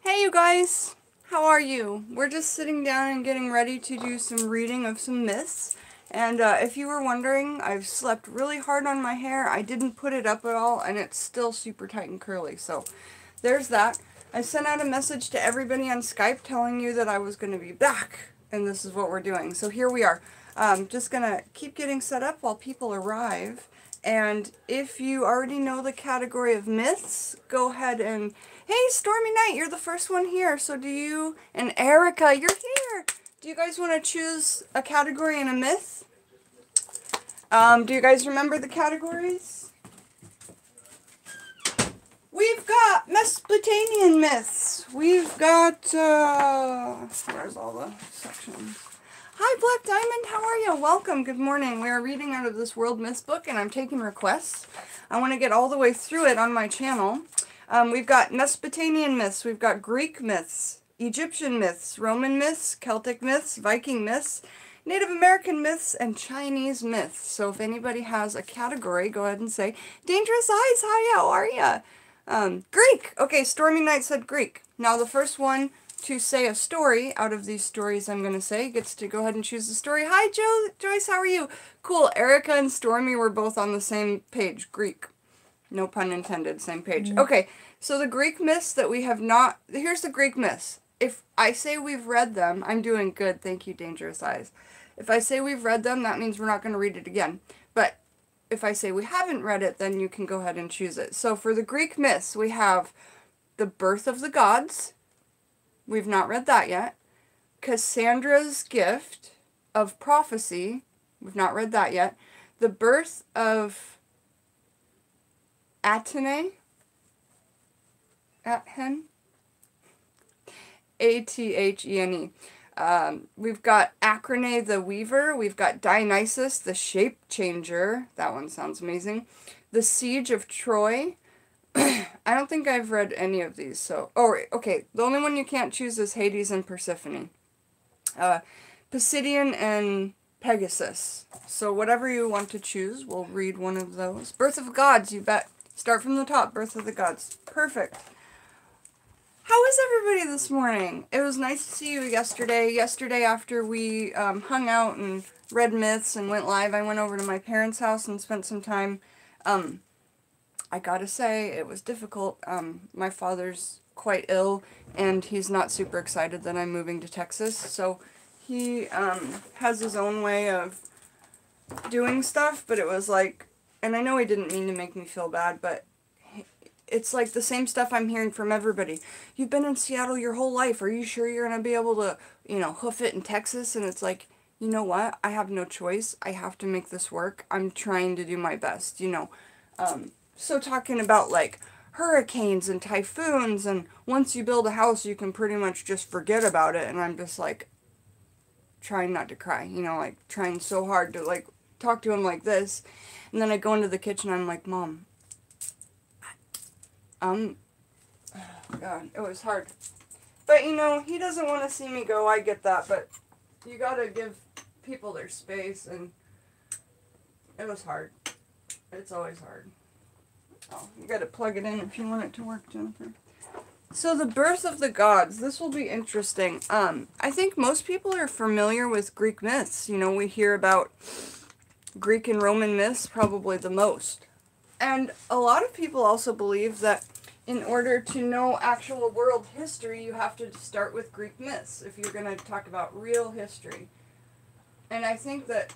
Hey you guys! How are you? We're just sitting down and getting ready to do some reading of some myths. And if you were wondering, I've slept really hard on my hair. I didn't put it up at all, and it's still super tight and curly. So there's that. I sent out a message to everybody on Skype telling you that I was going to be back. And this is what we're doing. So here we are. Just going to keep getting set up while people arrive. And if you already know the category of myths, go ahead and... Hey, Stormy Night, you're the first one here. So do you... And Erica, you're here. Do you guys want to choose a category and a myth? Do you guys remember the categories? We've got Mesopotamian myths. We've got... where's all the sections? Hi, Black Diamond. How are you? Welcome. Good morning. We are reading out of this World Myths book, and I'm taking requests. I want to get all the way through it on my channel. We've got Mesopotamian myths. We've got Greek myths, Egyptian myths, Roman myths, Celtic myths, Viking myths, Native American myths, and Chinese myths. So if anybody has a category, go ahead and say, Dangerous Eyes, hi, how are ya? Greek. Okay, Stormy Night said Greek. Now the first one to say a story out of these stories I'm going to say gets to go ahead and choose the story. Hi, Joyce, how are you? Cool, Erica and Stormy were both on the same page, Greek. No pun intended, same page. Okay, so the Greek myths that we have not... Here's the Greek myths. If I say we've read them, I'm doing good, thank you, Dangerous Eyes. If I say we've read them, that means we're not going to read it again. But if I say we haven't read it, then you can go ahead and choose it. So for the Greek myths, we have the birth of the gods. We've not read that yet. Cassandra's gift of prophecy. We've not read that yet. The birth of Athene. Athene. Athene. We've got Acrone the Weaver. We've got Dionysus the Shape Changer. That one sounds amazing. The Siege of Troy. I don't think I've read any of these, so... Oh, okay. The only one you can't choose is Hades and Persephone. Poseidon and Pegasus. So whatever you want to choose, we'll read one of those. Birth of Gods, you bet. Start from the top. Birth of the Gods. Perfect. How is everybody this morning? It was nice to see you yesterday. Yesterday after we hung out and read myths and went live, I went over to my parents' house and spent some time... I gotta say, it was difficult. My father's quite ill, and he's not super excited that I'm moving to Texas, so he has his own way of doing stuff, but it was like, and I know he didn't mean to make me feel bad, but it's like the same stuff I'm hearing from everybody. You've been in Seattle your whole life. Are you sure you're going to be able to, you know, hoof it in Texas? And it's like, you know what? I have no choice. I have to make this work. I'm trying to do my best, you know. So talking about, like, hurricanes and typhoons, and once you build a house, you can pretty much just forget about it, and I'm just, like, trying not to cry, you know, like, trying so hard to, like, talk to him like this, and then I go into the kitchen, I'm like, Mom, oh, God, it was hard. But, you know, he doesn't want to see me go, I get that, but you gotta give people their space, and it was hard. It's always hard. Oh, you gotta plug it in if you want it to work, Jennifer. So the birth of the gods, this will be interesting. I think most people are familiar with Greek myths. You know, we hear about Greek and Roman myths probably the most. And a lot of people also believe that in order to know actual world history, you have to start with Greek myths if you're going to talk about real history. And I think that,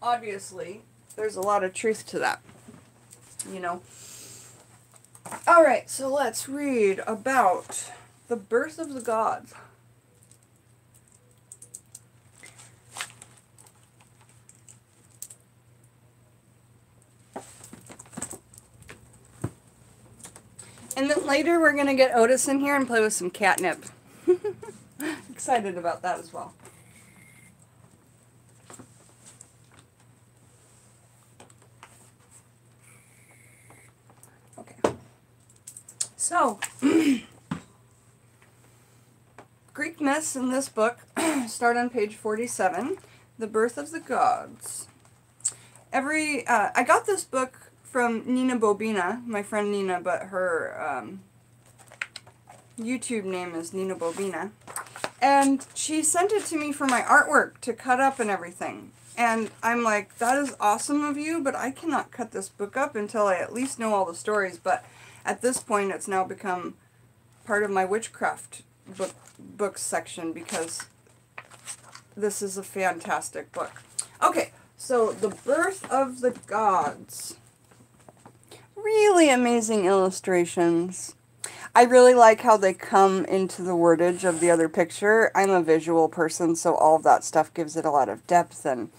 obviously, there's a lot of truth to that. You know. Alright, so let's read about the birth of the gods. And then later we're going to get Otis in here and play with some catnip. Excited about that as well. So, Greek myths in this book start on page 47, The Birth of the Gods. I got this book from Nina Bobina, my friend Nina, but her YouTube name is Nina Bobina. And she sent it to me for my artwork to cut up and everything. And I'm like, that is awesome of you, but I cannot cut this book up until I at least know all the stories. But at this point, it's now become part of my witchcraft book section because this is a fantastic book. Okay, so The Birth of the Gods. Really amazing illustrations. I really like how they come into the wordage of the other picture. I'm a visual person, so all of that stuff gives it a lot of depth and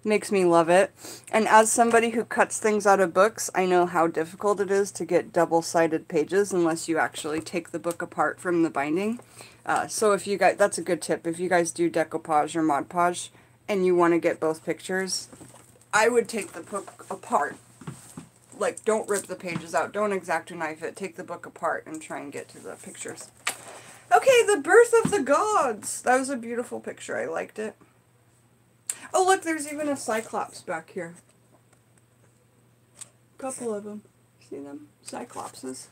makes me love it. And as somebody who cuts things out of books, I know how difficult it is to get double-sided pages unless you actually take the book apart from the binding. So if you guys, that's a good tip. If you guys do decoupage or Mod Podge and you want to get both pictures, I would take the book apart. Like, don't rip the pages out. Don't X-Acto knife it. Take the book apart and try and get to the pictures. Okay, The Birth of the Gods. That was a beautiful picture. I liked it. Oh, look, there's even a Cyclops back here. Couple of them. See them? Cyclopses.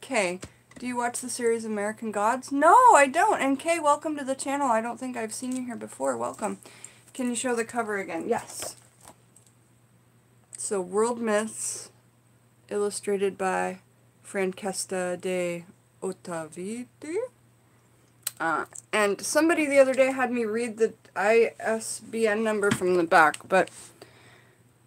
Kay, do you watch the series American Gods? No, I don't. And Kay, welcome to the channel. I don't think I've seen you here before. Welcome. Can you show the cover again? Yes. So, World Myths, illustrated by Francesca de Ottaviti. And somebody the other day had me read the ISBN number from the back, but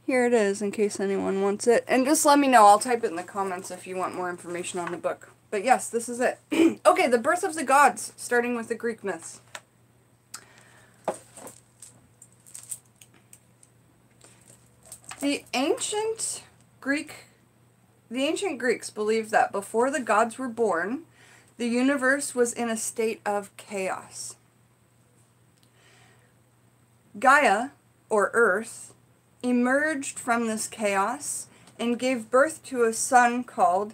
here it is in case anyone wants it. And just let me know. I'll type it in the comments if you want more information on the book. But yes, this is it. Okay, The Birth of the Gods, starting with the Greek myths. The ancient Greeks believed that before the gods were born, the universe was in a state of chaos. Gaia, or Earth, emerged from this chaos and gave birth to a son called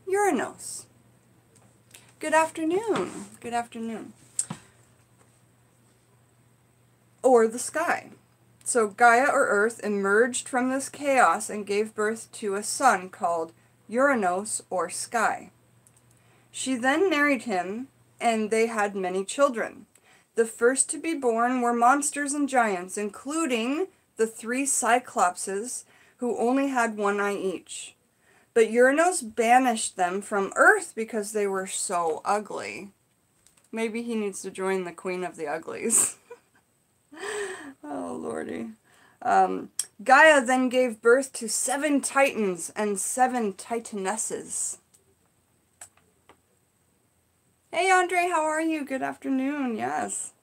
Uranos. Good afternoon. Good afternoon. Or the sky. So Gaia, or Earth, emerged from this chaos and gave birth to a son called Uranos, or Sky. She then married him, and they had many children. The first to be born were monsters and giants, including the 3 Cyclopses, who only had 1 eye each. But Uranos banished them from Earth because they were so ugly. Maybe he needs to join the Queen of the Uglies. Oh, lordy. Gaia then gave birth to 7 Titans and 7 Titanesses. Hey, Andre, how are you? Good afternoon. Yes.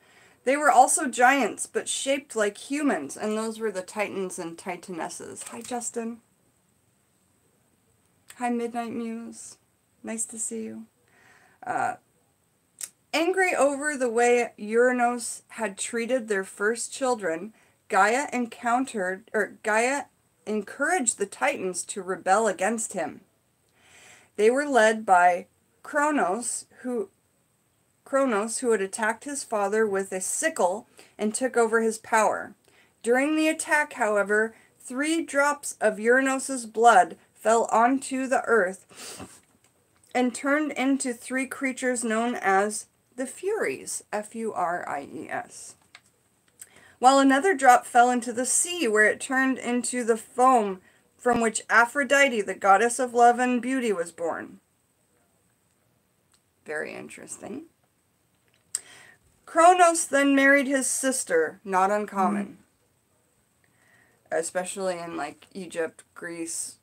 They were also giants, but shaped like humans, and those were the Titans and Titanesses. Hi, Justin. Hi, Midnight Muse. Nice to see you. Angry over the way Uranos had treated their first children, Gaia encouraged the Titans to rebel against him. They were led by Kronos, who had attacked his father with a sickle and took over his power. During the attack, however, 3 drops of Uranos' blood fell onto the earth and turned into 3 creatures known as the Furies, F-U-R-I-E-S. While another drop fell into the sea, where it turned into the foam from which Aphrodite, the goddess of love and beauty, was born. Very interesting. Kronos then married his sister, not uncommon. Especially in, like, Egypt, Greece,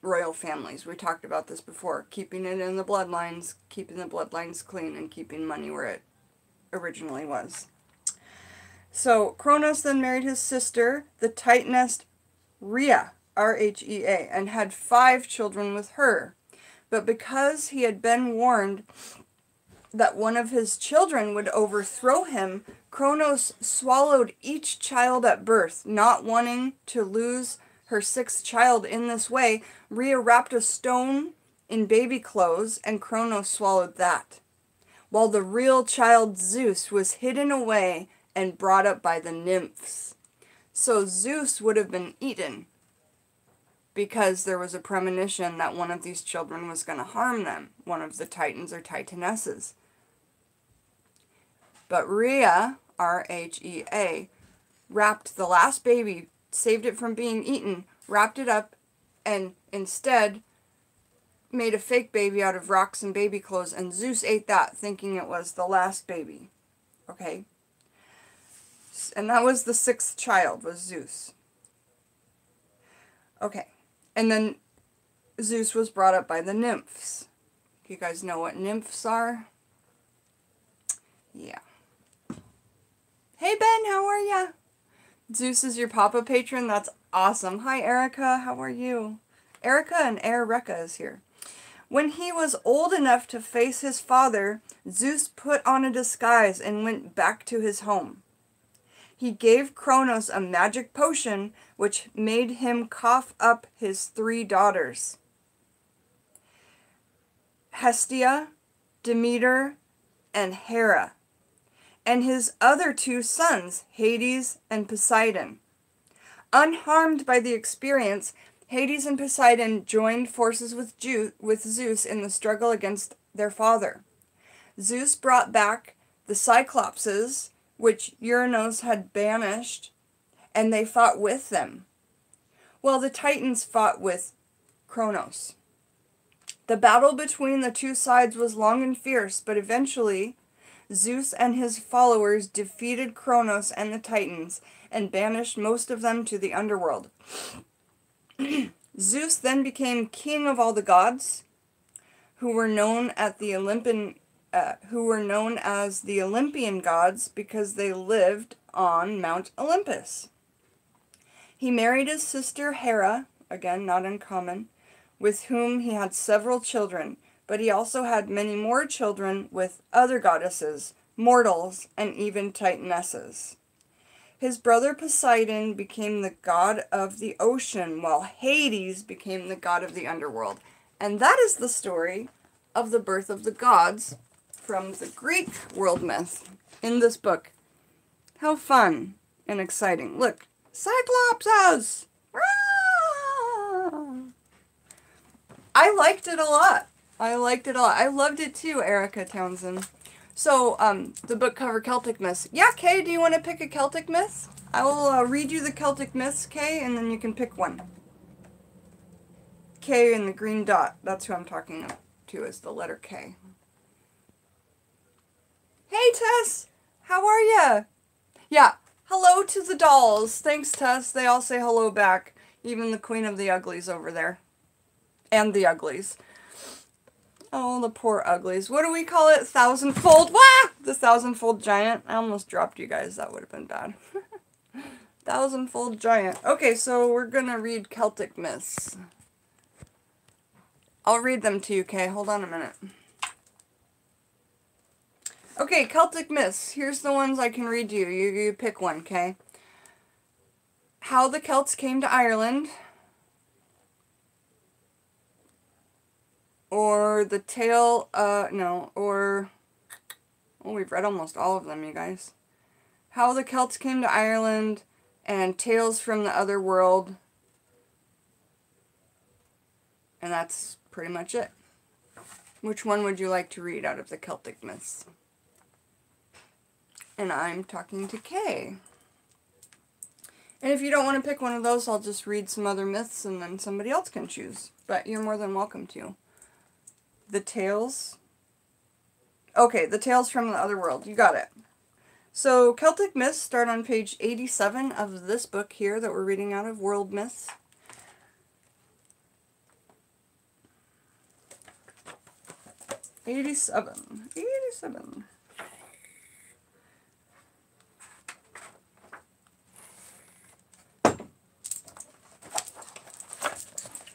royal families. We talked about this before. Keeping it in the bloodlines, keeping the bloodlines clean, and keeping money where it originally was. So, Kronos then married his sister, the Titaness Rhea, R-H-E-A, and had 5 children with her. But because he had been warned that one of his children would overthrow him, Kronos swallowed each child at birth. Not wanting to lose her 6th child in this way, Rhea wrapped a stone in baby clothes, and Kronos swallowed that, while the real child Zeus was hidden away and brought up by the nymphs. So Zeus would have been eaten. because there was a premonition that one of these children was going to harm them, one of the titans or titanesses. But Rhea, R-H-E-A, wrapped the last baby, saved it from being eaten, wrapped it up, and instead made a fake baby out of rocks and baby clothes, and Zeus ate that, thinking it was the last baby. Okay? And that was the 6th child, was Zeus. Okay. And then Zeus was brought up by the nymphs. You guys know what nymphs are? Yeah. Hey Ben, how are ya? Zeus is your Papa patron? That's awesome. Hi Erica, how are you? Erica and Erica is here. When he was old enough to face his father, Zeus put on a disguise and went back to his home. He gave Kronos a magic potion which made him cough up his 3 daughters, Hestia, Demeter, and Hera, and his other 2 sons, Hades and Poseidon. Unharmed by the experience, Hades and Poseidon joined forces with Zeus in the struggle against their father. Zeus brought back the Cyclopses, which Uranus had banished, and they fought with them, while the Titans fought with Kronos. The battle between the 2 sides was long and fierce, but eventually Zeus and his followers defeated Kronos and the Titans and banished most of them to the underworld. Zeus then became king of all the gods, who were known as the Olympian gods because they lived on Mount Olympus. He married his sister Hera, again not uncommon, with whom he had several children, but he also had many more children with other goddesses, mortals, and even titanesses. His brother Poseidon became the god of the ocean, while Hades became the god of the underworld. And that is the story of the birth of the gods from the Greek world myth in this book. How fun and exciting. Look, Cyclopses! I liked it a lot. I loved it too, Erica Townsend. So, the book cover Celtic myths. Yeah, Kay, do you want to pick a Celtic myth? I will read you the Celtic myths, Kay, and then you can pick one. K and the green dot. That's who I'm talking to, is the letter K. Hey, Tess! How are ya? Yeah, hello to the dolls. Thanks, Tess. They all say hello back. Even the queen of the uglies over there. And the uglies. Oh, the poor uglies. What do we call it? Thousandfold. Wah! The thousandfold giant. I almost dropped you guys. That would have been bad. Thousandfold giant. Okay, so we're going to read Celtic myths. I'll read them to you, Kay. Hold on a minute. Okay, Celtic myths. Here's the ones I can read to you. You pick one, Kay. How the Celts came to Ireland. Or the tale, we've read almost all of them, you guys. How the Celts came to Ireland, and Tales from the Other World. And that's pretty much it. Which one would you like to read out of the Celtic myths? And I'm talking to Kay. And if you don't want to pick one of those, I'll just read some other myths and then somebody else can choose. But you're more than welcome to. The Tales. Okay, the Tales from the Other World. You got it. So, Celtic myths start on page 87 of this book here that we're reading out of, World Myths. '87.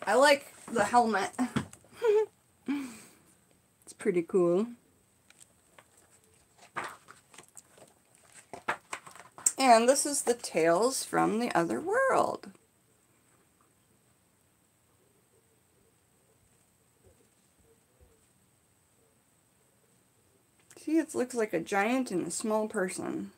I like the helmet. It's pretty cool. And this is the Tales from the Other World. See, it looks like a giant and a small person.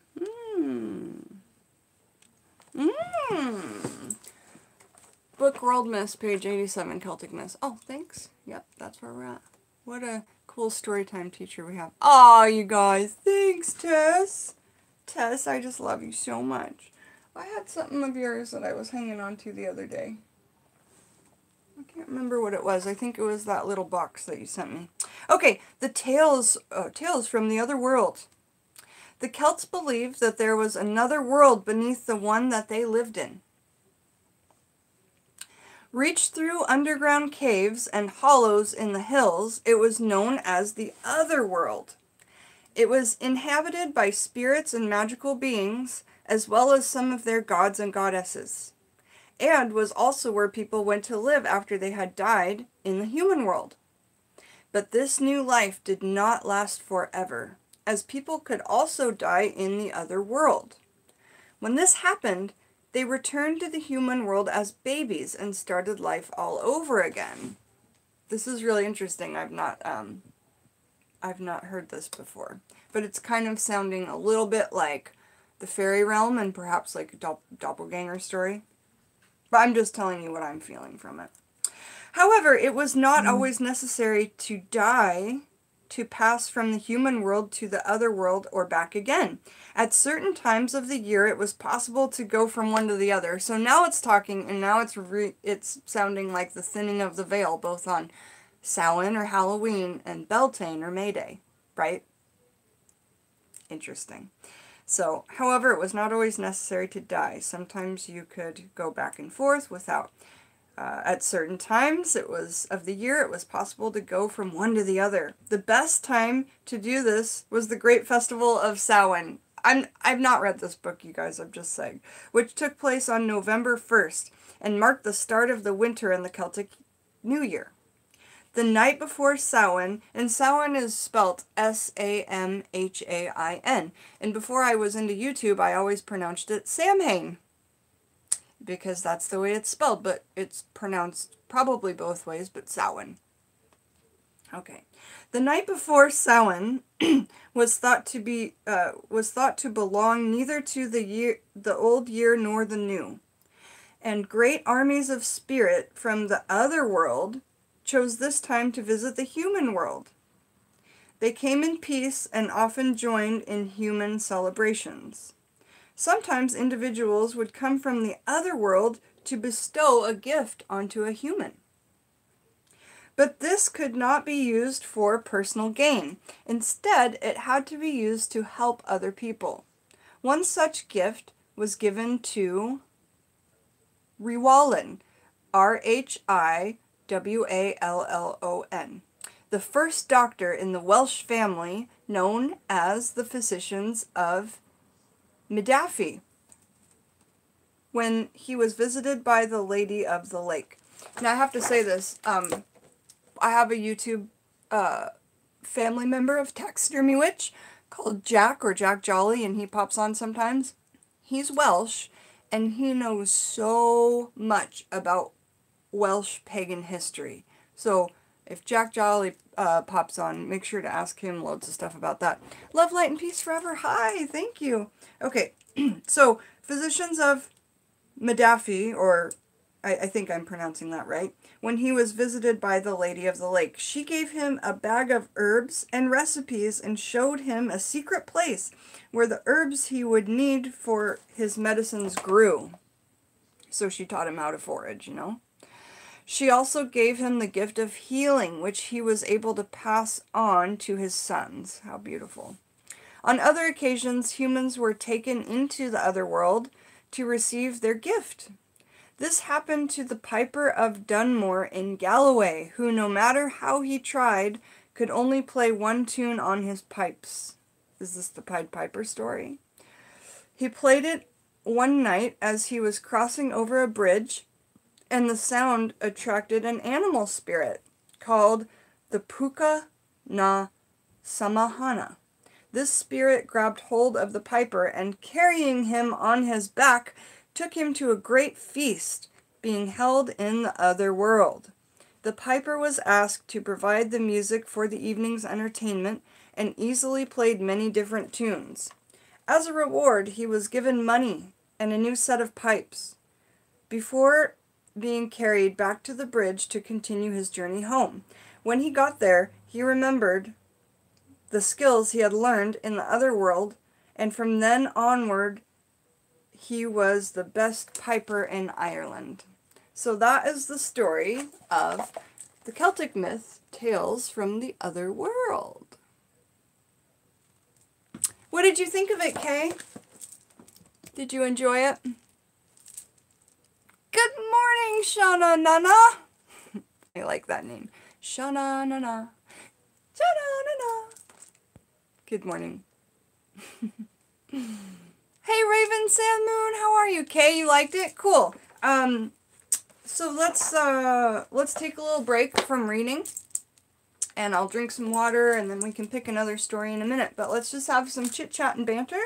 Book World Myths, page 87, Celtic Myths. Oh, thanks. Yep, that's where we're at. What a cool storytime teacher we have. Aw, you guys. Thanks, Tess. Tess, I just love you so much. I had something of yours that I was hanging on to the other day. I can't remember what it was. I think it was that little box that you sent me. Okay, the tales from the other world. The Celts believed that there was another world beneath the one that they lived in. Reached through underground caves and hollows in the hills, it was known as the other world. It was inhabited by spirits and magical beings, as well as some of their gods and goddesses, and was also where people went to live after they had died in the human world. But this new life did not last forever, as people could also die in the other world. When this happened, they returned to the human world as babies and started life all over again. This is really interesting. I've not heard this before, but it's kind of sounding a little bit like the fairy realm and perhaps like a doppelganger story. But I'm just telling you what I'm feeling from it. However, it was not always necessary to die to pass from the human world to the other world or back again. At certain times of the year, it was possible to go from one to the other. So now it's talking, and now it's sounding like the thinning of the veil, both on Samhain or Halloween and Beltane or May Day, right? Interesting. So, however, it was not always necessary to die. Sometimes you could go back and forth without. At certain times of the year, it was possible to go from one to the other. The best time to do this was the Great Festival of Samhain. I've not read this book, you guys, I'm just saying, which took place on November 1st and marked the start of the winter in the Celtic New Year. The night before Samhain, and Samhain is spelt Samhain, and before I was into YouTube, I always pronounced it Samhain, because that's the way it's spelled, but it's pronounced probably both ways, but Samhain. Okay. The night before Samhain was thought to belong neither to the old year nor the new. And great armies of spirit from the other world chose this time to visit the human world. They came in peace and often joined in human celebrations. Sometimes individuals would come from the other world to bestow a gift onto a human. But this could not be used for personal gain. Instead, it had to be used to help other people. One such gift was given to Rhiwallon, Rhiwallon, the first doctor in the Welsh family known as the physicians of Midafi, when he was visited by the Lady of the Lake. Now I have to say this, I have a YouTube family member of Taxidermy Witch called Jack, or Jack Jolly, and he pops on sometimes. He's Welsh, and he knows so much about Welsh pagan history. So if Jack Jolly pops on, make sure to ask him loads of stuff about that. Love, light, and peace forever. Hi, thank you. Okay, so physicians of Midafi, or I think I'm pronouncing that right, when he was visited by the Lady of the Lake, she gave him a bag of herbs and recipes and showed him a secret place where the herbs he would need for his medicines grew. So she taught him how to forage, you know. She also gave him the gift of healing, which he was able to pass on to his sons. How beautiful. On other occasions, humans were taken into the other world to receive their gift. This happened to the Piper of Dunmore in Galloway, who, no matter how he tried, could only play one tune on his pipes. Is this the Pied Piper story? He played it one night as he was crossing over a bridge, and the sound attracted an animal spirit called the Puka na Samahana. This spirit grabbed hold of the piper and, carrying him on his back, took him to a great feast being held in the other world. The piper was asked to provide the music for the evening's entertainment and easily played many different tunes. As a reward, he was given money and a new set of pipes. Before being carried back to the bridge to continue his journey home. When he got there, he remembered the skills he had learned in the other world, and from then onward, he was the best piper in Ireland. So that is the story of the Celtic myth, Tales from the Other World. What did you think of it, Kay? Did you enjoy it? Good morning, Shauna Nana. I like that name. Shauna Nana. Shauna Nana. Good morning. Hey, Raven Sand Moon, how are you? Kay, you liked it? Cool. So let's take a little break from reading, and I'll drink some water, and then we can pick another story in a minute. But let's just have some chit chat and banter.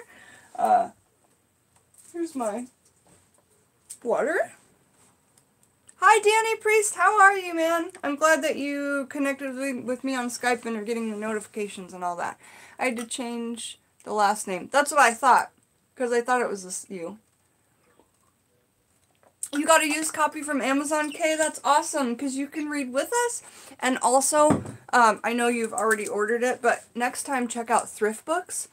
Here's my water. Hi, Danny Priest. How are you, man? I'm glad that you connected with me on Skype and are getting the notifications and all that. I had to change the last name. That's what I thought, because I thought it was you. You got a used copy from Amazon, Kay? That's awesome, because you can read with us. And also, I know you've already ordered it, but next time check out Thrift Books.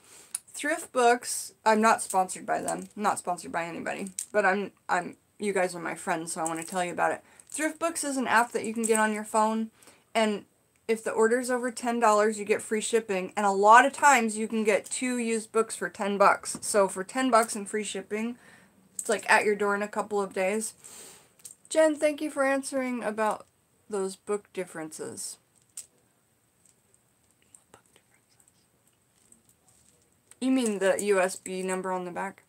Thrift Books, I'm not sponsored by them. I'm not sponsored by anybody, but you guys are my friends, so I want to tell you about it. Thrift Books is an app that you can get on your phone, and if the order's over $10, you get free shipping, and a lot of times you can get 2 used books for $10. So for $10 and free shipping, it's like at your door in a couple of days. Jen, thank you for answering about those book differences. You mean the USB number on the back?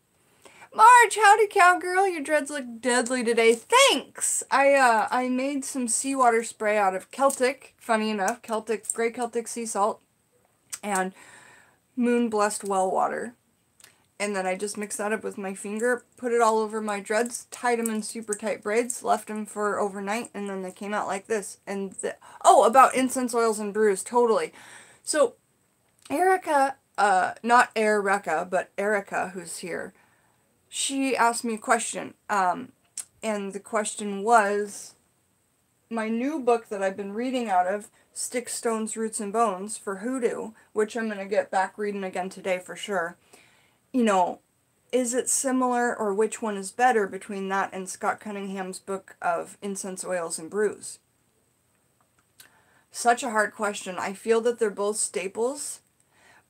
Marge, howdy cowgirl, your dreads look deadly today. Thanks! I made some seawater spray out of Celtic, funny enough, gray Celtic sea salt, and moon blessed well water. And then I just mixed that up with my finger, put it all over my dreads, tied them in super tight braids, left them for overnight, and then they came out like this. And oh, about incense oils and brews, totally. So, Erica, not Erica, but Erica, who's here, she asked me a question, and the question was, my new book that I've been reading out of, Sticks, Stones, Roots, and Bones, for Hoodoo, which I'm going to get back reading again today for sure. You know, is it similar, or which one is better between that and Scott Cunningham's book of Incense, Oils, and Brews? Such a hard question. I feel that they're both staples,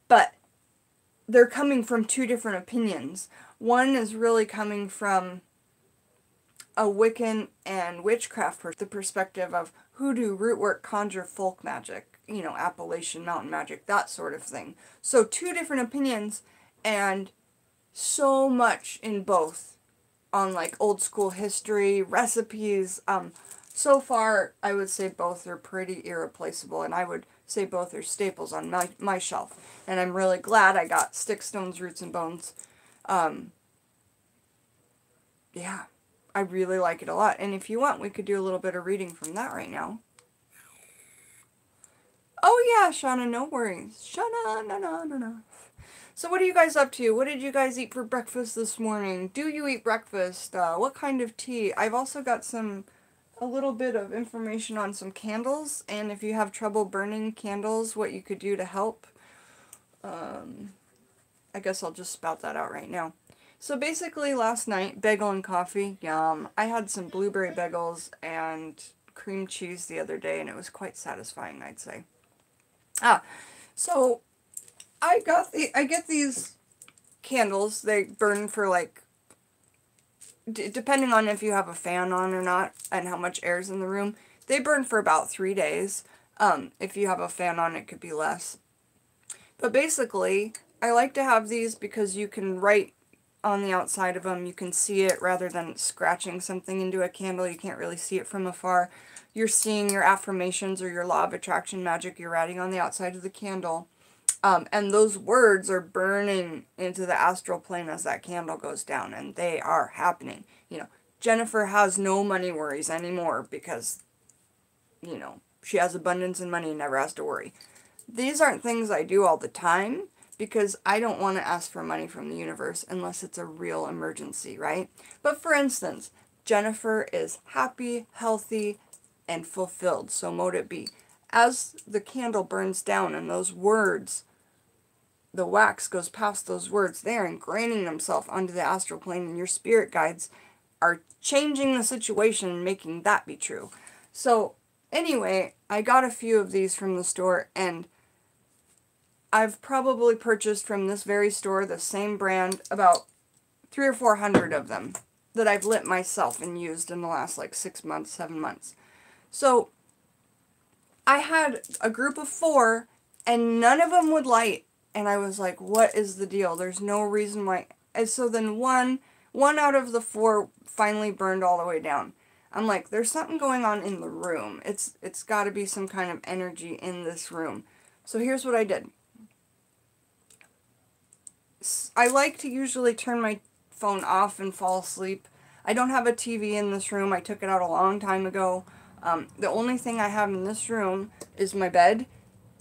but they're coming from 2 different opinions. One is really coming from a Wiccan and witchcraft, the perspective of hoodoo, root work, conjure, folk magic, you know, Appalachian mountain magic, that sort of thing. So 2 different opinions, and so much in both on like old school history, recipes. So far, I would say both are pretty irreplaceable, and I would say both are staples on my shelf. And I'm really glad I got Sticks, Stones, Roots, and Bones. Yeah, I really like it a lot. And if you want, we could do a little bit of reading from that right now. Oh yeah, Shauna, no worries. Shauna, no. So what are you guys up to? What did you guys eat for breakfast this morning? Do you eat breakfast? What kind of tea? I've also got a little bit of information on some candles, and if you have trouble burning candles, what you could do to help. I guess I'll just spout that out right now. So basically last night, bagel and coffee, yum. I had some blueberry bagels and cream cheese the other day, and it was quite satisfying, I'd say. So I get these candles. They burn for like, depending on if you have a fan on or not and how much air is in the room, they burn for about 3 days. If you have a fan on, it could be less. But basically, I like to have these because you can write on the outside of them. You can see it rather than scratching something into a candle. You can't really see it from afar. You're seeing your affirmations or your law of attraction magic you're writing on the outside of the candle. And those words are burning into the astral plane as that candle goes down, and they are happening. You know, Jennifer has no money worries anymore because, you know, she has abundance and money and never has to worry. These aren't things I do all the time because I don't want to ask for money from the universe unless it's a real emergency, right? But for instance, Jennifer is happy, healthy, and fulfilled. So mote it be. As the candle burns down and those words, the wax goes past those words, they are ingraining themselves onto the astral plane, and your spirit guides are changing the situation and making that be true. So anyway, I got a few of these from the store, and I've probably purchased from this very store, the same brand, about 300 or 400 of them that I've lit myself and used in the last like 6 months, 7 months. So I had a group of 4 and none of them would light. And I was like, what is the deal? There's no reason why. And so then one out of the 4 finally burned all the way down. I'm like, there's something going on in the room. It's got to be some kind of energy in this room. So here's what I did. I like to usually turn my phone off and fall asleep. I don't have a TV in this room. I took it out a long time ago. The only thing I have in this room is my bed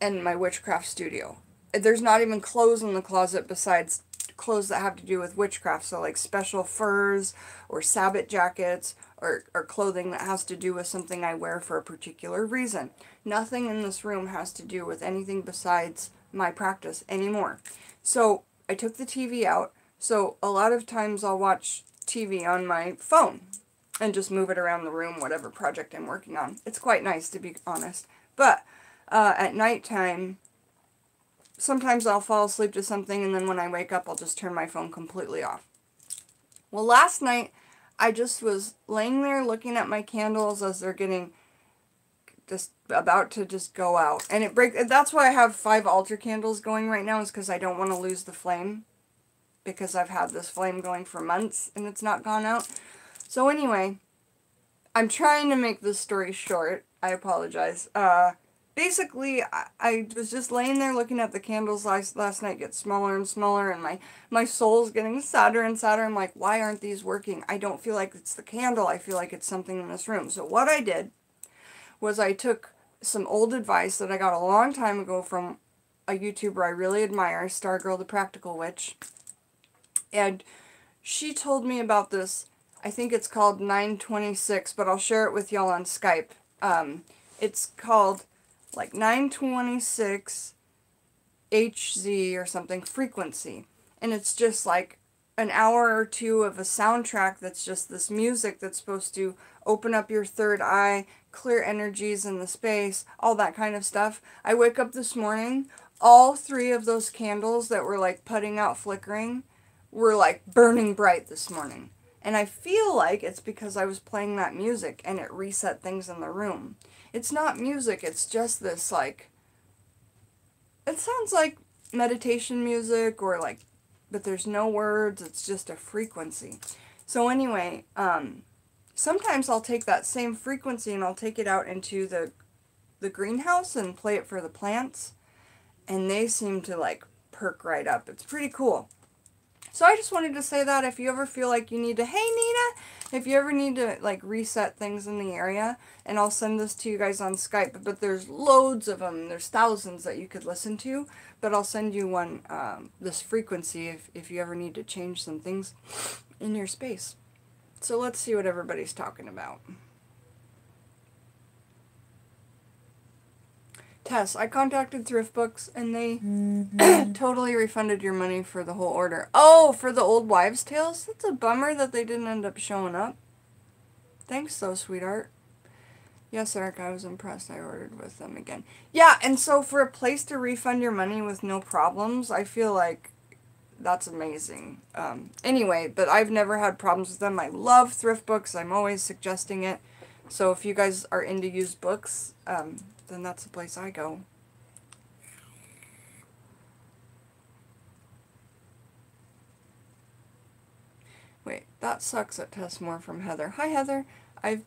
and my witchcraft studio. There's not even clothes in the closet besides clothes that have to do with witchcraft. So like special furs or Sabbath jackets or clothing that has to do with something I wear for a particular reason. Nothing in this room has to do with anything besides my practice anymore. So I took the TV out. So a lot of times I'll watch TV on my phone and just move it around the room, whatever project I'm working on. It's quite nice, to be honest. But at nighttime, sometimes I'll fall asleep to something, and then when I wake up, I'll just turn my phone completely off. Well, last night, I just was laying there looking at my candles as they're getting just about to just go out. And that's why I have 5 altar candles going right now, is because I don't want to lose the flame. Because I've had this flame going for months and it's not gone out. So anyway, I'm trying to make this story short. I apologize. Basically, I was just laying there looking at the candles last night get smaller and smaller, and my soul's getting sadder and sadder. I'm like, why aren't these working? I don't feel like it's the candle. I feel like it's something in this room. So what I did was I took some old advice that I got a long time ago from a YouTuber I really admire, Stargirl the Practical Witch. And she told me about this, I think it's called 926, but I'll share it with y'all on Skype. It's called like 926 HZ or something, frequency. And it's just like an hour or 2 of a soundtrack that's just this music that's supposed to open up your third eye, clear energies in the space, all that kind of stuff. I wake up this morning, all 3 of those candles that were like putting out flickering were like burning bright this morning. And I feel like it's because I was playing that music and it reset things in the room. It's not music, it's just this like, it sounds like meditation music or like, but there's no words, it's just a frequency. So anyway, sometimes I'll take that same frequency and I'll take it out into the greenhouse and play it for the plants. And they seem to like perk right up. It's pretty cool. So I just wanted to say that if you ever feel like you need to, hey Nina, if you ever need to like reset things in the area, and I'll send this to you guys on Skype, but there's loads of them, there's thousands that you could listen to, but I'll send you one, this frequency if you ever need to change some things in your space. So let's see what everybody's talking about. Tess, I contacted Thrift Books and they totally refunded your money for the whole order. Oh, for the old wives' tales? That's a bummer that they didn't end up showing up. Thanks though, sweetheart. Yes, Eric, I was impressed. I ordered with them again. Yeah, and so for a place to refund your money with no problems, I feel like that's amazing. Anyway, but I've never had problems with them. I love Thrift Books. I'm always suggesting it. So if you guys are into used books, then that's the place I go. Wait, that sucks at Tess more from Heather. Hi Heather. I've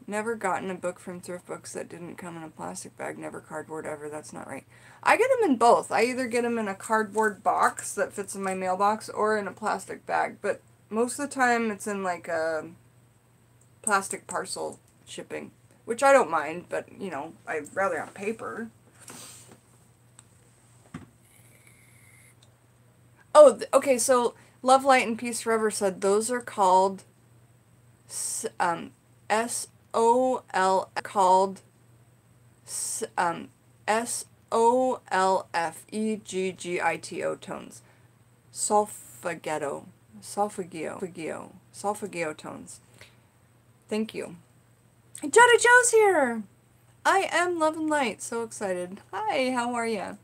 never gotten a book from Thrift Books that didn't come in a plastic bag, never cardboard ever. That's not right. I get them in both. I either get them in a cardboard box that fits in my mailbox or in a plastic bag, but most of the time it's in like a plastic parcel shipping. Which I don't mind, but, you know, I'd rather on paper. Oh, okay, so Love, Light, and Peace Forever said those are called S-O-L called S-O-L-F-E-G-G-I-T-O tones. Solfeggio tones. Thank you. Jada Joe's here! I am Love and Light. So excited. Hi, how are you?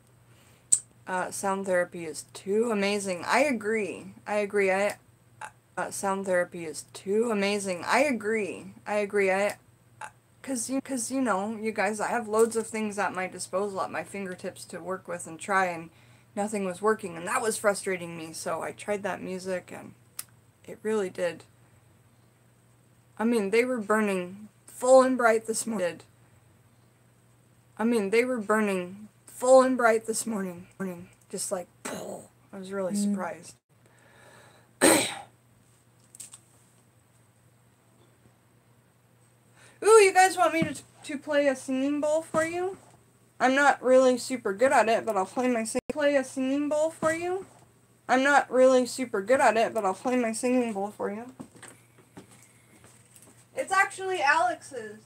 Sound therapy is too amazing. I agree. Sound therapy is too amazing. I agree. Cause you know, you guys, I have loads of things at my disposal, at my fingertips to work with and try, and nothing was working, and that was frustrating me, so I tried that music, and it really did. I mean, they were burning full and bright this morning. Just like, I was really surprised. Ooh, you guys want me to play a singing bowl for you? I'm not really super good at it, but I'll play a singing bowl for you. I'm not really super good at it, but I'll play my singing bowl for you. It's actually Alex's.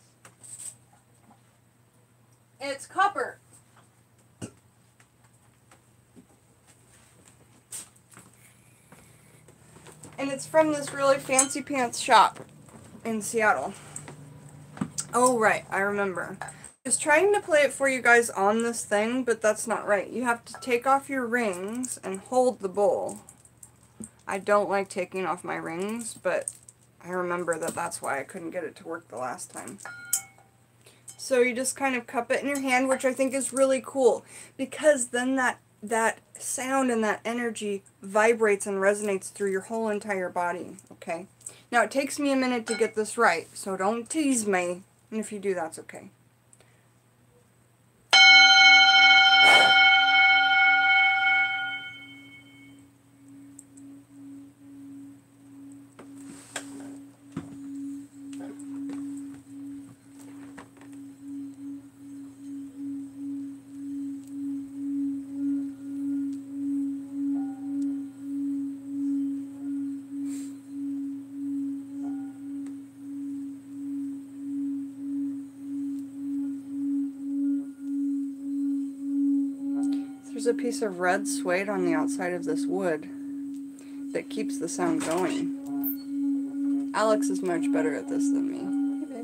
It's copper. And it's from this really fancy pants shop in Seattle. Oh, right, I remember. I was trying to play it for you guys on this thing, but that's not right. You have to take off your rings and hold the bowl. I don't like taking off my rings, but I remember that that's why I couldn't get it to work the last time. So you just kind of cup it in your hand, which I think is really cool, because then that sound and that energy vibrates and resonates through your whole entire body, okay? Now, it takes me a minute to get this right, so don't tease me, and if you do, that's okay. There's a piece of red suede on the outside of this wood that keeps the sound going. Alex is much better at this than me. Hey,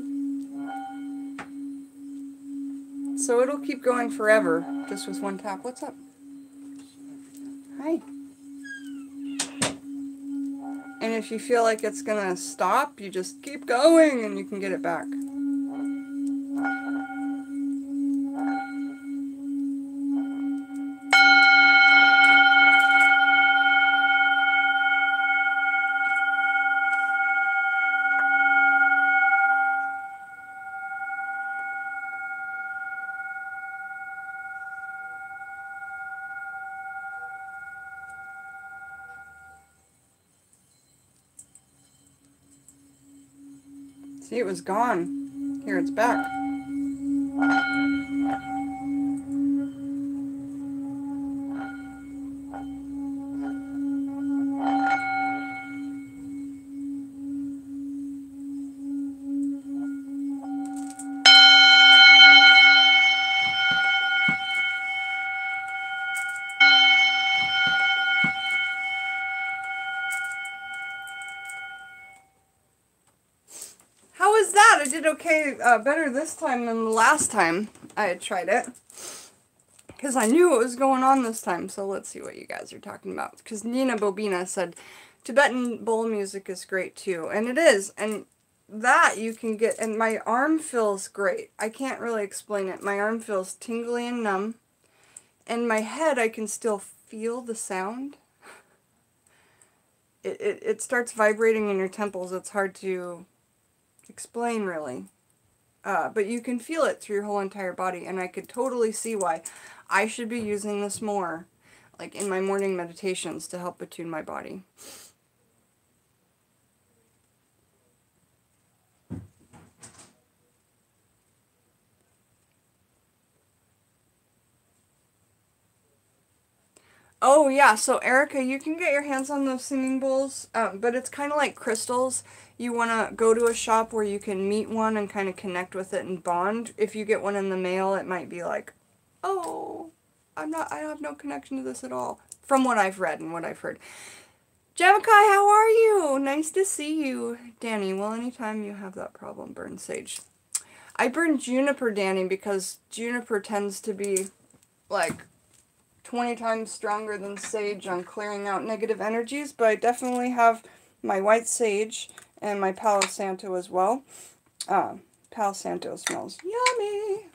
babe. So it'll keep going forever, just with one tap. What's up? Hi. And if you feel like it's gonna stop, you just keep going and you can get it back. See, it was gone. Here, it's back. How was that? I did okay, better this time than the last time I had tried it. Because I knew what was going on this time, so let's see what you guys are talking about. Because Nina Bobina said, Tibetan bowl music is great too. And it is, and that you can get, and my arm feels great. I can't really explain it. My arm feels tingly and numb. And my head, I can still feel the sound. It starts vibrating in your temples. It's hard to explain, really. But you can feel it through your whole entire body, and I could totally see why I should be using this more, like in my morning meditations, to help attune my body. Oh, yeah. So, Erica, you can get your hands on those singing bowls, but it's kind of like crystals. You want to go to a shop where you can meet one and kind of connect with it and bond. If you get one in the mail, it might be like, oh, I have no connection to this at all. From what I've read and what I've heard. Jamakai, how are you? Nice to see you. Danny, well, anytime you have that problem, burn sage. I burn juniper, Danny, because juniper tends to be like 20 times stronger than sage on clearing out negative energies, but I definitely have my white sage and my Palo Santo as well. Palo Santo smells yummy.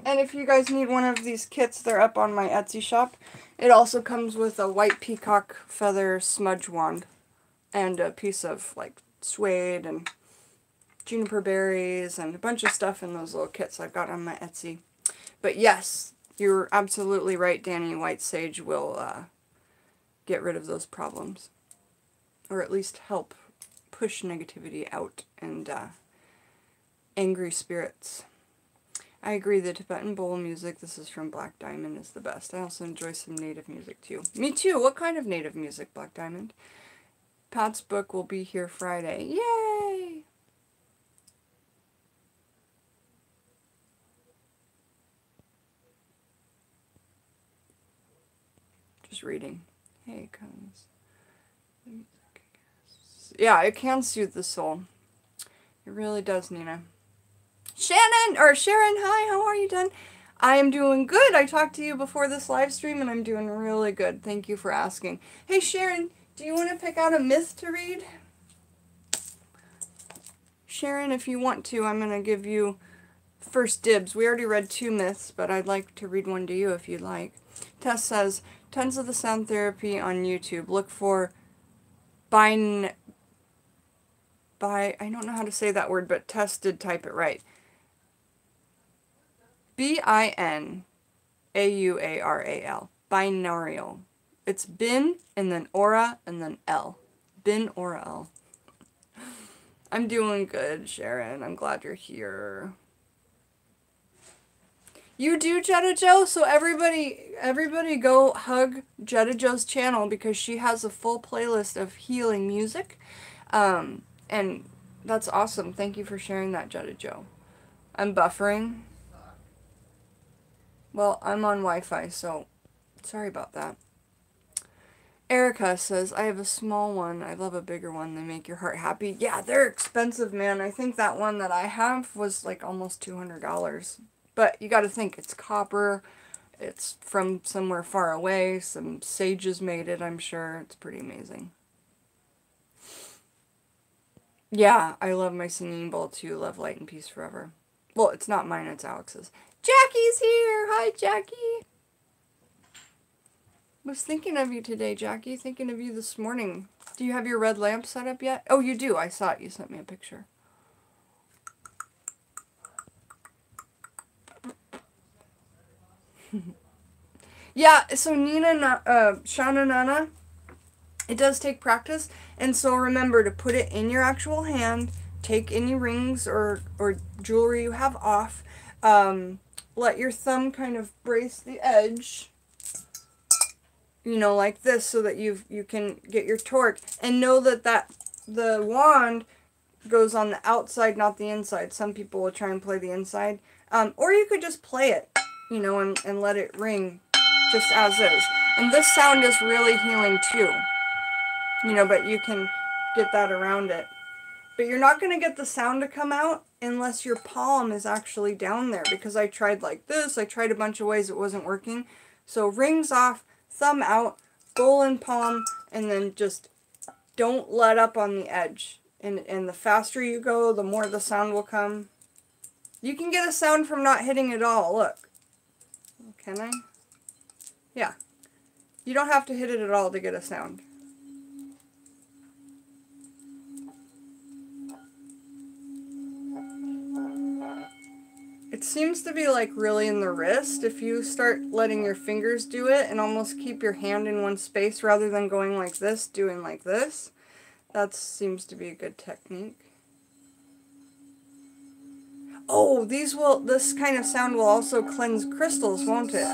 And if you guys need one of these kits, they're up on my Etsy shop. It also comes with a white peacock feather smudge wand and a piece of like suede and juniper berries and a bunch of stuff in those little kits I've got on my Etsy. But yes, you're absolutely right, Danny. White sage will get rid of those problems. Or at least help push negativity out and angry spirits. I agree, the Tibetan bowl music, this is from Black Diamond, is the best. I also enjoy some native music too. Me too! What kind of native music, Black Diamond? Pat's book will be here Friday. Yay! Just reading. Hey, comes. Yeah, it can soothe the soul. It really does, Nina. Sharon, hi, how are you, Done? I am doing good. I talked to you before this live stream, and I'm doing really good. Thank you for asking. Hey, Sharon, do you want to pick out a myth to read? Sharon, if you want to, I'm going to give you first dibs. We already read 2 myths, but I'd like to read one to you if you'd like. Tess says, tons of the sound therapy on YouTube. Look for I don't know how to say that word, but Tess did type it right. B-I-N-A-U-A-R-A-L. Binaural. It's bin and then aura and then L. Binaural. I'm doing good, Sharon. I'm glad you're here. You do, Jetta Joe? So everybody go hug Jetta Joe's channel because she has a full playlist of healing music. And that's awesome. Thank you for sharing that, Jetta Joe. I'm buffering. Well, I'm on Wi-Fi, so sorry about that. Erica says, I have a small one. I love a bigger one. They make your heart happy. Yeah, they're expensive, man. I think that one that I have was like almost $200. But you got to think, it's copper. It's from somewhere far away. Some sages made it, I'm sure. It's pretty amazing. Yeah, I love my singing bowl too. Love, light, and peace forever. Well, it's not mine, it's Alex's. Jackie's here! Hi, Jackie! Was thinking of you today, Jackie. Thinking of you this morning. Do you have your red lamp set up yet? Oh, you do. I saw it. You sent me a picture. Yeah, so Nina, Shana Nana, it does take practice. And so remember to put it in your actual hand. Take any rings or jewelry you have off. Let your thumb kind of brace the edge. You know, like this, so that you can get your torque. And know that the wand goes on the outside, not the inside. Some people will try and play the inside. Or you could just play it, you know, and let it ring just as is. And this sound is really healing too. You know, but you can get that around it. But you're not going to get the sound to come out unless your palm is actually down there. Because I tried like this. I tried a bunch of ways. It wasn't working. So rings off, thumb out, bowl in palm, and then just don't let up on the edge. And the faster you go, the more the sound will come. You can get a sound from not hitting at all. Look. Can I? Yeah. You don't have to hit it at all to get a sound. It seems to be like really in the wrist. If you start letting your fingers do it and almost keep your hand in one space rather than going like this, doing like this, that seems to be a good technique. Oh, this kind of sound will also cleanse crystals, won't it?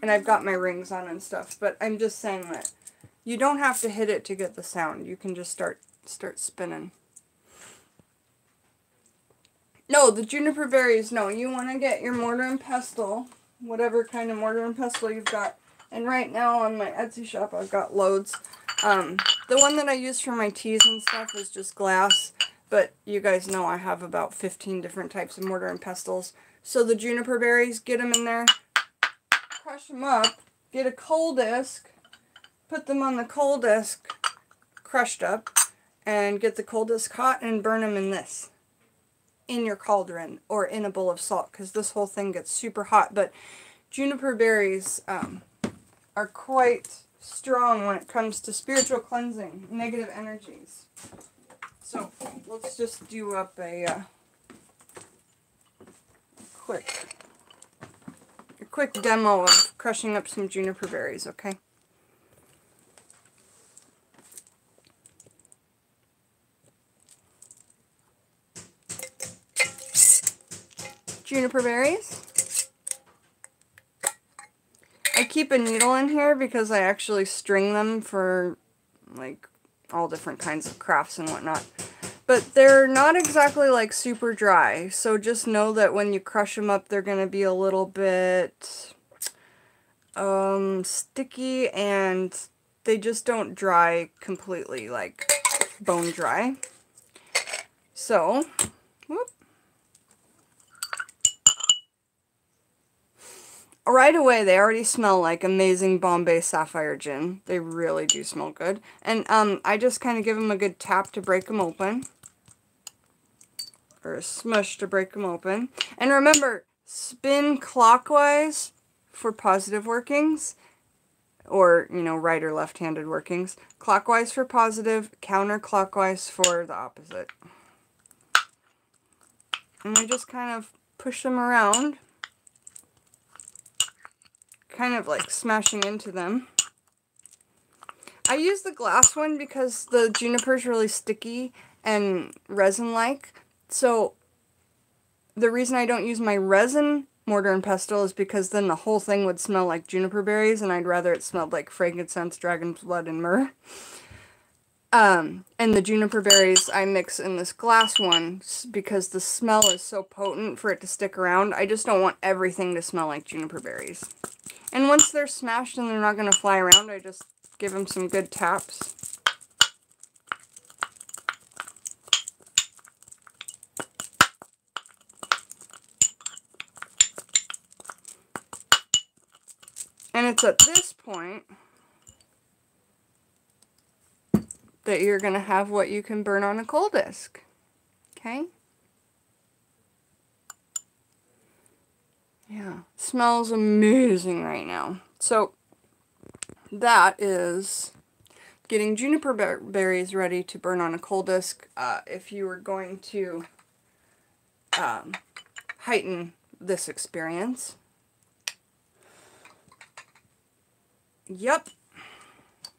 And I've got my rings on and stuff, but I'm just saying that you don't have to hit it to get the sound. You can just start spinning. No, the juniper berries, no. You want to get your mortar and pestle, whatever kind of mortar and pestle you've got. And right now on my Etsy shop, I've got loads. The one that I use for my teas and stuff is just glass, but you guys know I have about 15 different types of mortar and pestles. So the juniper berries, get them in there, crush them up, get a coal disc, put them on the coal disc, crushed up, and get the coal disc hot and burn them in this. In your cauldron or in a bowl of salt, because this whole thing gets super hot. But juniper berries are quite strong when it comes to spiritual cleansing, negative energies. So let's just do up a quick demo of crushing up some juniper berries, okay? Juniper berries. I keep a needle in here because I actually string them for like all different kinds of crafts and whatnot. But they're not exactly like super dry, so just know that when you crush them up, they're going to be a little bit sticky, and they just don't dry completely, like bone dry. So, whoop. Right away, they already smell like amazing Bombay Sapphire Gin. They really do smell good. And I just kind of give them a good tap to break them open. Or a smush to break them open. And remember, spin clockwise for positive workings. Or, you know, right or left-handed workings. Clockwise for positive, counterclockwise for the opposite. And I just kind of push them around. Kind of like smashing into them. I use the glass one because the juniper is really sticky and resin-like. So the reason I don't use my resin mortar and pestle is because then the whole thing would smell like juniper berries, and I'd rather it smelled like frankincense, dragon's blood, and myrrh. And the juniper berries I mix in this glass one because the smell is so potent for it to stick around. I just don't want everything to smell like juniper berries. And once they're smashed and they're not going to fly around, I just give them some good taps. And it's at this point that you're going to have what you can burn on a coal disc. Okay? Yeah, smells amazing right now. So that is getting juniper berries ready to burn on a coal disc. If you were going to heighten this experience. Yep,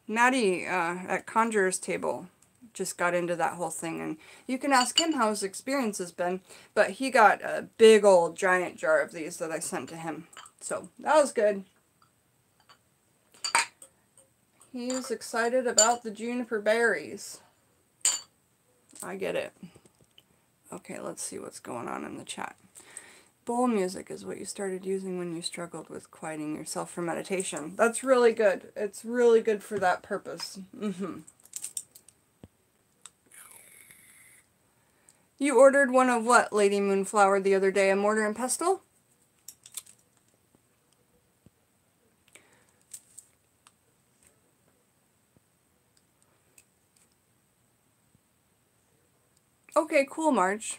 Maddie at Conjurer's Table just got into that whole thing, and you can ask him how his experience has been, but he got a big old giant jar of these that I sent to him, so that was good. He's excited about the juniper berries. I get it. Okay, let's see what's going on in the chat. Bowl music is what you started using when you struggled with quieting yourself for meditation. That's really good. It's really good for that purpose. You ordered one of what, Lady Moonflower, the other day? A mortar and pestle? Okay, cool, Marge.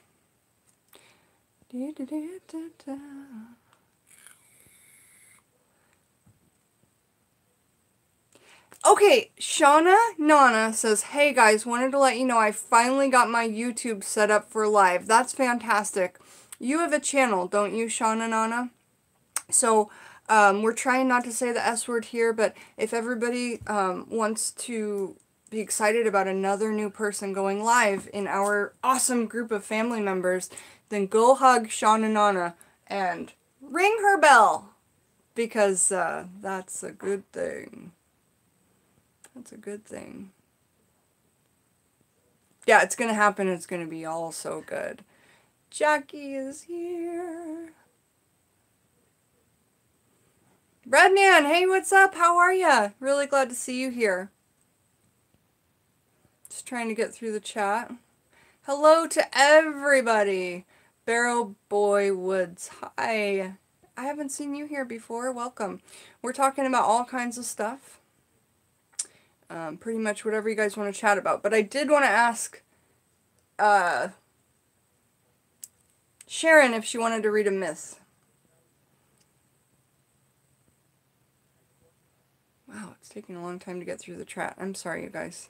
Okay, Shauna Nana says, hey guys, wanted to let you know I finally got my YouTube set up for live. That's fantastic. You have a channel, don't you, Shauna Nana? So, we're trying not to say the S word here, but if everybody wants to be excited about another new person going live in our awesome group of family members, then go hug Shauna Nana and ring her bell. because that's a good thing. That's a good thing. Yeah, it's going to happen. It's going to be all so good. Jackie is here. Redman, hey, what's up? How are ya? Really glad to see you here. Just trying to get through the chat. Hello to everybody. Barrow Boy Woods, hi. I haven't seen you here before. Welcome. We're talking about all kinds of stuff. Pretty much whatever you guys want to chat about. But I did want to ask Sharon if she wanted to read a myth. Wow, it's taking a long time to get through the chat. I'm sorry, you guys.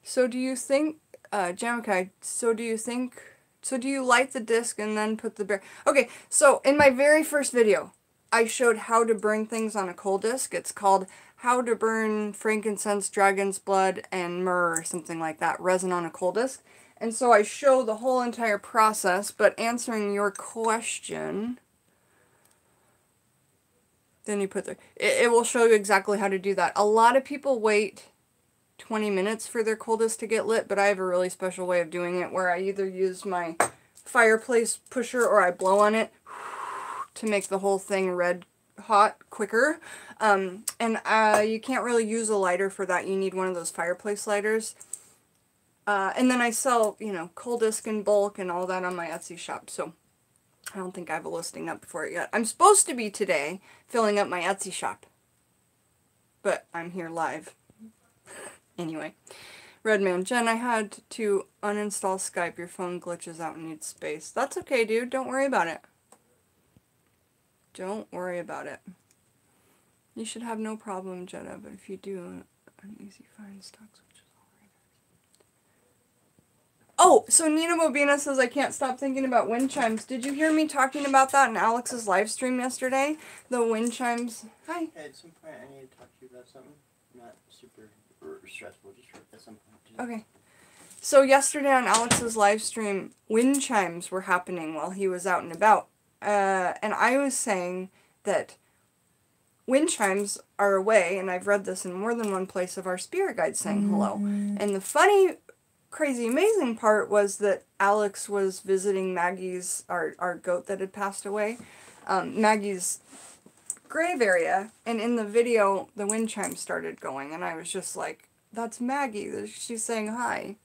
So do you think, Jamakai, so do you light the disc and then put the bear? Okay, so in my very first video, I showed how to burn things on a coal disc. It's called How to Burn Frankincense, Dragon's Blood, and Myrrh, or something like that, resin on a coal disc. And so I show the whole entire process, but answering your question, then you put it will show you exactly how to do that. A lot of people wait 20 minutes for their coal disc to get lit, but I have a really special way of doing it where I either use my fireplace pusher or I blow on it to make the whole thing red hot quicker. And you can't really use a lighter for that. You need one of those fireplace lighters. And then I sell, you know, coal disc in bulk and all that on my Etsy shop. So I don't think I have a listing up for it yet. I'm supposed to be today filling up my Etsy shop, but I'm here live. Anyway, Redman, Jen, I had to uninstall Skype. Your phone glitches out and needs space. That's okay, dude. Don't worry about it. Don't worry about it. You should have no problem, Jenna, but if you do, an easy find stock switches all right. Oh, so Nina Bobina says I can't stop thinking about wind chimes. Did you hear me talking about that in Alex's live stream yesterday? The wind chimes. Hi. At some point, I need to talk to you about something. Not super stressful, just at some point. Okay. So yesterday on Alex's live stream, wind chimes were happening while he was out and about. And I was saying that wind chimes are a way, and I've read this in more than one place, of our spirit guides saying hello. And the funny, crazy, amazing part was that Alex was visiting Maggie's, our goat that had passed away, Maggie's grave area, and in the video, the wind chimes started going, and I was just like, that's Maggie. She's saying hi.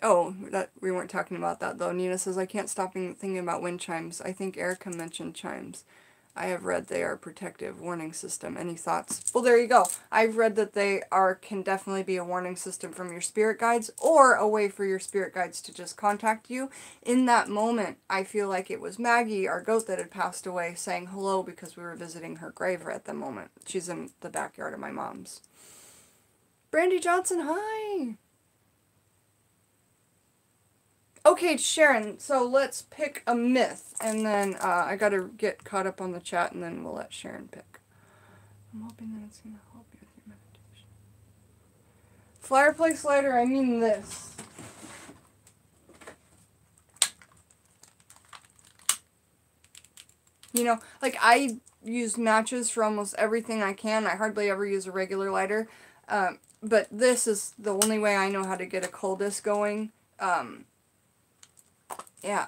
Oh, we weren't talking about that, though. Nina says, I can't stop thinking about wind chimes. I think Erica mentioned chimes. I have read they are a protective warning system. Any thoughts? Well, there you go. I've read that they can definitely be a warning system from your spirit guides, or a way for your spirit guides to just contact you. In that moment, I feel like it was Maggie, our goat that had passed away, saying hello because we were visiting her grave at the moment. She's in the backyard of my mom's. Brandy Johnson, hi! Okay, Sharon, so let's pick a myth, and then I gotta get caught up on the chat, and then we'll let Sharon pick. I'm hoping that it's gonna help you with your meditation. Fireplace lighter, I mean this. You know, like I use matches for almost everything I can. I hardly ever use a regular lighter, but this is the only way I know how to get a coal disc going. Yeah.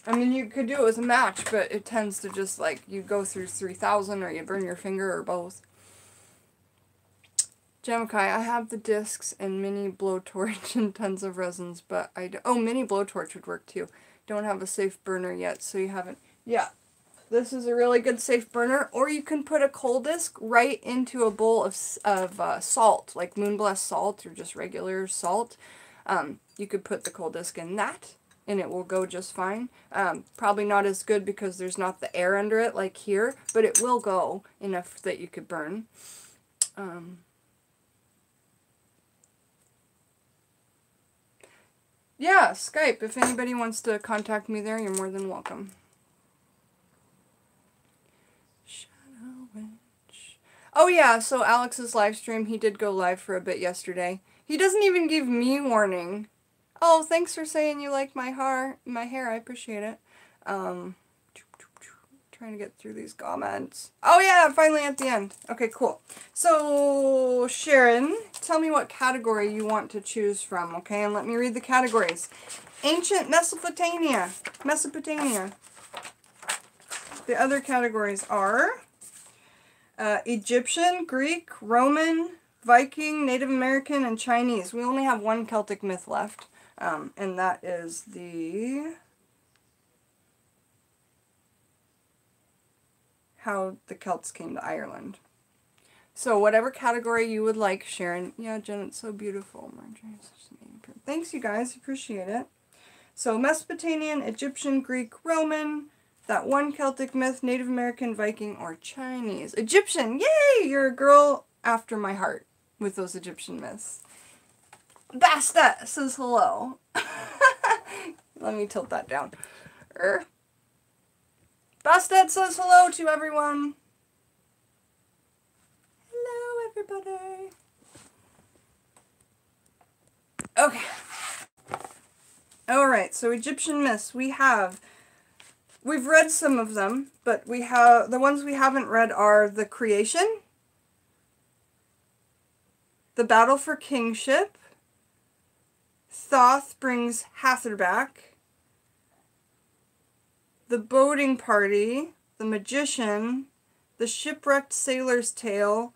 I mean, you could do it with a match, but it tends to just, like, you go through 3,000 or you burn your finger or both. Jamakai, I have the discs and mini blowtorch and tons of resins, but mini blowtorch would work too. Don't have a safe burner yet, so you haven't. Yeah. This is a really good safe burner, or you can put a coal disc right into a bowl of salt, like Moonblast salt or just regular salt. You could put the coal disc in that, and it will go just fine. Probably not as good because there's not the air under it like here, but it will go enough that you could burn. Yeah, Skype. If anybody wants to contact me there, you're more than welcome. Shadow Witch. Oh yeah, so Alex's live stream, he did go live for a bit yesterday. He doesn't even give me warning. Oh, thanks for saying you like my hair. I appreciate it. Trying to get through these comments. Oh yeah, finally at the end. Okay, cool. So, Sharon, tell me what category you want to choose from, okay? And let me read the categories. Ancient Mesopotamia. The other categories are Egyptian, Greek, Roman, Viking, Native American, and Chinese. We only have one Celtic myth left, and that is how the Celts came to Ireland. So whatever category you would like, Sharon. Yeah, Jen, it's so beautiful. Thanks, you guys. Appreciate it. So Mesopotamian, Egyptian, Greek, Roman, that one Celtic myth, Native American, Viking, or Chinese. Egyptian! Yay! You're a girl after my heart with those Egyptian myths. Basta says hello. Let me tilt that down. Bastet says hello to everyone. Hello, everybody. Okay. Alright, so Egyptian myths. We've read some of them, but the ones we haven't read are the creation, the battle for kingship, Thoth brings Hathor back, the boating party, the magician, the shipwrecked sailor's tale,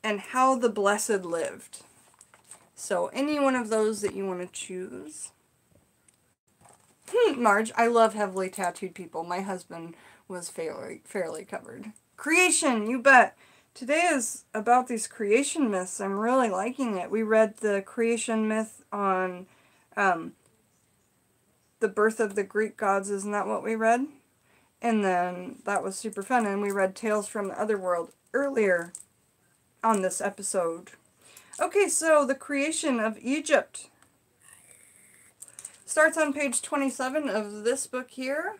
and how the blessed lived. So any one of those that you want to choose. Marge, I love heavily tattooed people. My husband was fairly covered. Creation, you bet. Today is about these creation myths. I'm really liking it. We read the creation myth on the birth of the Greek gods. Isn't that what we read? And then that was super fun. And we read Tales from the Otherworld earlier on this episode. Okay, so the creation of Egypt starts on page 27 of this book here.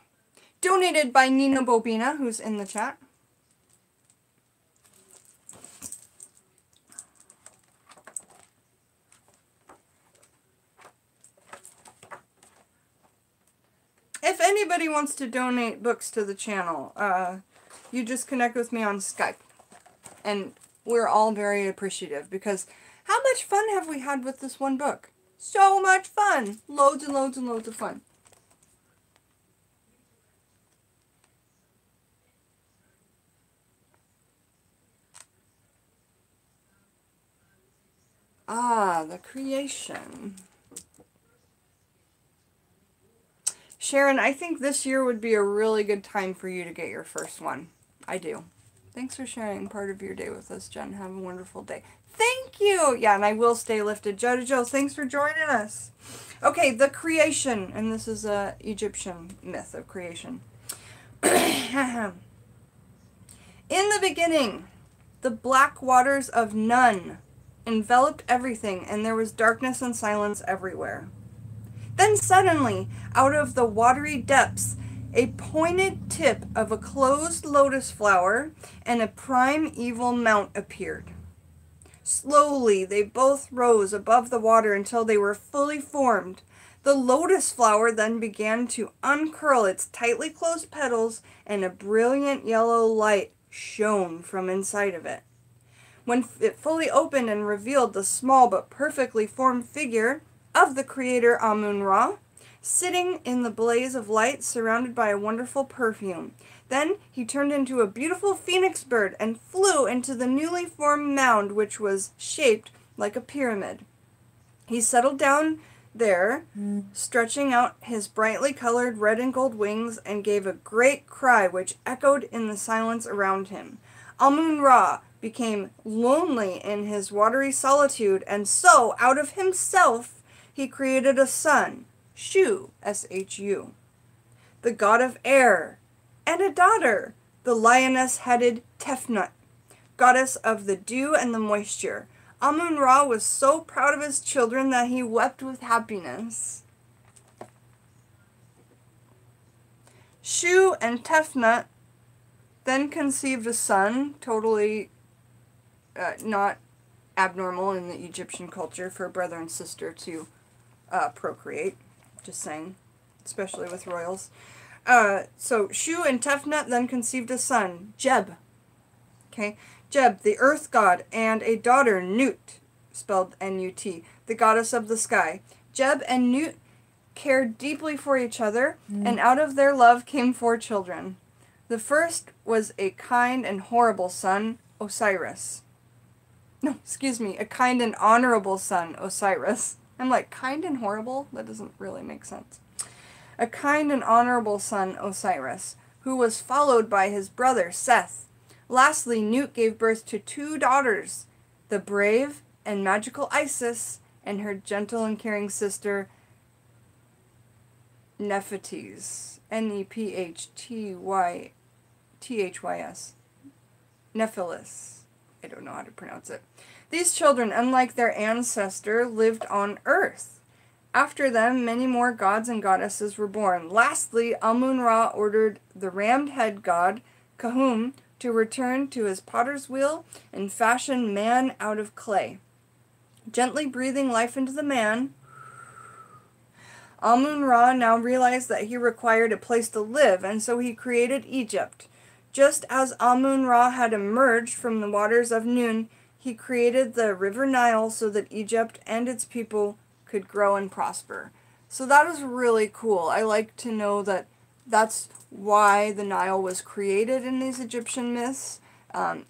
Donated by Nina Bobina, who's in the chat. If anybody wants to donate books to the channel, you just connect with me on Skype. And we're all very appreciative because how much fun have we had with this one book? So much fun! Loads and loads and loads of fun. Ah, the creation. Sharon, I think this year would be a really good time for you to get your first one. I do. Thanks for sharing part of your day with us, Jen. Have a wonderful day. Thank you! Yeah, and I will stay lifted. Jojo, thanks for joining us. Okay, the creation. And this is a Egyptian myth of creation. In the beginning, the black waters of none enveloped everything, and there was darkness and silence everywhere. Then suddenly, out of the watery depths, a pointed tip of a closed lotus flower and a primeval mount appeared. Slowly, they both rose above the water until they were fully formed. The lotus flower then began to uncurl its tightly closed petals, and a brilliant yellow light shone from inside of it. When it fully opened and revealed the small but perfectly formed figure of the creator Amun-Ra, sitting in the blaze of light surrounded by a wonderful perfume. Then he turned into a beautiful phoenix bird and flew into the newly formed mound, which was shaped like a pyramid. He settled down there, stretching out his brightly colored red and gold wings, and gave a great cry which echoed in the silence around him. Amun-Ra became lonely in his watery solitude, and so, out of himself, he created a son, Shu, S-H-U, the god of air, and a daughter, the lioness-headed Tefnut, goddess of the dew and the moisture. Amun-Ra was so proud of his children that he wept with happiness. Shu and Tefnut then conceived a son, totally not abnormal in the Egyptian culture for a brother and sister to procreate. Just saying. Especially with royals. So Shu and Tefnut then conceived a son, Jeb. Okay, Jeb, the earth god, and a daughter, Nut, spelled N-U-T, the goddess of the sky. Jeb and Nut cared deeply for each other, and out of their love came 4 children. The first was a kind and horrible son, Osiris. No, excuse me, a kind and honorable son, Osiris. I'm like, kind and horrible? That doesn't really make sense. A kind and honorable son, Osiris, who was followed by his brother, Seth. Lastly, Nut gave birth to 2 daughters, the brave and magical Isis, and her gentle and caring sister, Nephtys. Nephthythys. Nephilis. I don't know how to pronounce it. These children, unlike their ancestor, lived on Earth. After them, many more gods and goddesses were born. Lastly, Amun-Ra ordered the rammed head god, Kahum, to return to his potter's wheel and fashion man out of clay. Gently breathing life into the man, Amun-Ra now realized that he required a place to live, and so he created Egypt. Just as Amun-Ra had emerged from the waters of Nun, he created the river Nile so that Egypt and its people could grow and prosper. So that is really cool. I like to know that that's why the Nile was created in these Egyptian myths.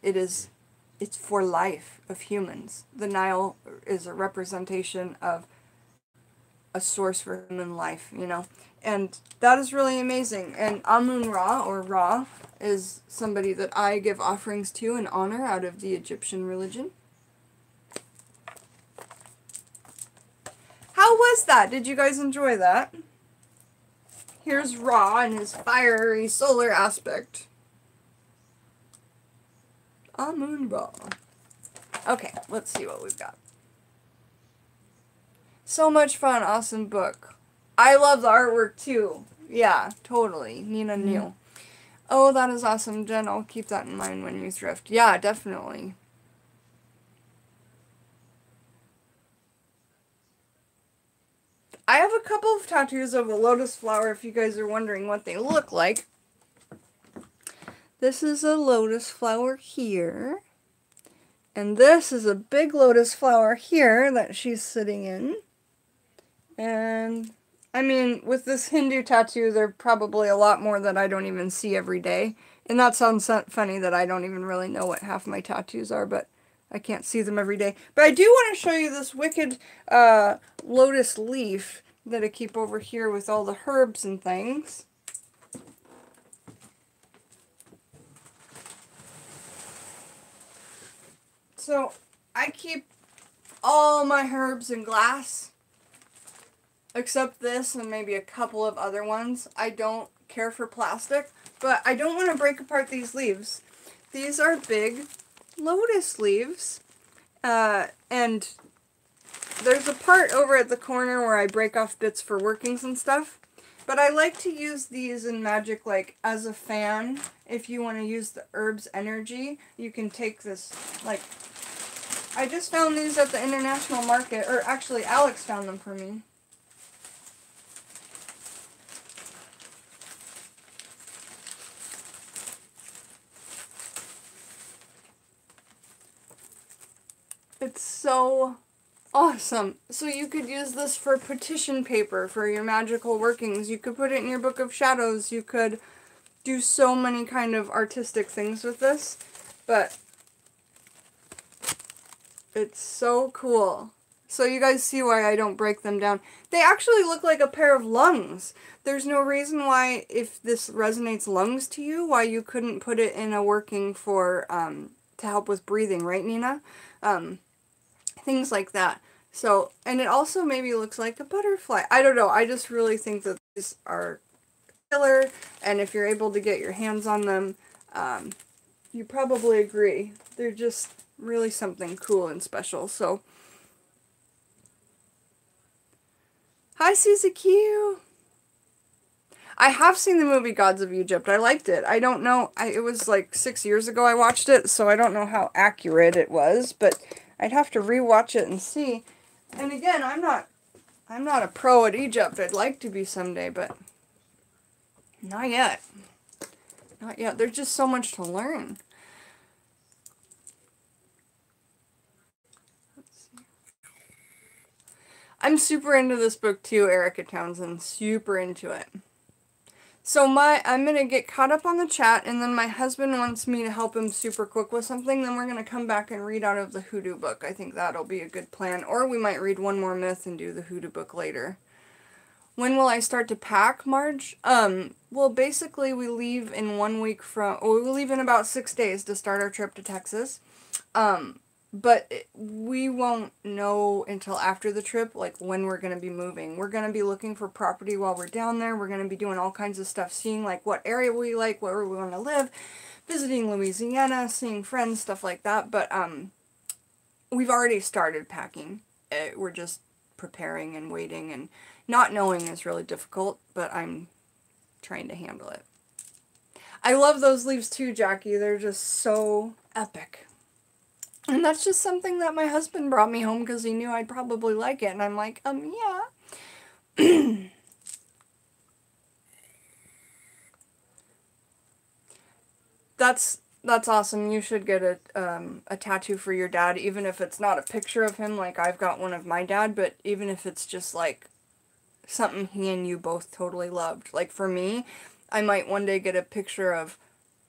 It's for life of humans. The Nile is a representation of a source for human life, you know. And that is really amazing. And Amun-Ra, or Ra, is somebody that I give offerings to and honor out of the Egyptian religion. How was that? Did you guys enjoy that? Here's Ra in his fiery solar aspect. Amun-Ra. Okay, let's see what we've got. So much fun, awesome book. I love the artwork too. Yeah, totally. Nina knew. Oh, that is awesome, Jen. I'll keep that in mind when you thrift. Yeah, definitely. I have a couple of tattoos of a lotus flower if you guys are wondering what they look like. This is a lotus flower here. And this is a big lotus flower here that she's sitting in. And, I mean, with this Hindu tattoo, there are probably a lot more that I don't even see every day. And that sounds funny that I don't even really know what half my tattoos are, but I can't see them every day. But I do want to show you this wicked lotus leaf that I keep over here with all the herbs and things. So, I keep all my herbs in glass, except this and maybe a couple of other ones. I don't care for plastic, but I don't want to break apart these leaves. These are big lotus leaves, and there's a part over at the corner where I break off bits for workings and stuff. But I like to use these in magic, like, as a fan. If you want to use the herb's energy, you can take this, like, I just found these at the international market, or actually Alex found them for me. It's so awesome. So you could use this for petition paper for your magical workings. You could put it in your Book of Shadows. You could do so many kind of artistic things with this. But it's so cool. So you guys see why I don't break them down. They actually look like a pair of lungs. There's no reason why, if this resonates lungs to you, why you couldn't put it in a working for, to help with breathing, right, Nina? Things like that. So, and it also maybe looks like a butterfly. I don't know. I just really think that these are killer. And if you're able to get your hands on them, you probably agree. They're just really something cool and special. So, hi, Susie Q. I have seen the movie Gods of Egypt. I liked it. I don't know. It was like 6 years ago I watched it, so I don't know how accurate it was, but I'd have to rewatch it and see. And again, I'm I'm not a pro at Egypt. I'd like to be someday, but not yet. Not yet. There's just so much to learn. Let's see. I'm super into this book too, Erica Townsend. Super into it. So I'm going to get caught up on the chat, and then my husband wants me to help him super quick with something. Then we're going to come back and read out of the Hoodoo book. I think that'll be a good plan. Or we might read one more myth and do the Hoodoo book later. When will I start to pack, Marge? Well, basically we leave in 1 week we leave in about 6 days to start our trip to Texas. But we won't know until after the trip, like, when we're going to be moving. We're going to be looking for property while we're down there. We're going to be doing all kinds of stuff, seeing, like, what area we like, where we want to live, visiting Louisiana, seeing friends, stuff like that. But we've already started packing. We're just preparing and waiting, and not knowing is really difficult, but I'm trying to handle it. I love those leaves too, Jackie. They're just so epic. And that's just something that my husband brought me home because he knew I'd probably like it. And I'm like, yeah. That's awesome. You should get a tattoo for your dad, even if it's not a picture of him like I've got one of my dad, but even if it's just like something he and you both totally loved. Like for me, I might one day get a picture of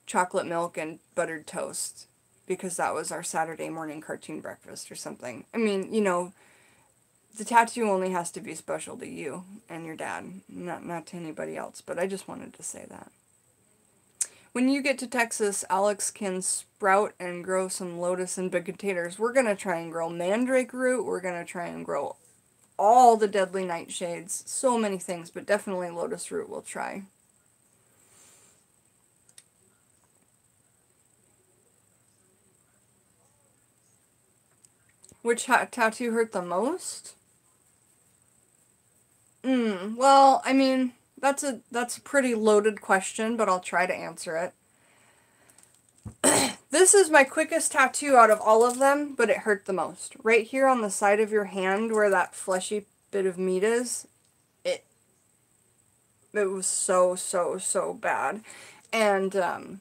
chocolate milk and buttered toast, because that was our Saturday morning cartoon breakfast or something. I mean, you know, the tattoo only has to be special to you and your dad, not to anybody else, but I just wanted to say that. When you get to Texas, Alex can sprout and grow some lotus and big containers. We're going to try and grow mandrake root. We're going to try and grow all the deadly nightshades. So many things, but definitely lotus root we'll try. Which tattoo hurt the most? Well, I mean, that's a pretty loaded question, but I'll try to answer it. This is my quickest tattoo out of all of them, but it hurt the most. Right here on the side of your hand where that fleshy bit of meat is, it was so bad. And,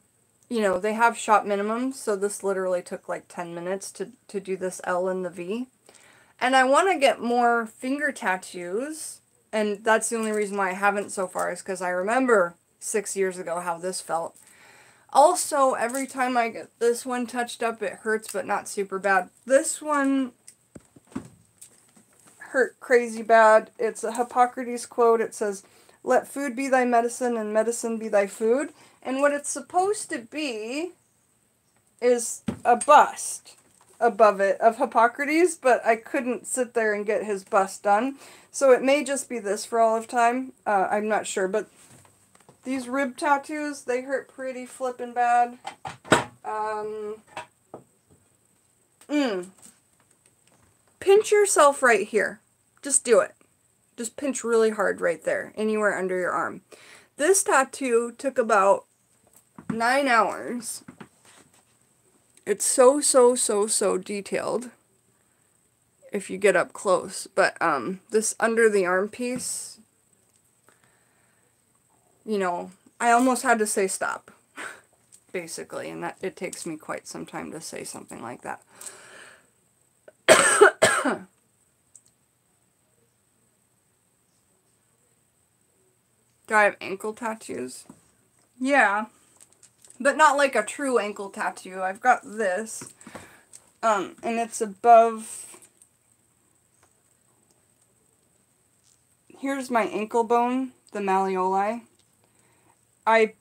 you know, they have shop minimums, so this literally took like 10 minutes to do this L and the V. And I want to get more finger tattoos, and that's the only reason why I haven't so far, is because I remember 6 years ago how this felt. Also, every time I get this one touched up, it hurts, but not super bad. This one hurt crazy bad. It's a Hippocrates quote. It says, "Let food be thy medicine, and medicine be thy food." And what it's supposed to be is a bust above it of Hippocrates, but I couldn't sit there and get his bust done. So it may just be this for all of time. I'm not sure, but these rib tattoos, they hurt pretty flippin' bad. Pinch yourself right here. Just do it. Just pinch really hard right there, anywhere under your arm. This tattoo took about 9 hours. It's so detailed if you get up close. But this under the arm piece, you know, I almost had to say stop, basically, and that it takes me quite some time to say something like that. Do I have ankle tattoos? Yeah, but not like a true ankle tattoo. I've got this, and it's above. Here's my ankle bone, the malleoli. I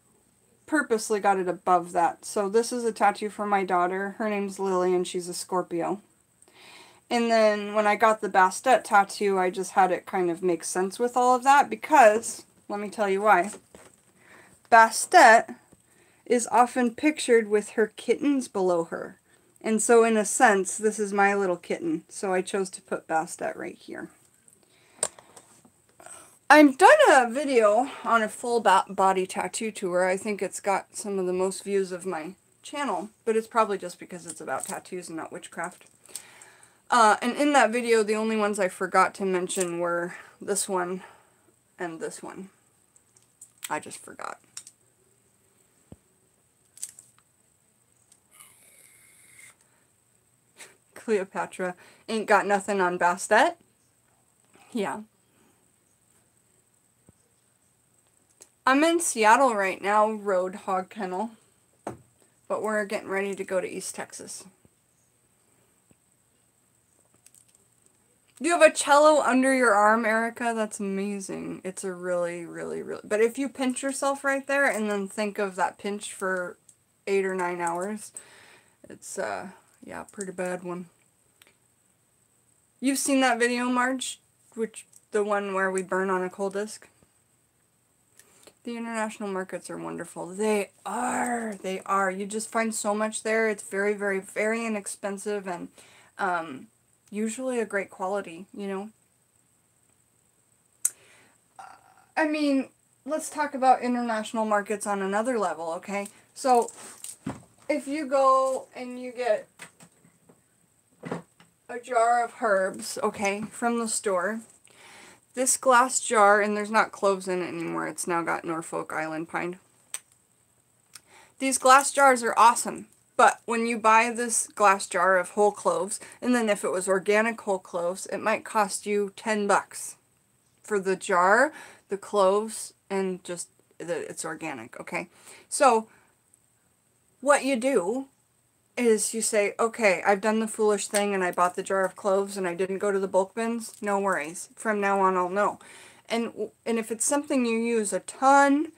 purposely got it above that. So this is a tattoo for my daughter. Her name's Lily, and she's a Scorpio. And then when I got the Bastet tattoo, I just had it kind of make sense with all of that, because, let me tell you why. Bastet is often pictured with her kittens below her. And so in a sense, this is my little kitten. So I chose to put Bastet right here. I've done a video on a full body tattoo tour. I think it's got some of the most views of my channel, but it's probably just because it's about tattoos and not witchcraft. And in that video, the only ones I forgot to mention were this one and this one. I just forgot. Cleopatra ain't got nothing on Bastet. Yeah. I'm in Seattle right now, Road Hog Kennel. But we're getting ready to go to East Texas. Do you have a cello under your arm, Erica? That's amazing. It's a really, really, really... But if you pinch yourself right there and then think of that pinch for 8 or 9 hours, it's, yeah, pretty bad one. You've seen that video, Marge? The one where we burn on a coal disc? The international markets are wonderful. They are. They are. You just find so much there. It's very, very, very inexpensive and usually a great quality, you know. I mean, let's talk about international markets on another level, okay? So, if you go and you get a jar of herbs, okay, from the store, this glass jar, and there's not cloves in it anymore, it's now got Norfolk Island pine. These glass jars are awesome, but when you buy this glass jar of whole cloves, and then if it was organic whole cloves, it might cost you $10 for the jar, the cloves, and just that it's organic, okay? So, what you do is you say, okay, I've done the foolish thing and I bought the jar of cloves and I didn't go to the bulk bins. No worries. From now on, I'll know. And if it's something you use a ton,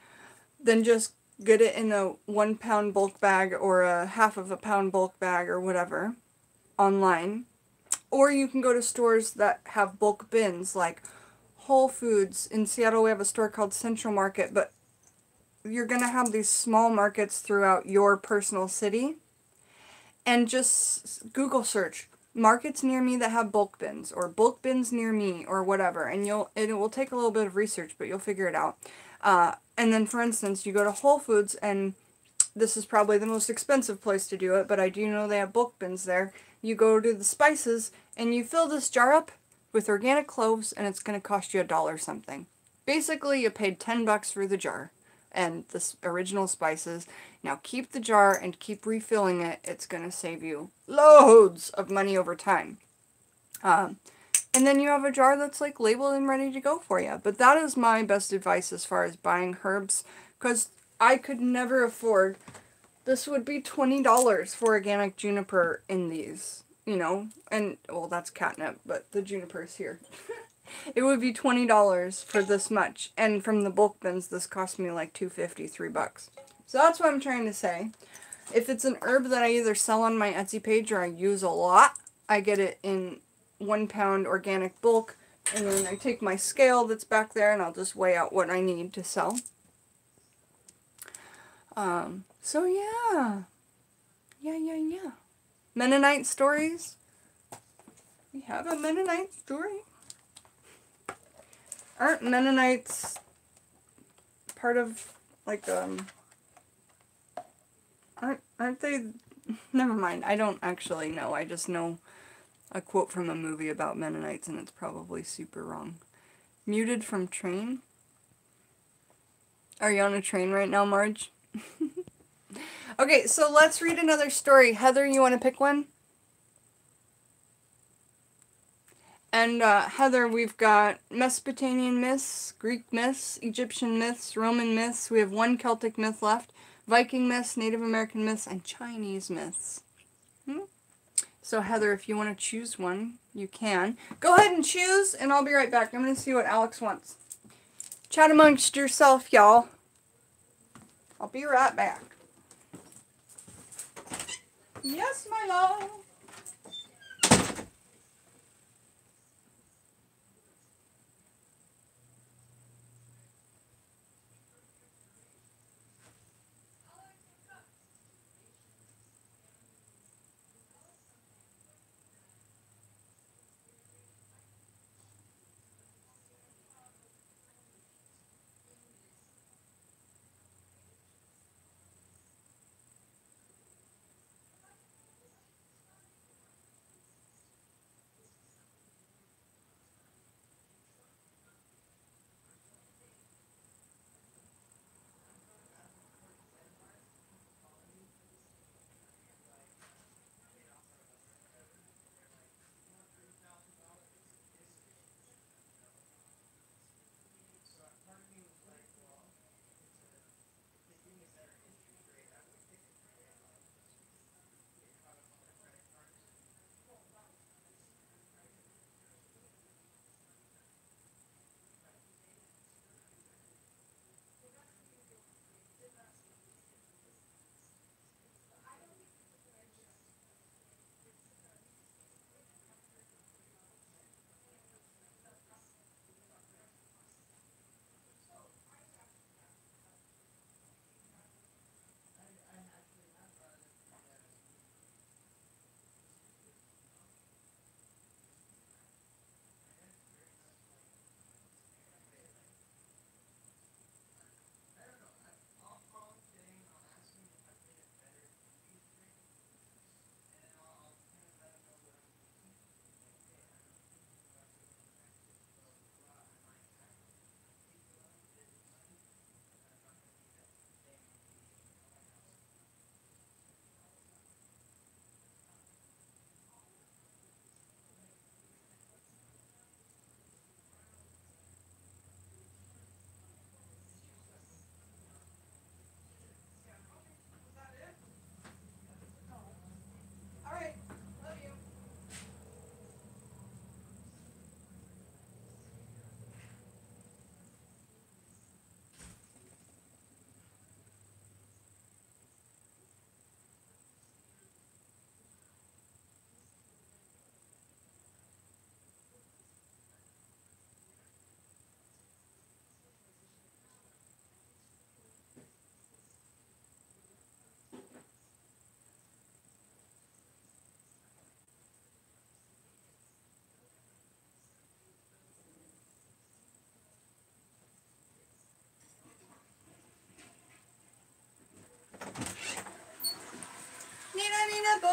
then just get it in a 1 pound bulk bag or a half of a pound bulk bag or whatever online. Or you can go to stores that have bulk bins like Whole Foods. In Seattle, we have a store called Central Market, but you're going to have these small markets throughout your personal city. And just Google search markets near me that have bulk bins or bulk bins near me or whatever. And it will take a little bit of research, but you'll figure it out. And then, for instance, you go to Whole Foods, and this is probably the most expensive place to do it, but I do know they have bulk bins there. You go to the spices, and you fill this jar up with organic cloves, and it's going to cost you $1 something. Basically, you paid $10 for the jar and the original spices. Now keep the jar and keep refilling it. It's going to save you loads of money over time. And then you have a jar that's like labeled and ready to go for you. But that is my best advice as far as buying herbs, because I could never afford, this would be $20 for organic juniper in these, you know, and well, that's catnip, but the juniper's here. It would be $20 for this much, and from the bulk bins, this cost me like $2.50, $3. So that's what I'm trying to say. If it's an herb that I either sell on my Etsy page or I use a lot, I get it in 1 pound organic bulk, and then I take my scale that's back there, and I'll just weigh out what I need to sell. So yeah. Yeah. Mennonite stories. We have a Mennonite story. Aren't Mennonites part of, like, aren't they, never mind, I don't actually know, I just know a quote from a movie about Mennonites, and it's probably super wrong. Muted from train? Are you on a train right now, Marge? Okay, so let's read another story. Heather, you want to pick one? And Heather, we've got Mesopotamian myths, Greek myths, Egyptian myths, Roman myths. We have 1 Celtic myth left. Viking myths, Native American myths, and Chinese myths. So Heather, if you want to choose one, you can. Go ahead and choose, and I'll be right back. I'm going to see what Alex wants. Chat amongst yourself, y'all. I'll be right back. Yes, my love.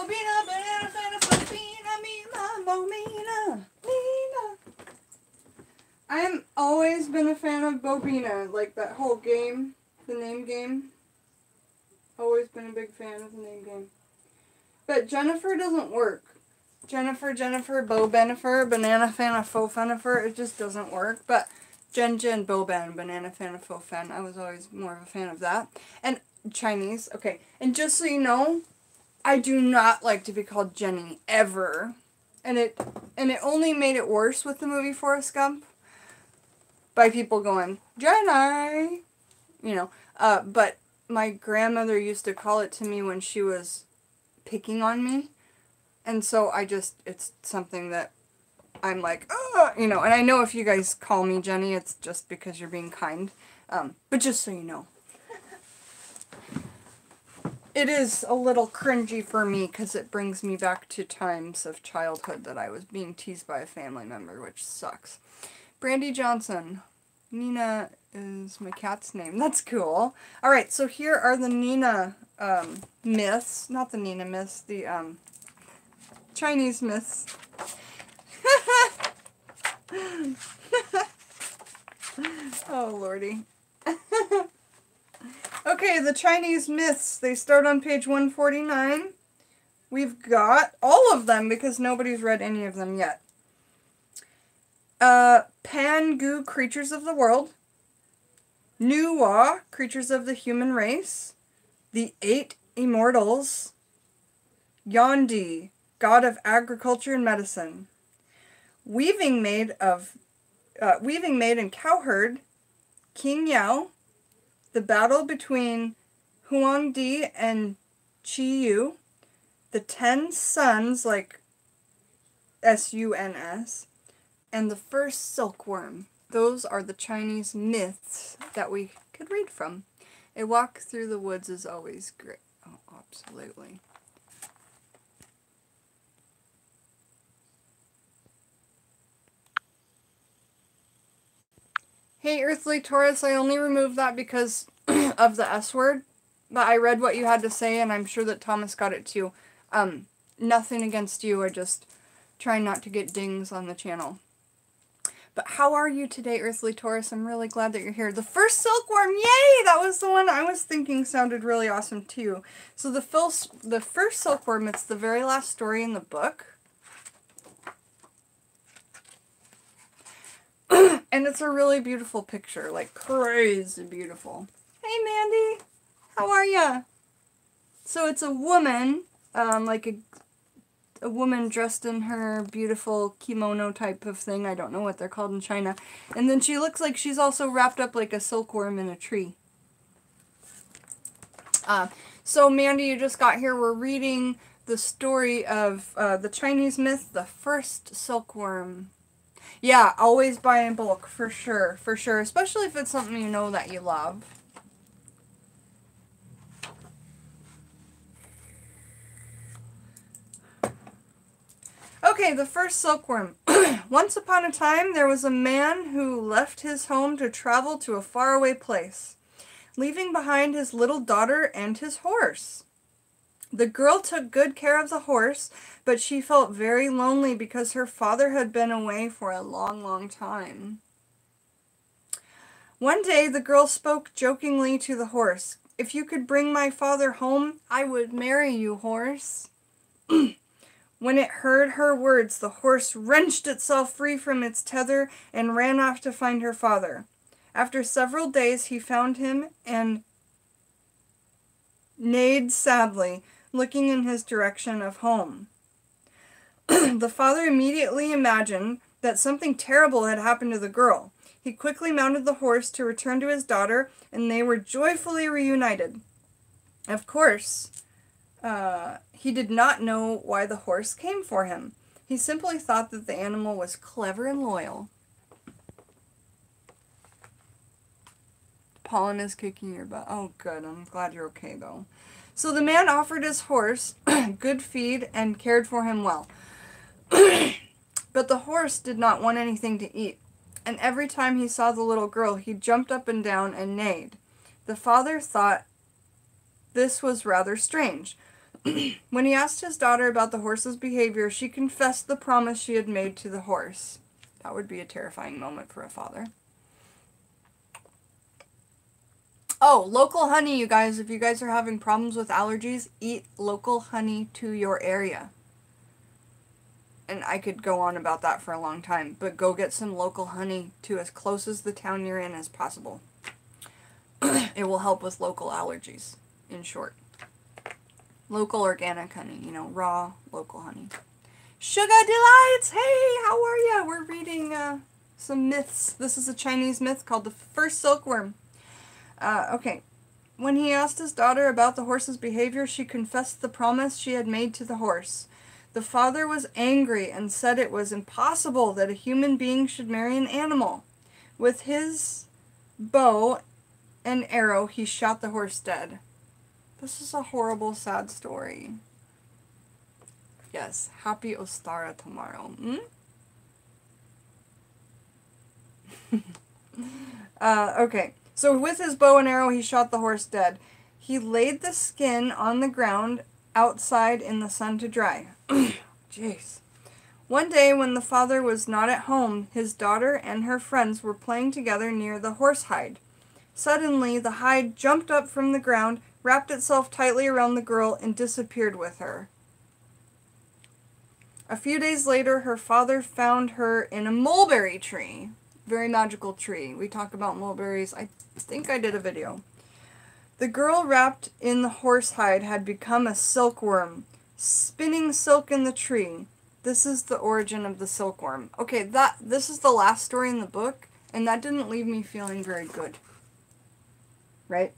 Bobina, banana, fana, Bobina, Mila, Bobina, Nina. I am always been a fan of Bobina, like that whole game, the name game. Always been a big fan of the name game. But Jennifer doesn't work. Jennifer, Bo Benifer, Banana Fana, Faux Fenifer, it just doesn't work. But Jen, Bo Ben, Banana Fana, Faux Fen, I was always more of a fan of that. And Chinese, okay. And just so you know, I do not like to be called Jenny, ever. And it only made it worse with the movie Forrest Gump. By people going, Jenny! You know, but my grandmother used to call it to me when she was picking on me. And so it's something that I'm like, oh, you know, and I know if you guys call me Jenny, it's just because you're being kind. But just so you know. It is a little cringy for me because it brings me back to times of childhood that I was being teased by a family member, which sucks. Brandy Johnson. Nina is my cat's name. That's cool. Alright, so here are the Nina myths. Not the Nina myths, the Chinese myths. Oh, lordy. Okay, the Chinese myths. They start on page 149. We've got all of them because nobody's read any of them yet. Pangu, creatures of the world. Nuwa, creatures of the human race. The 8 immortals. Yandi, god of agriculture and medicine. Weaving maid and cowherd. King Yao. The battle between Huangdi and Qiyu. The 10 suns, like S-U-N-S. And the first silkworm. Those are the Chinese myths that we could read from. A walk through the woods is always great. Oh, absolutely. Hey, Earthly Taurus, I only removed that because of the S word. But I read what you had to say, and I'm sure that Thomas got it too. Nothing against you. I just try not to get dings on the channel. But how are you today, Earthly Taurus? I'm really glad that you're here. The first silkworm, yay! That was the one I was thinking sounded really awesome too. So the first silkworm, it's the very last story in the book. And it's a really beautiful picture, like crazy beautiful. Hey, Mandy, how are ya? So it's a woman, like a woman dressed in her beautiful kimono type of thing. I don't know what they're called in China. And then she looks like she's also wrapped up like a silkworm in a tree. So Mandy, you just got here. We're reading the story of the Chinese myth, the first silkworm. Yeah, always buy in bulk, for sure, for sure. Especially if it's something you know that you love. Okay, the first silkworm. Once upon a time, there was a man who left his home to travel to a faraway place, leaving behind his little daughter and his horse. The girl took good care of the horse, but she felt very lonely because her father had been away for a long, long time. One day, the girl spoke jokingly to the horse. "If you could bring my father home, I would marry you, horse." When it heard her words, the horse wrenched itself free from its tether and ran off to find her father. After several days, he found him and neighed sadly, looking in his direction of home. The father immediately imagined that something terrible had happened to the girl. He quickly mounted the horse to return to his daughter, and they were joyfully reunited. Of course, he did not know why the horse came for him. He simply thought that the animal was clever and loyal. Pollen is kicking your butt. Oh, good. I'm glad you're okay, though. So the man offered his horse good feed and cared for him well. But the horse did not want anything to eat, and every time he saw the little girl, he jumped up and down and neighed. The father thought this was rather strange. When he asked his daughter about the horse's behavior, she confessed the promise she had made to the horse. That would be a terrifying moment for a father. Oh, local honey, you guys. If you guys are having problems with allergies, eat local honey to your area. And I could go on about that for a long time, but go get some local honey to as close as the town you're in as possible. It will help with local allergies, in short. Local organic honey, you know, raw local honey. Sugar Delights! Hey, how are ya? We're reading some myths. This is a Chinese myth called the first silkworm. Okay. When he asked his daughter about the horse's behavior, she confessed the promise she had made to the horse. The father was angry and said it was impossible that a human being should marry an animal. With his bow and arrow, he shot the horse dead. This is a horrible, sad story. Yes, happy Ostara tomorrow. Okay. So with his bow and arrow, he shot the horse dead. He laid the skin on the ground outside in the sun to dry. Jeez. One day when the father was not at home, his daughter and her friends were playing together near the horse hide. Suddenly, the hide jumped up from the ground, wrapped itself tightly around the girl, and disappeared with her. A few days later, her father found her in a mulberry tree. Very magical tree. We talk about mulberries. I think I did a video. The girl wrapped in the horse hide had become a silkworm, spinning silk in the tree. This is the origin of the silkworm. Okay, this is the last story in the book, and that didn't leave me feeling very good. Right?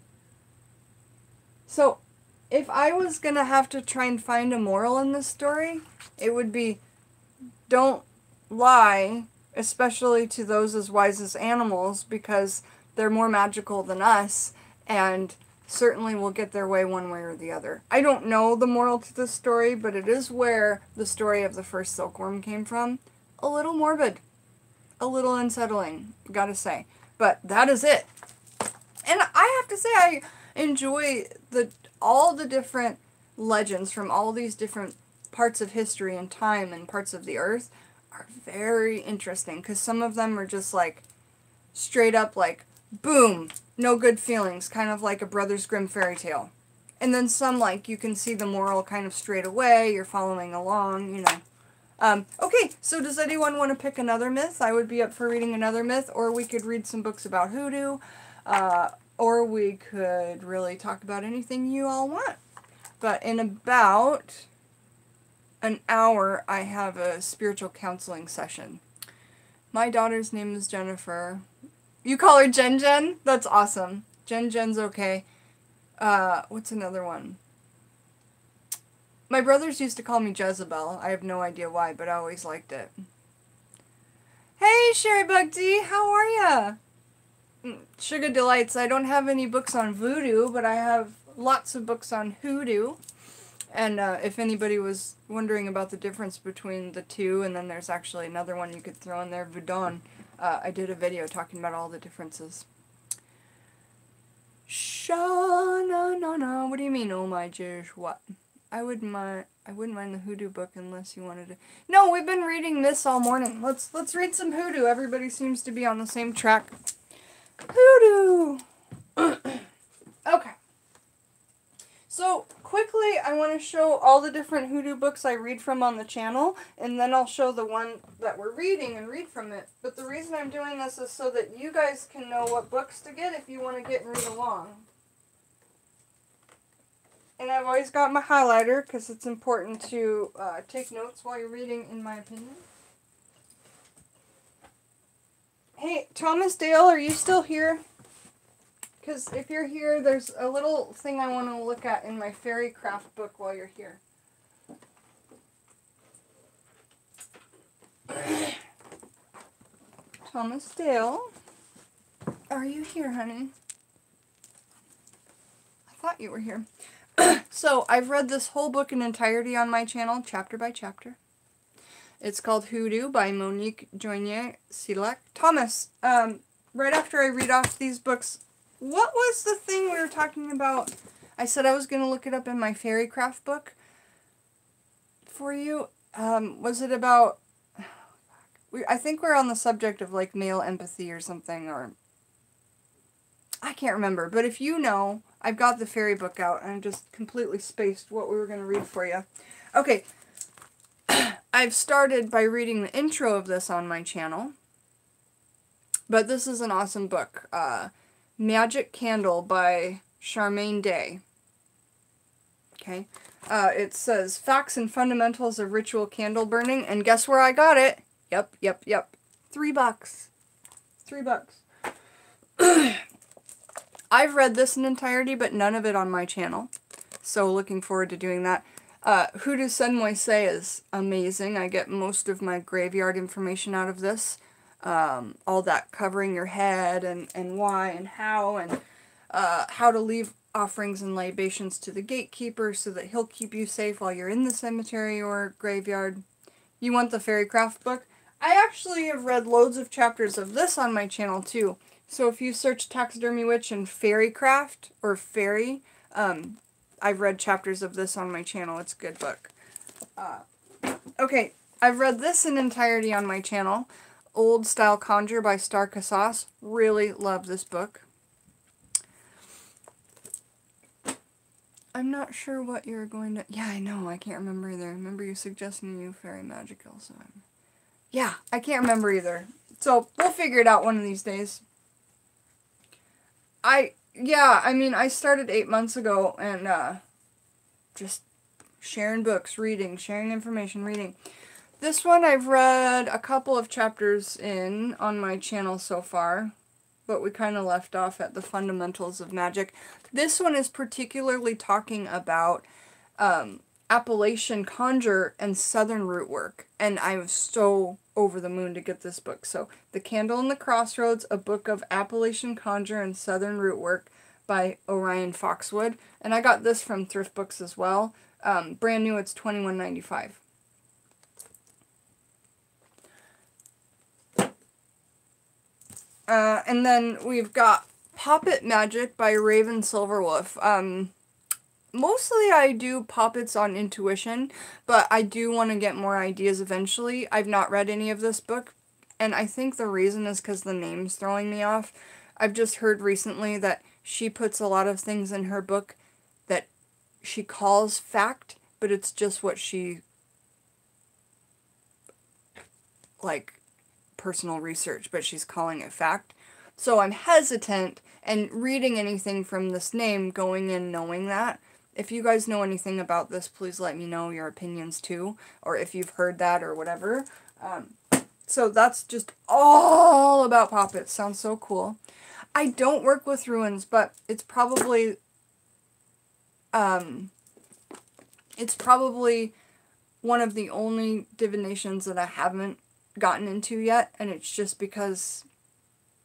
So, if I was going to have to try and find a moral in this story, it would be, don't lie, especially to those as wise as animals, because they're more magical than us, and certainly will get their way one way or the other. I don't know the moral to this story, but it is where the story of the first silkworm came from. A little morbid. A little unsettling, gotta say. But that is it. And I have to say, I enjoy all the different legends from all these different parts of history and time and parts of the earth are very interesting, because some of them are just like straight up like boom, no good feelings, kind of like a Brothers Grimm fairy tale. And then some like you can see the moral kind of straight away, you're following along, you know. Okay, so does anyone want to pick another myth? I would be up for reading another myth, or we could read some books about hoodoo, or we could really talk about anything you all want. But in about an hour, I have a spiritual counseling session. My daughter's name is Jennifer. You call her Jen Jen? That's awesome. Jen Jen's okay. What's another one? My brothers used to call me Jezebel. I have no idea why, but I always liked it. Hey, Sherry Bug D, how are ya? Sugar Delights. I don't have any books on voodoo, but I have lots of books on hoodoo. And if anybody was wondering about the difference between the two, and then there's actually another one you could throw in there, Voodoo. I did a video talking about all the differences. Sha-na-na-na. What do you mean, oh my gosh, what? I wouldn't mind the hoodoo book unless you wanted to. No, we've been reading this all morning. Let's read some hoodoo. Everybody seems to be on the same track. Hoodoo! Okay. So, quickly, I want to show all the different hoodoo books I read from on the channel, and then I'll show the one that we're reading and read from it. But the reason I'm doing this is so that you guys can know what books to get if you want to get and read along. And I've always got my highlighter, because it's important to take notes while you're reading, in my opinion. Hey, Thomas Dale, are you still here? Because if you're here, there's a little thing I want to look at in my fairy craft book while you're here. Thomas Dale, are you here, honey? I thought you were here. So, I've read this whole book in entirety on my channel, chapter by chapter. It's called Hoodoo by Monique Joignier-Silac. Thomas, right after I read off these books, what was the thing we were talking about? I said I was going to look it up in my fairy craft book for you. Was it about... I think we're on the subject of like male empathy or something, or... I can't remember, but if you know, I've got the fairy book out, and I just completely spaced what we were going to read for you. Okay, I've started by reading the intro of this on my channel, but this is an awesome book. Magic Candle by Charmaine Day. Okay, it says, Facts and Fundamentals of Ritual Candle Burning, and guess where I got it? Yep. $3. $3. I've read this in entirety, but none of it on my channel. So looking forward to doing that. Hoodoo Senmoise is amazing. I get most of my graveyard information out of this. All that covering your head and why and how to leave offerings and libations to the gatekeeper so that he'll keep you safe while you're in the cemetery or graveyard. You want the fairy craft book? I actually have read loads of chapters of this on my channel too. So if you search Taxidermy Witch and Fairy Craft, or Fairy, I've read chapters of this on my channel. It's a good book. Okay, I've read this in entirety on my channel. Old Style Conjure by Star Casas. Really love this book. I'm not sure what you're going to... Yeah, I know. I can't remember either. I remember you suggesting you Fairy Magical. So yeah, I can't remember either. So we'll figure it out one of these days. I started 8 months ago and just sharing books, reading, sharing information, reading. This one I've read a couple of chapters in on my channel so far, but we kind of left off at the fundamentals of magic. This one is particularly talking about Appalachian conjure and southern root work, and I was so over the moon to get this book. So, The Candle in the Crossroads, a book of Appalachian conjure and southern root work by Orion Foxwood, and I got this from Thrift Books as well. Brand new, it's $21.95. And then we've got Poppet Magic by Raven Silverwolf. Mostly I do poppets on intuition, but I do want to get more ideas eventually. I've not read any of this book, and I think the reason is because the name's throwing me off. I've just heard recently that she puts a lot of things in her book that she calls fact, but it's just what she, like, personal research, but she's calling it fact. So I'm hesitant, and reading anything from this name, going in knowing that. If you guys know anything about this, please let me know your opinions too, or if you've heard that or whatever. So that's just all about poppets. Sounds so cool. I don't work with ruins, but it's probably one of the only divinations that I haven't gotten into yet, and it's just because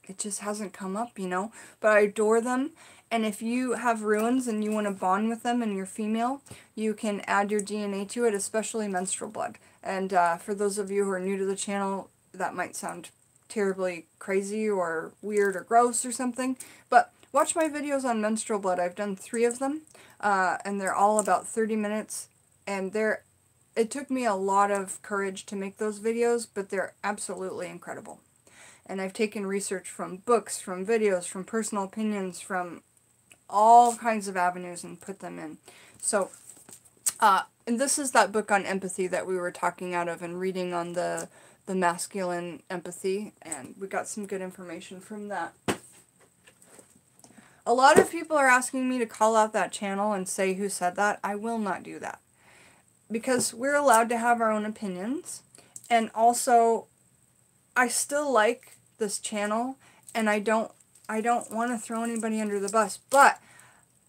it just hasn't come up, you know. But I adore them. And if you have ruins and you want to bond with them and you're female, you can add your DNA to it, especially menstrual blood. And for those of you who are new to the channel, that might sound terribly crazy or weird or gross or something. But watch my videos on menstrual blood. I've done 3 of them, and they're all about 30 minutes. And it took me a lot of courage to make those videos, but they're absolutely incredible. And I've taken research from books, from videos, from personal opinions, from all kinds of avenues and put them in. So, and this is that book on empathy that we were talking out of and reading on the masculine empathy, and we got some good information from that. A lot of people are asking me to call out that channel and say who said that. I will not do that. Because we're allowed to have our own opinions, and also, I still like this channel, and I don't want to throw anybody under the bus, but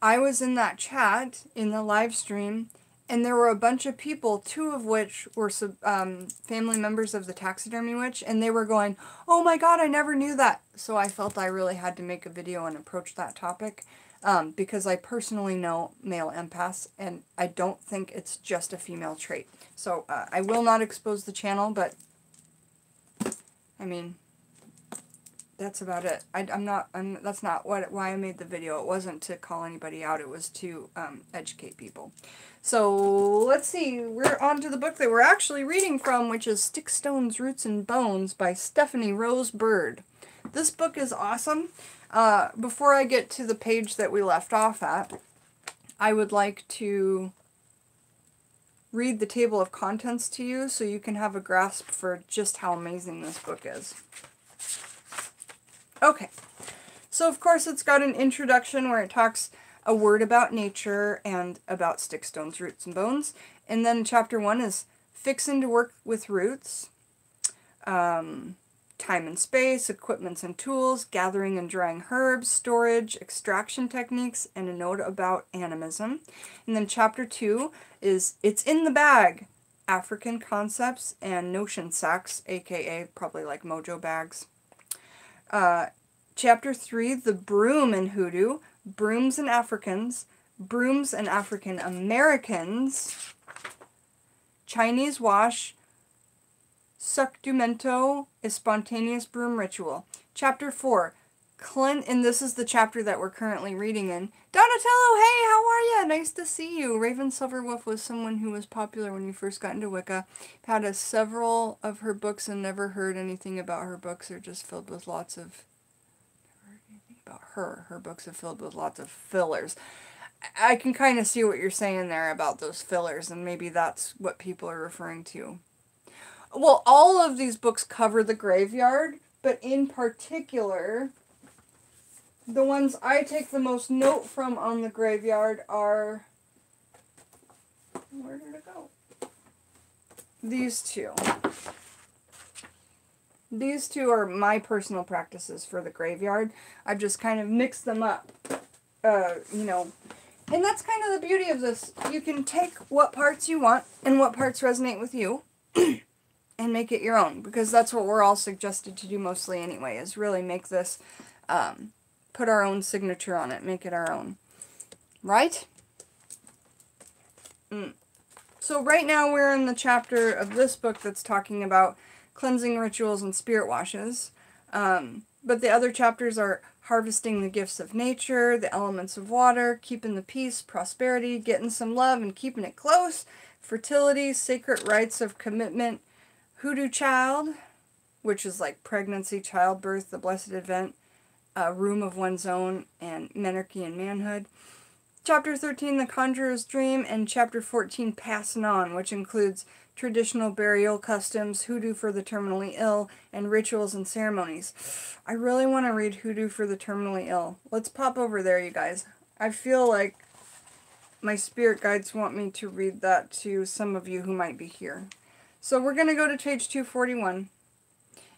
I was in that chat in the live stream, and there were a bunch of people, 2 of which were family members of the Taxidermy Witch, and they were going, oh my god, I never knew that. So I felt I really had to make a video and approach that topic, because I personally know male empaths, and I don't think it's just a female trait. So I will not expose the channel, but I mean, that's about it. That's not why I made the video. It wasn't to call anybody out. It was to educate people. So let's see. We're on to the book that we're actually reading from, which is Stick, Stones, Roots, and Bones by Stephanie Rose Bird. This book is awesome. Before I get to the page that we left off at, I would like to read the table of contents to you so you can have a grasp for just how amazing this book is. Okay, so of course it's got an introduction where it talks a word about nature and about stick, stones, roots, and bones. And then chapter 1 is fixing to work with roots, time and space, equipments and tools, gathering and drying herbs, storage, extraction techniques, and a note about animism. And then chapter 2 is It's in the Bag, African concepts and notion sacks, aka probably like mojo bags. Chapter 3, The Broom in Hoodoo, Brooms and Africans, Brooms and African Americans, Chinese Wash, Sucdumento, a Spontaneous Broom Ritual. Chapter 4, and this is the chapter that we're currently reading in. Donatello, hey, how are you? Nice to see you. Raven Silverwolf was someone who was popular when you first got into Wicca. Had several of her books and never heard anything about her books. They're just filled with lots of... Never heard anything about her. Her books are filled with lots of fillers. I can kind of see what you're saying there about those fillers, and maybe that's what people are referring to. Well, all of these books cover the graveyard, but in particular... the ones I take the most note from on the graveyard are... where did it go? These two. These two are my personal practices for the graveyard. I've just kind of mixed them up. You know. And that's kind of the beauty of this. You can take what parts you want and what parts resonate with you and make it your own. Because that's what we're all suggested to do mostly anyway, is really make this... put our own signature on it, make it our own. Right? So right now we're in the chapter of this book that's talking about cleansing rituals and spirit washes. But the other chapters are harvesting the gifts of nature, the elements of water, keeping the peace, prosperity, getting some love and keeping it close, fertility, sacred rites of commitment, hoodoo child, which is like pregnancy, childbirth, the blessed advent, room of one's own, and menarche and manhood. Chapter 13, The Conjurer's Dream, and Chapter 14, Passin On, which includes traditional burial customs, hoodoo for the terminally ill, and rituals and ceremonies. I really want to read Hoodoo for the Terminally Ill. Let's pop over there, you guys. I feel like my spirit guides want me to read that to some of you who might be here. So we're going to go to page 241,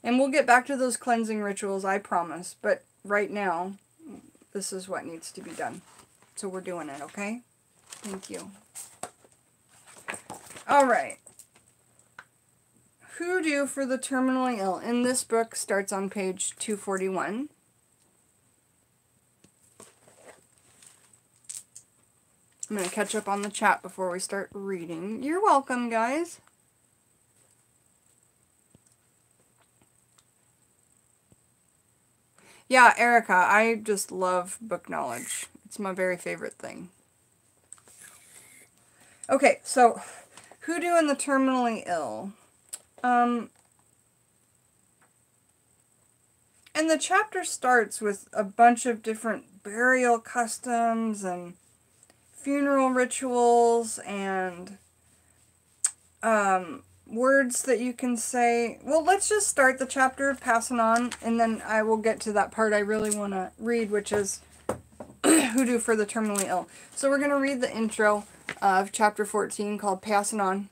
and we'll get back to those cleansing rituals, I promise, but right now, this is what needs to be done. So we're doing it, okay? Thank you. Alright. Hoodoo for the Terminally Ill. In this book starts on page 241. I'm going to catch up on the chat before we start reading. You're welcome, guys. Yeah, Erica, I just love book knowledge. It's my very favorite thing. Okay, so Hoodoo and the Terminally Ill. And the chapter starts with a bunch of different burial customs and funeral rituals and words that you can say. Well, let's just start the chapter of Passin On, and then I will get to that part I really want to read, which is Hoodoo for the Terminally Ill. So we're going to read the intro of chapter 14 called Passin On.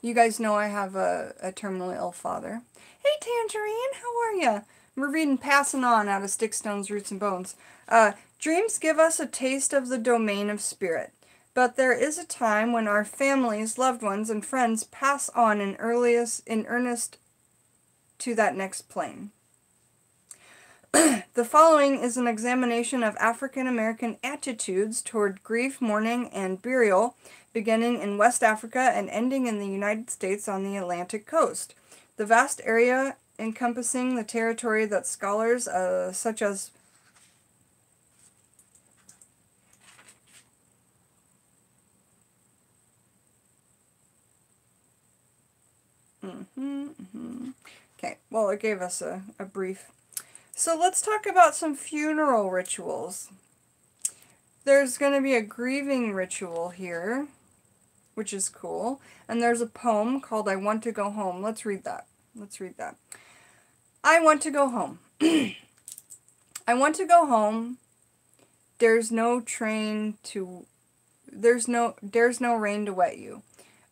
You guys know I have a terminally ill father. Hey, Tangerine, how are you? We're reading Passin On out of Stick, Stones, Roots, and Bones. Dreams give us a taste of the domain of spirit. But there is a time when our families, loved ones, and friends pass on in earnest to that next plane. The following is an examination of African American attitudes toward grief, mourning, and burial, beginning in West Africa and ending in the United States on the Atlantic coast. The vast area encompassing the territory that scholars such as Okay, well, it gave us a brief. So let's talk about some funeral rituals. There's going to be a grieving ritual here, which is cool. And there's a poem called I Want to Go Home. Let's read that. I want to go home. I want to go home. There's no rain to wet you.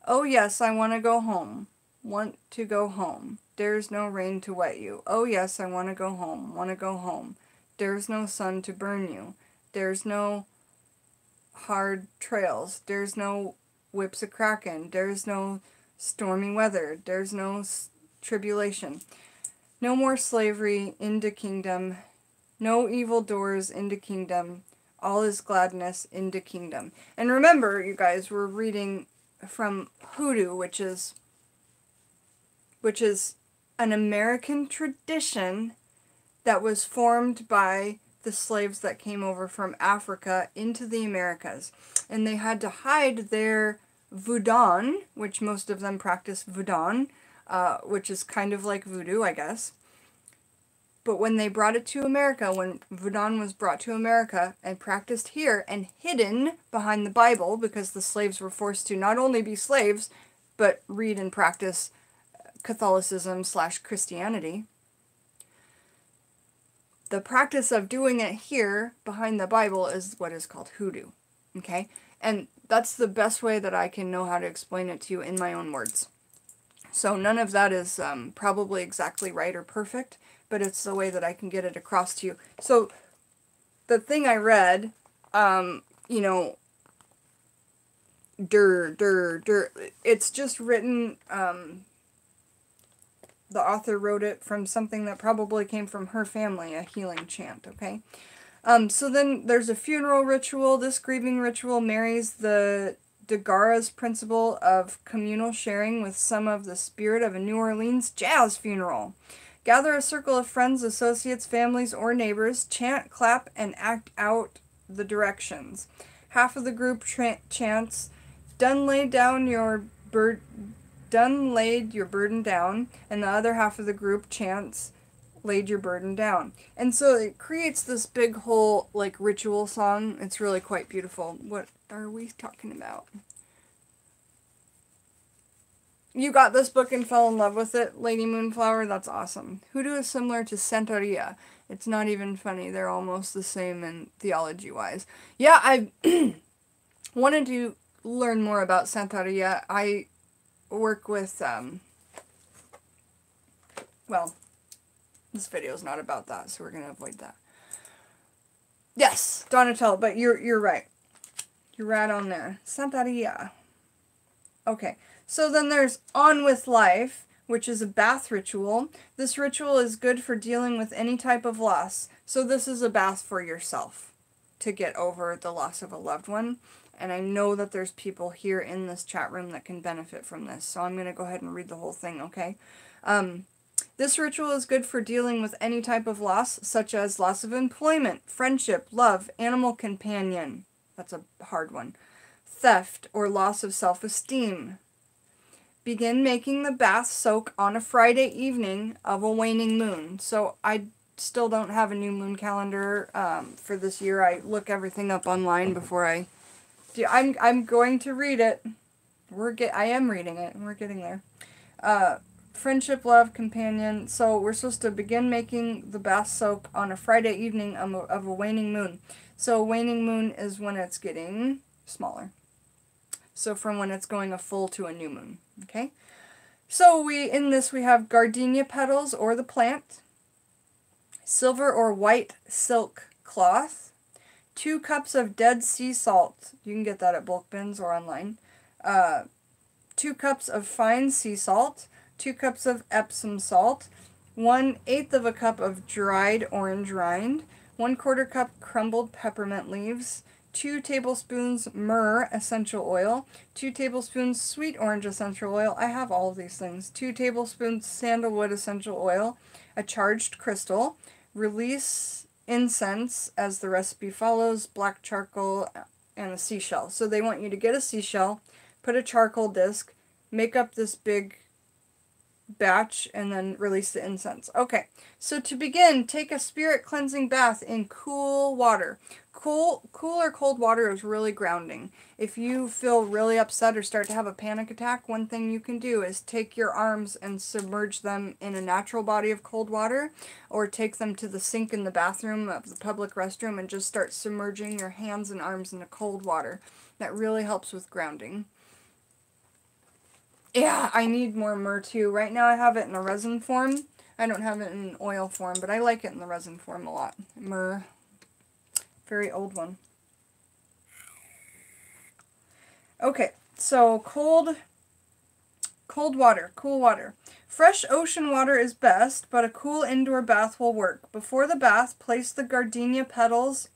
Oh yes, I want to go home. Want to go home. There's no rain to wet you. Oh yes, I want to go home. Want to go home. There's no sun to burn you. There's no hard trails. There's no whips a-crackin'. There's no stormy weather. There's no tribulation. No more slavery into kingdom. No evil doors into kingdom. All is gladness into kingdom. And remember, you guys, we're reading from Hoodoo, which is an American tradition that was formed by the slaves that came over from Africa into the Americas. And they had to hide their voodoo, which most of them practice voodoo, which is kind of like voodoo, I guess. But when they brought it to America, when voodoo was brought to America and practiced here and hidden behind the Bible, because the slaves were forced to not only be slaves, but read and practice Catholicism/Christianity. The practice of doing it here behind the Bible is what is called hoodoo. Okay? And that's the best way that I can know how to explain it to you in my own words. So none of that is probably exactly right or perfect, but it's the way that I can get it across to you. So the thing I read, you know, it's just written, the author wrote it from something that probably came from her family, a healing chant, okay? So then there's a funeral ritual. This grieving ritual marries the Degarra's principle of communal sharing with some of the spirit of a New Orleans jazz funeral. Gather a circle of friends, associates, families, or neighbors, chant, clap, and act out the directions. Half of the group chants, "Done laid your burden down," and the other half of the group chants, "Laid your burden down." And so it creates this big whole, like, ritual song. It's really quite beautiful. What are we talking about? You got this book and fell in love with it, Lady Moonflower? That's awesome. Hoodoo is similar to Santeria. It's not even funny. They're almost the same in theology-wise. Yeah, I wanted to learn more about Santeria. I work with, well, this video is not about that, so we're going to avoid that. Yes, Donatello, but you're right. You're right on there. Santeria. Okay, so then there's On With Life, which is a bath ritual. This ritual is good for dealing with any type of loss. So this is a bath for yourself to get over the loss of a loved one. And I know that there's people here in this chat room that can benefit from this. So I'm going to go ahead and read the whole thing, okay? This ritual is good for dealing with any type of loss, such as loss of employment, friendship, love, animal companion. That's a hard one. Theft, or loss of self-esteem. Begin making the bath soak on a Friday evening of a waning moon. So I still don't have a new moon calendar for this year. I look everything up online before I do. I'm going to read it. I am reading it. We're getting there. Friendship, love, companion. So we're supposed to begin making the bath soak on a Friday evening of a waning moon. So waning moon is when it's getting smaller. So from when it's going a full to a new moon. Okay? So in this we have gardenia petals or the plant, silver or white silk cloth, 2 cups of Dead Sea salt. You can get that at bulk bins or online. 2 cups of fine sea salt, 2 cups of Epsom salt, 1/8 of a cup of dried orange rind, 1/4 cup crumbled peppermint leaves, 2 tablespoons myrrh essential oil, 2 tablespoons sweet orange essential oil. I have all of these things. 2 tablespoons sandalwood essential oil, a charged crystal, release incense as the recipe follows, black charcoal, and a seashell. So they want you to get a seashell, put a charcoal disc, make up this big batch, and then release the incense. Okay, so to begin, take a spirit cleansing bath in cool water. Cool or cold water is really grounding. If you feel really upset or start to have a panic attack, one thing you can do is take your arms and submerge them in a natural body of cold water, or take them to the sink in the bathroom of the public restroom and just start submerging your hands and arms into cold water. That really helps with grounding. Yeah, I need more myrrh too. Right now I have it in a resin form. I don't have it in oil form, but I like it in the resin form a lot. Myrrh. Very old one. Okay, so cool water. Fresh ocean water is best, but a cool indoor bath will work. Before the bath, place the gardenia petals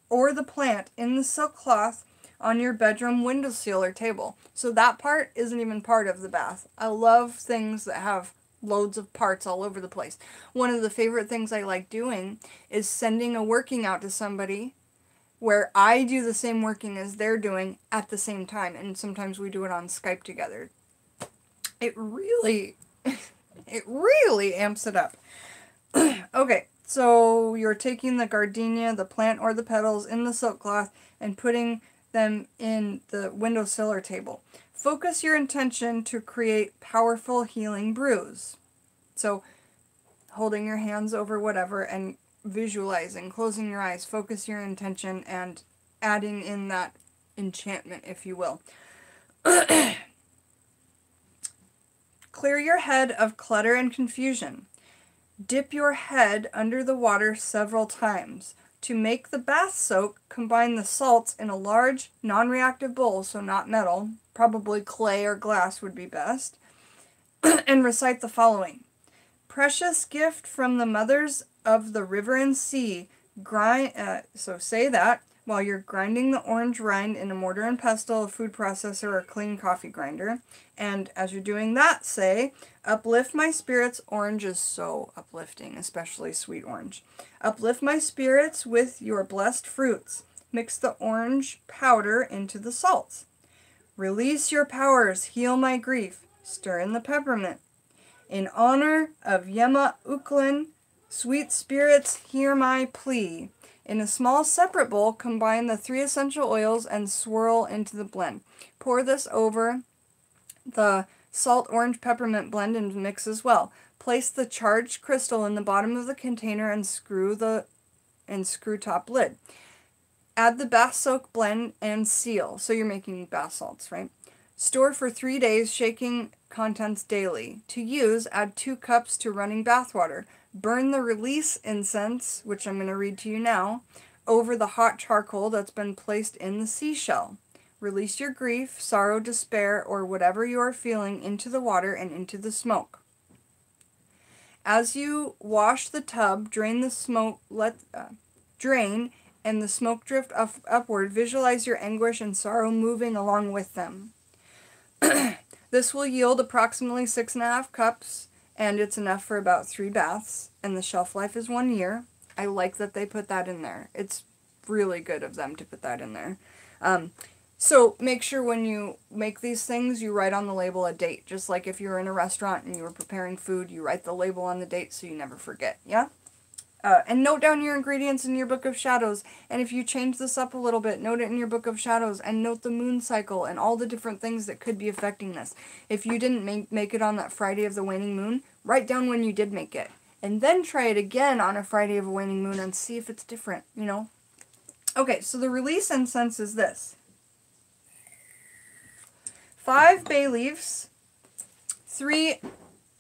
or the plant in the silk cloth on your bedroom windowsill or table. So that part isn't even part of the bath. I love things that have loads of parts all over the place. One of the favorite things I like doing is sending a working out to somebody where I do the same working as they're doing at the same time, and sometimes we do it on Skype together. It really amps it up. Okay, so you're taking the gardenia, the plant or the petals in the silk cloth and putting them in the windowsill or table. Focus your intention to create powerful healing brews. So holding your hands over whatever and visualizing, closing your eyes, focus your intention and adding in that enchantment, if you will. Clear your head of clutter and confusion. Dip your head under the water several times. To make the bath soak, combine the salts in a large, non-reactive bowl, so not metal, probably clay or glass would be best, and recite the following. Precious gift from the mothers of the river and sea, so say that while you're grinding the orange rind in a mortar and pestle, a food processor, or a clean coffee grinder. And as you're doing that, say, uplift my spirits. Orange is so uplifting, especially sweet orange. Uplift my spirits with your blessed fruits. Mix the orange powder into the salts. Release your powers, heal my grief. Stir in the peppermint. In honor of Yema Uklin, sweet spirits, hear my plea. In a small separate bowl, combine the 3 essential oils and swirl into the blend. Pour this over the salt orange peppermint blend and mix as well. Place the charged crystal in the bottom of the container and screw top lid. Add the bath soak blend and seal. So you're making bath salts, right? Store for 3 days, shaking contents daily. To use, add 2 cups to running bath water. Burn the release incense, which I'm going to read to you now, over the hot charcoal that's been placed in the seashell. Release your grief, sorrow, despair, or whatever you are feeling into the water and into the smoke. As you wash the tub, drain the smoke, drain, and the smoke drift upward. Visualize your anguish and sorrow moving along with them. This will yield approximately 6.5 cups, and it's enough for about 3 baths, and the shelf life is 1 year. I like that they put that in there. It's really good of them to put that in there. So make sure when you make these things, you write on the label a date. Just like if you were in a restaurant and you were preparing food, you write the label on the date so you never forget, yeah? And note down your ingredients in your Book of Shadows. And if you change this up a little bit, note it in your Book of Shadows and note the moon cycle and all the different things that could be affecting this. If you didn't make it on that Friday of the waning moon, write down when you did make it. And then try it again on a Friday of a waning moon and see if it's different, you know? Okay, so the release incense is this. 5 bay leaves, 3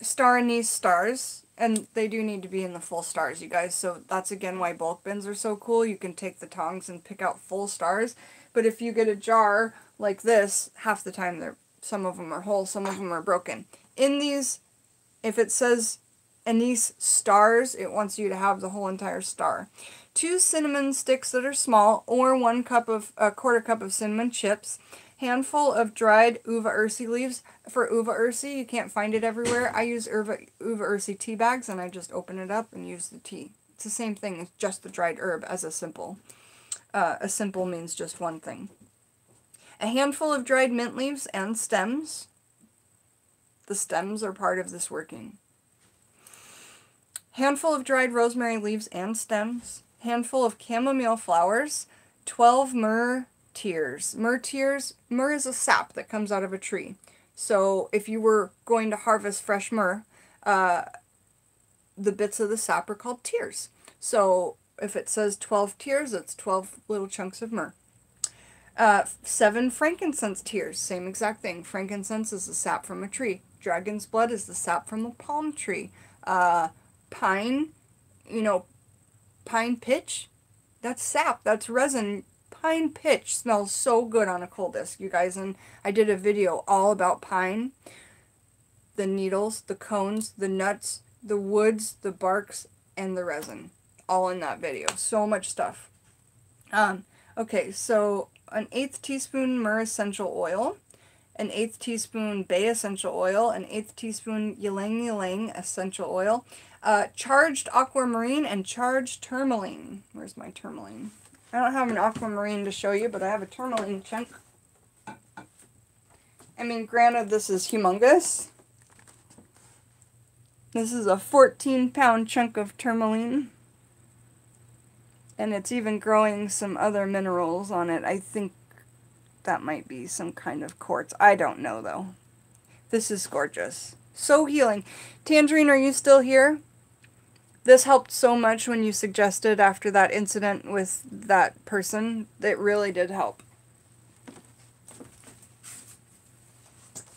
star anise stars, and they do need to be in the full stars, you guys, so that's again why bulk bins are so cool. You can take the tongs and pick out full stars, but if you get a jar like this, half the time some of them are whole, some of them are broken. In these, if it says And these stars, it wants you to have the whole entire star. 2 cinnamon sticks that are small, or 1/4 cup of cinnamon chips. Handful of dried uva ursi leaves. For uva ursi, you can't find it everywhere. I use uva ursi tea bags, and I just open it up and use the tea. It's the same thing as just the dried herb as a simple. A simple means just one thing. A handful of dried mint leaves and stems. The stems are part of this working. Handful of dried rosemary leaves and stems. Handful of chamomile flowers. 12 myrrh tears. Myrrh is a sap that comes out of a tree. So if you were going to harvest fresh myrrh, the bits of the sap are called tears. So if it says 12 tears, it's 12 little chunks of myrrh. 7 frankincense tears, same exact thing. Frankincense is the sap from a tree. Dragon's blood is the sap from a palm tree. Pine, pine pitch, that's sap, that's resin. Pine pitch smells so good on a coal disc, you guys, and I did a video all about pine. The needles, the cones, the nuts, the woods, the barks, and the resin. All in that video. So much stuff. Okay, so an 1/8 teaspoon myrrh essential oil, an 1/8 teaspoon bay essential oil, an 1/8 teaspoon ylang ylang essential oil, charged aquamarine, and charged tourmaline. Where's my tourmaline? I don't have an aquamarine to show you, but I have a tourmaline chunk. I mean, granted, this is humongous. This is a 14-pound chunk of tourmaline. And it's even growing some other minerals on it. I think that might be some kind of quartz. I don't know, though. This is gorgeous. So healing. Tangerine, are you still here? This helped so much when you suggested after that incident with that person. It really did help.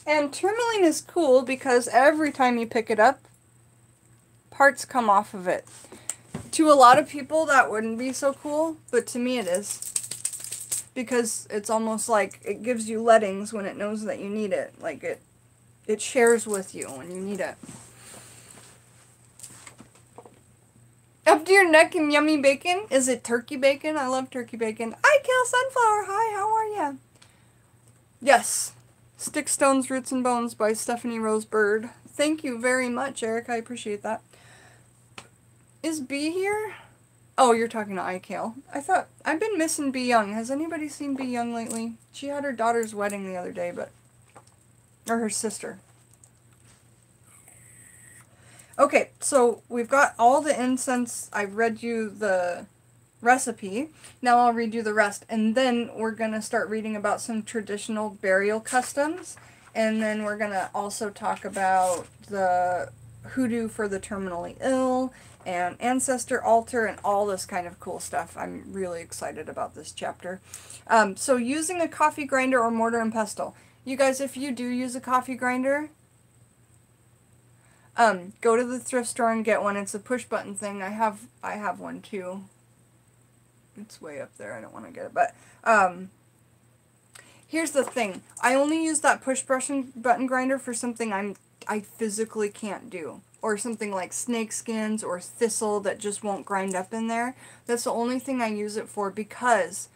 And tourmaline is cool because every time you pick it up, parts come off of it. To a lot of people, that wouldn't be so cool, but to me it is. Because it's almost like it gives you lettings when it knows that you need it. Like it shares with you when you need it. Up to your neck in yummy bacon? Is it turkey bacon? I love turkey bacon. Hi, Kale Sunflower. Hi, how are ya? Yes. Stick, Stones, Roots, and Bones by Stephanie Rose Bird. Thank you very much, Eric. I appreciate that. Is B here? Oh, you're talking to iKale. I've been missing B Young. Has anybody seen B Young lately? She had her daughter's wedding the other day, or her sister. Okay, so we've got all the incense. I've read you the recipe. Now I'll read you the rest. And then we're going to start reading about some traditional burial customs. And then we're going to also talk about the hoodoo for the terminally ill and ancestor altar and all this kind of cool stuff. I'm really excited about this chapter. So using a coffee grinder or mortar and pestle. You guys, if you do use a coffee grinder, go to the thrift store and get one. It's a push button thing. I have one too. It's way up there. I don't want to get it, but here's the thing. I only use that push button grinder for something I physically can't do, or something like snake skins or thistle that just won't grind up in there. That's the only thing I use it for, because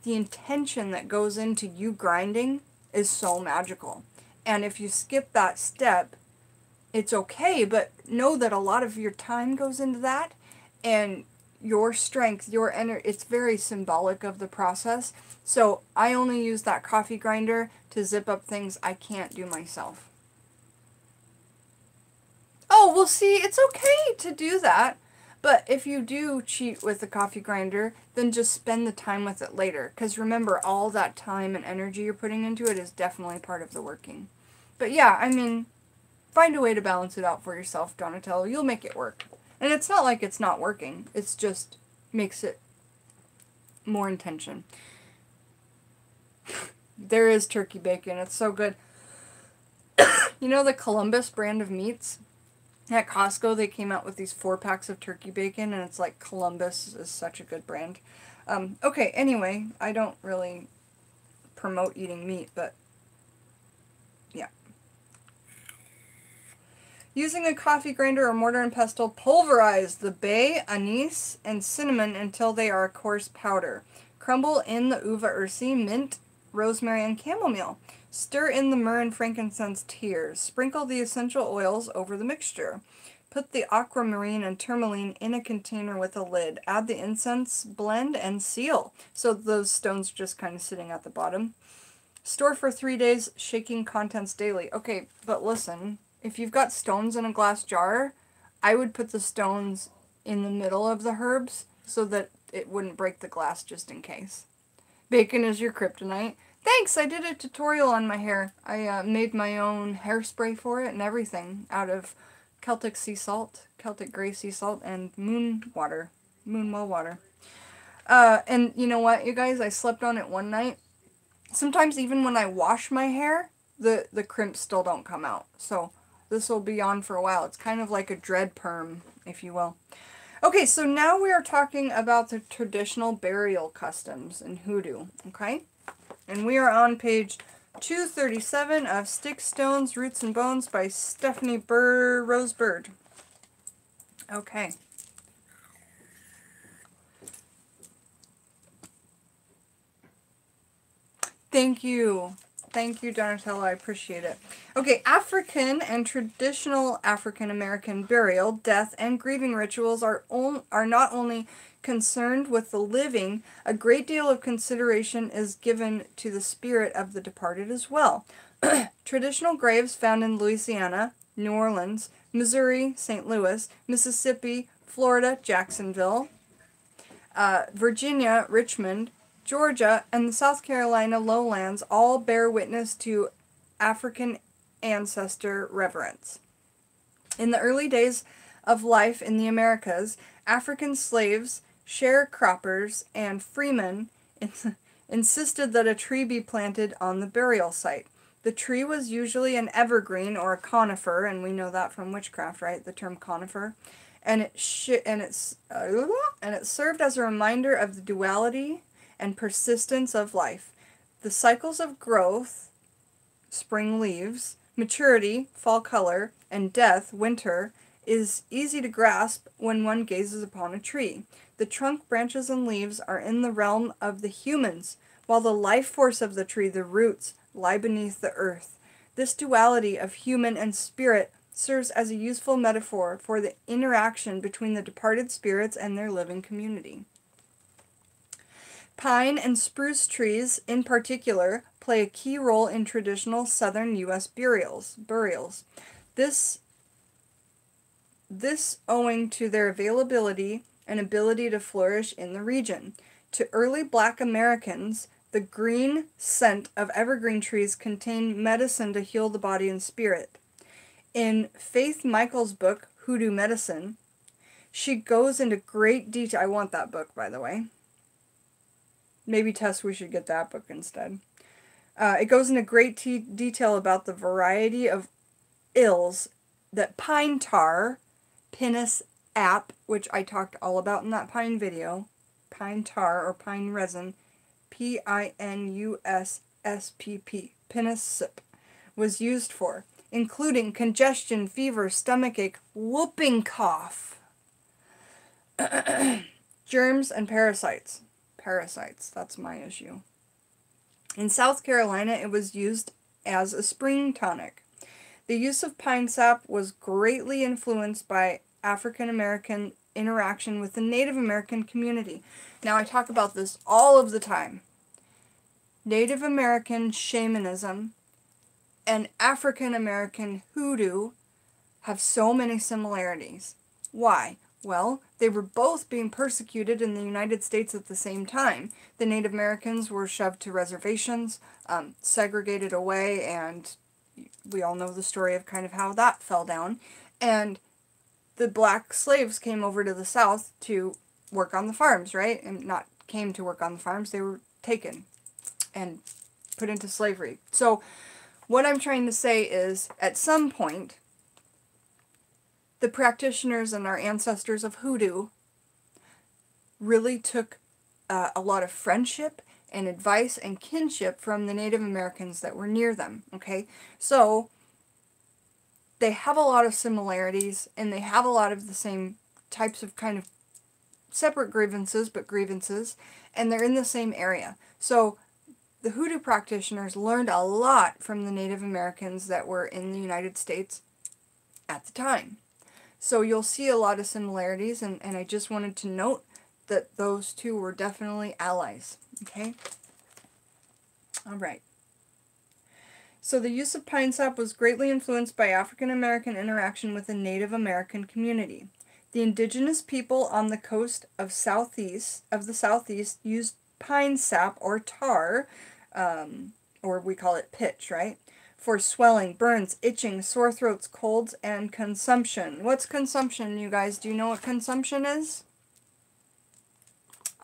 the intention that goes into you grinding is so magical. And if you skip that step, it's okay, but know that a lot of your time goes into that, and your strength, your energy, it's very symbolic of the process. So I only use that coffee grinder to zip up things I can't do myself. Oh, well, see, it's okay to do that, but if you do cheat with the coffee grinder, then just spend the time with it later, because remember, all that time and energy you're putting into it is definitely part of the working. But yeah, I mean, find a way to balance it out for yourself, Donatello. You'll make it work. And it's not like it's not working. It's just makes it more intention. There is turkey bacon. It's so good. You know the Columbus brand of meats? At Costco, they came out with these 4-packs of turkey bacon, and it's like Columbus is such a good brand. Okay, anyway, I don't really promote eating meat, but yeah. Using a coffee grinder or mortar and pestle, pulverize the bay, anise, and cinnamon until they are a coarse powder. Crumble in the uva ursi, mint, rosemary, and chamomile. Stir in the myrrh and frankincense tears. Sprinkle the essential oils over the mixture. Put the aquamarine and tourmaline in a container with a lid. Add the incense, blend, and seal. So those stones are just kind of sitting at the bottom. Store for 3 days, shaking contents daily. Okay, but listen, if you've got stones in a glass jar, I would put the stones in the middle of the herbs so that it wouldn't break the glass just in case. Bacon is your kryptonite. Thanks, I did a tutorial on my hair. I made my own hairspray for it and everything out of Celtic sea salt, Celtic gray sea salt, and moon water, moon well water. And you know what, you guys, I slept on it one night. Sometimes even when I wash my hair, the crimps still don't come out. So this will be on for a while. It's kind of like a dread perm, if you will. Okay, so now we are talking about the traditional burial customs in Hoodoo, okay? And we are on page 237 of Sticks, Stones, Roots, and Bones by Stephanie Rose Bird. Okay. Thank you. Thank you, Donatella. I appreciate it. Okay, African and traditional African American burial, death, and grieving rituals are not only concerned with the living, a great deal of consideration is given to the spirit of the departed as well. Traditional graves found in Louisiana, New Orleans, Missouri, St. Louis, Mississippi, Florida, Jacksonville, Virginia, Richmond, Georgia, and the South Carolina lowlands all bear witness to African ancestor reverence. In the early days of life in the Americas, African slaves, sharecroppers, and freemen insisted that a tree be planted on the burial site. The tree was usually an evergreen or a conifer, and we know that from witchcraft, right? The term conifer. And it served as a reminder of the duality and persistence of life. The cycles of growth, spring leaves, maturity, fall color, and death, winter, is easy to grasp when one gazes upon a tree. The trunk, branches, and leaves are in the realm of the humans, while the life force of the tree, the roots, lie beneath the earth. This duality of human and spirit serves as a useful metaphor for the interaction between the departed spirits and their living community. Pine and spruce trees, in particular, play a key role in traditional southern U.S. burials. This owing to their availability and ability to flourish in the region. To early Black Americans, the green scent of evergreen trees contained medicine to heal the body and spirit. In Faith Michael's book, Hoodoo Medicine, she goes into great detail. I want that book, by the way. Maybe, Tess, we should get that book instead. It goes into great detail about the variety of ills that pine tar, pinus app, which I talked all about in that pine video, pine tar or pine resin, P-I-N-U-S-S-P-P, pinus sip, was used for, including congestion, fever, stomachache, whooping cough, germs, and parasites. Parasites, that's my issue. In South Carolina, it was used as a spring tonic. The use of pine sap was greatly influenced by African American interaction with the Native American community. Now, I talk about this all of the time. Native American shamanism and African American hoodoo have so many similarities. Why? Well, they were both being persecuted in the United States at the same time. The Native Americans were shoved to reservations, segregated away, and we all know the story of kind of how that fell down. And the black slaves came over to the South to work on the farms, right? And not came to work on the farms, they were taken and put into slavery. So what I'm trying to say is, at some point, the practitioners and our ancestors of hoodoo really took a lot of friendship and advice and kinship from the Native Americans that were near them, okay? So they have a lot of similarities, and they have a lot of the same types of kind of separate grievances, but grievances, and they're in the same area. So the Hoodoo practitioners learned a lot from the Native Americans that were in the United States at the time. So you'll see a lot of similarities, and I just wanted to note that those two were definitely allies. Okay? All right. So the use of pine sap was greatly influenced by African American interaction with the Native American community. The indigenous people on the coast of the southeast used pine sap or tar, or we call it pitch, right? For swelling, burns, itching, sore throats, colds, and consumption. What's consumption, you guys? Do you know what consumption is?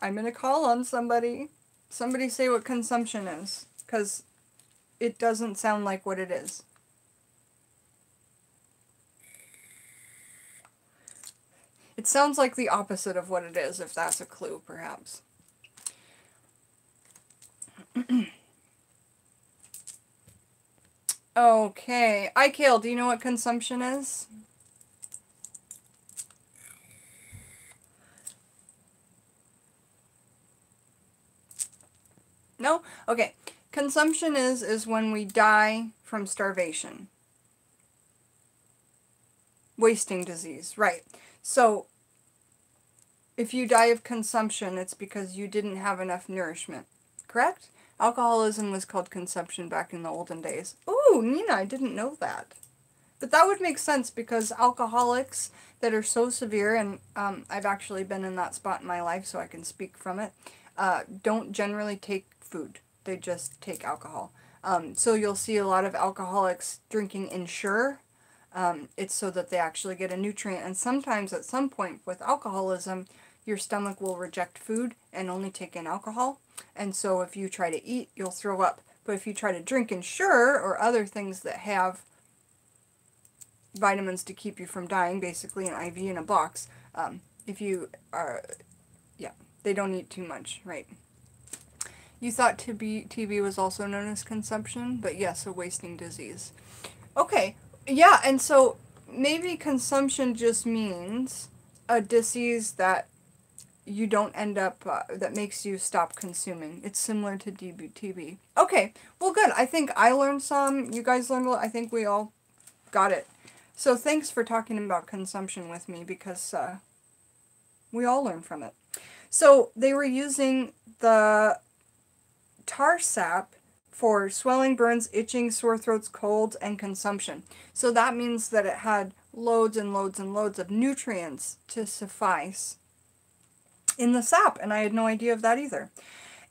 I'm going to call on somebody. Somebody say what consumption is, because it doesn't sound like what it is. It sounds like the opposite of what it is, if that's a clue, perhaps. Okay. Ikale, do you know what consumption is? No? Okay. Consumption is when we die from starvation. Wasting disease, right. So, if you die of consumption, it's because you didn't have enough nourishment, correct? Alcoholism was called consumption back in the olden days. Ooh, Nina, I didn't know that. But that would make sense because alcoholics that are so severe, and I've actually been in that spot in my life, so I can speak from it, don't generally take food. They just take alcohol. So you'll see a lot of alcoholics drinking Ensure. It's so that they actually get a nutrient. And sometimes at some point with alcoholism, your stomach will reject food and only take in alcohol. And so if you try to eat, you'll throw up. But if you try to drink Ensure or other things that have vitamins to keep you from dying, basically an IV in a box, if you are, yeah, they don't eat too much, right? You thought TB was also known as consumption, but yes, a wasting disease. Okay, yeah, and so maybe consumption just means a disease that you don't end up, that makes you stop consuming. It's similar to TB. Okay, well good. I think I learned some. You guys learned a lot. I think we all got it. So thanks for talking about consumption with me, because we all learn from it. So they were using the tar sap for swelling, burns, itching, sore throats, colds, and consumption. So that means that it had loads and loads and loads of nutrients to suffice in the sap, and I had no idea of that either.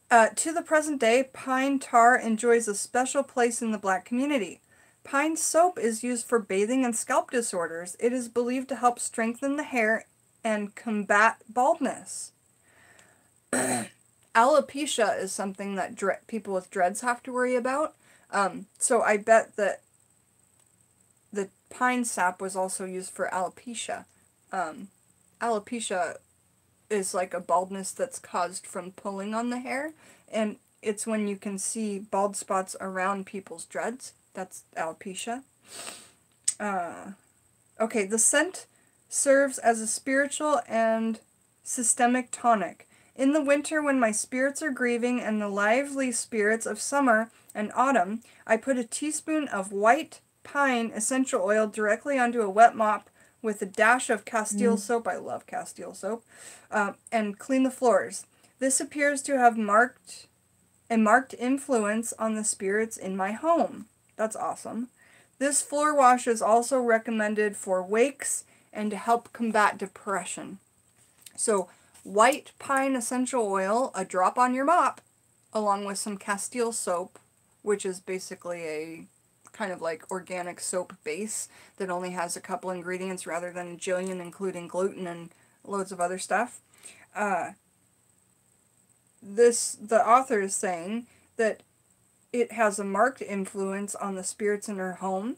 To the present day, pine tar enjoys a special place in the Black community. Pine soap is used for bathing and scalp disorders. It is believed to help strengthen the hair and combat baldness. Alopecia is something that people with dreads have to worry about. So I bet that the pine sap was also used for alopecia. Alopecia is like a baldness that's caused from pulling on the hair, and it's when you can see bald spots around people's dreads. That's alopecia. Okay, the scent serves as a spiritual and systemic tonic. In the winter, when my spirits are grieving and the lively spirits of summer and autumn, I put a teaspoon of white pine essential oil directly onto a wet mop with a dash of Castile soap. I love Castile soap. And clean the floors. This appears to have a marked influence on the spirits in my home. That's awesome. This floor wash is also recommended for wakes and to help combat depression. So, white pine essential oil, a drop on your mop, along with some Castile soap, which is basically a kind of like organic soap base that only has a couple ingredients rather than a jillion, including gluten and loads of other stuff. The author is saying that it has a marked influence on the spirits in her home,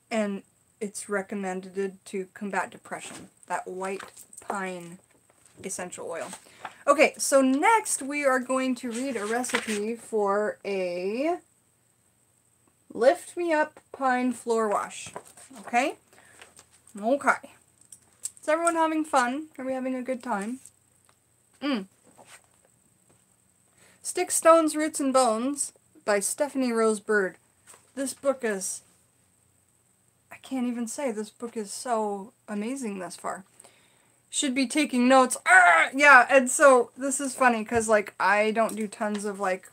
and it's recommended to combat depression. That white pine essential oil. Okay, so next we are going to read a recipe for a Lift Me Up Pine Floor Wash. Okay, Okay. Is everyone having fun? Are we having a good time? Sticks, Stones, Roots, and Bones by Stephanie Rose Bird. This book is... I can't even say. This book is so amazing thus far. Should be taking notes. Yeah, and so this is funny because, like, I don't do tons of, like...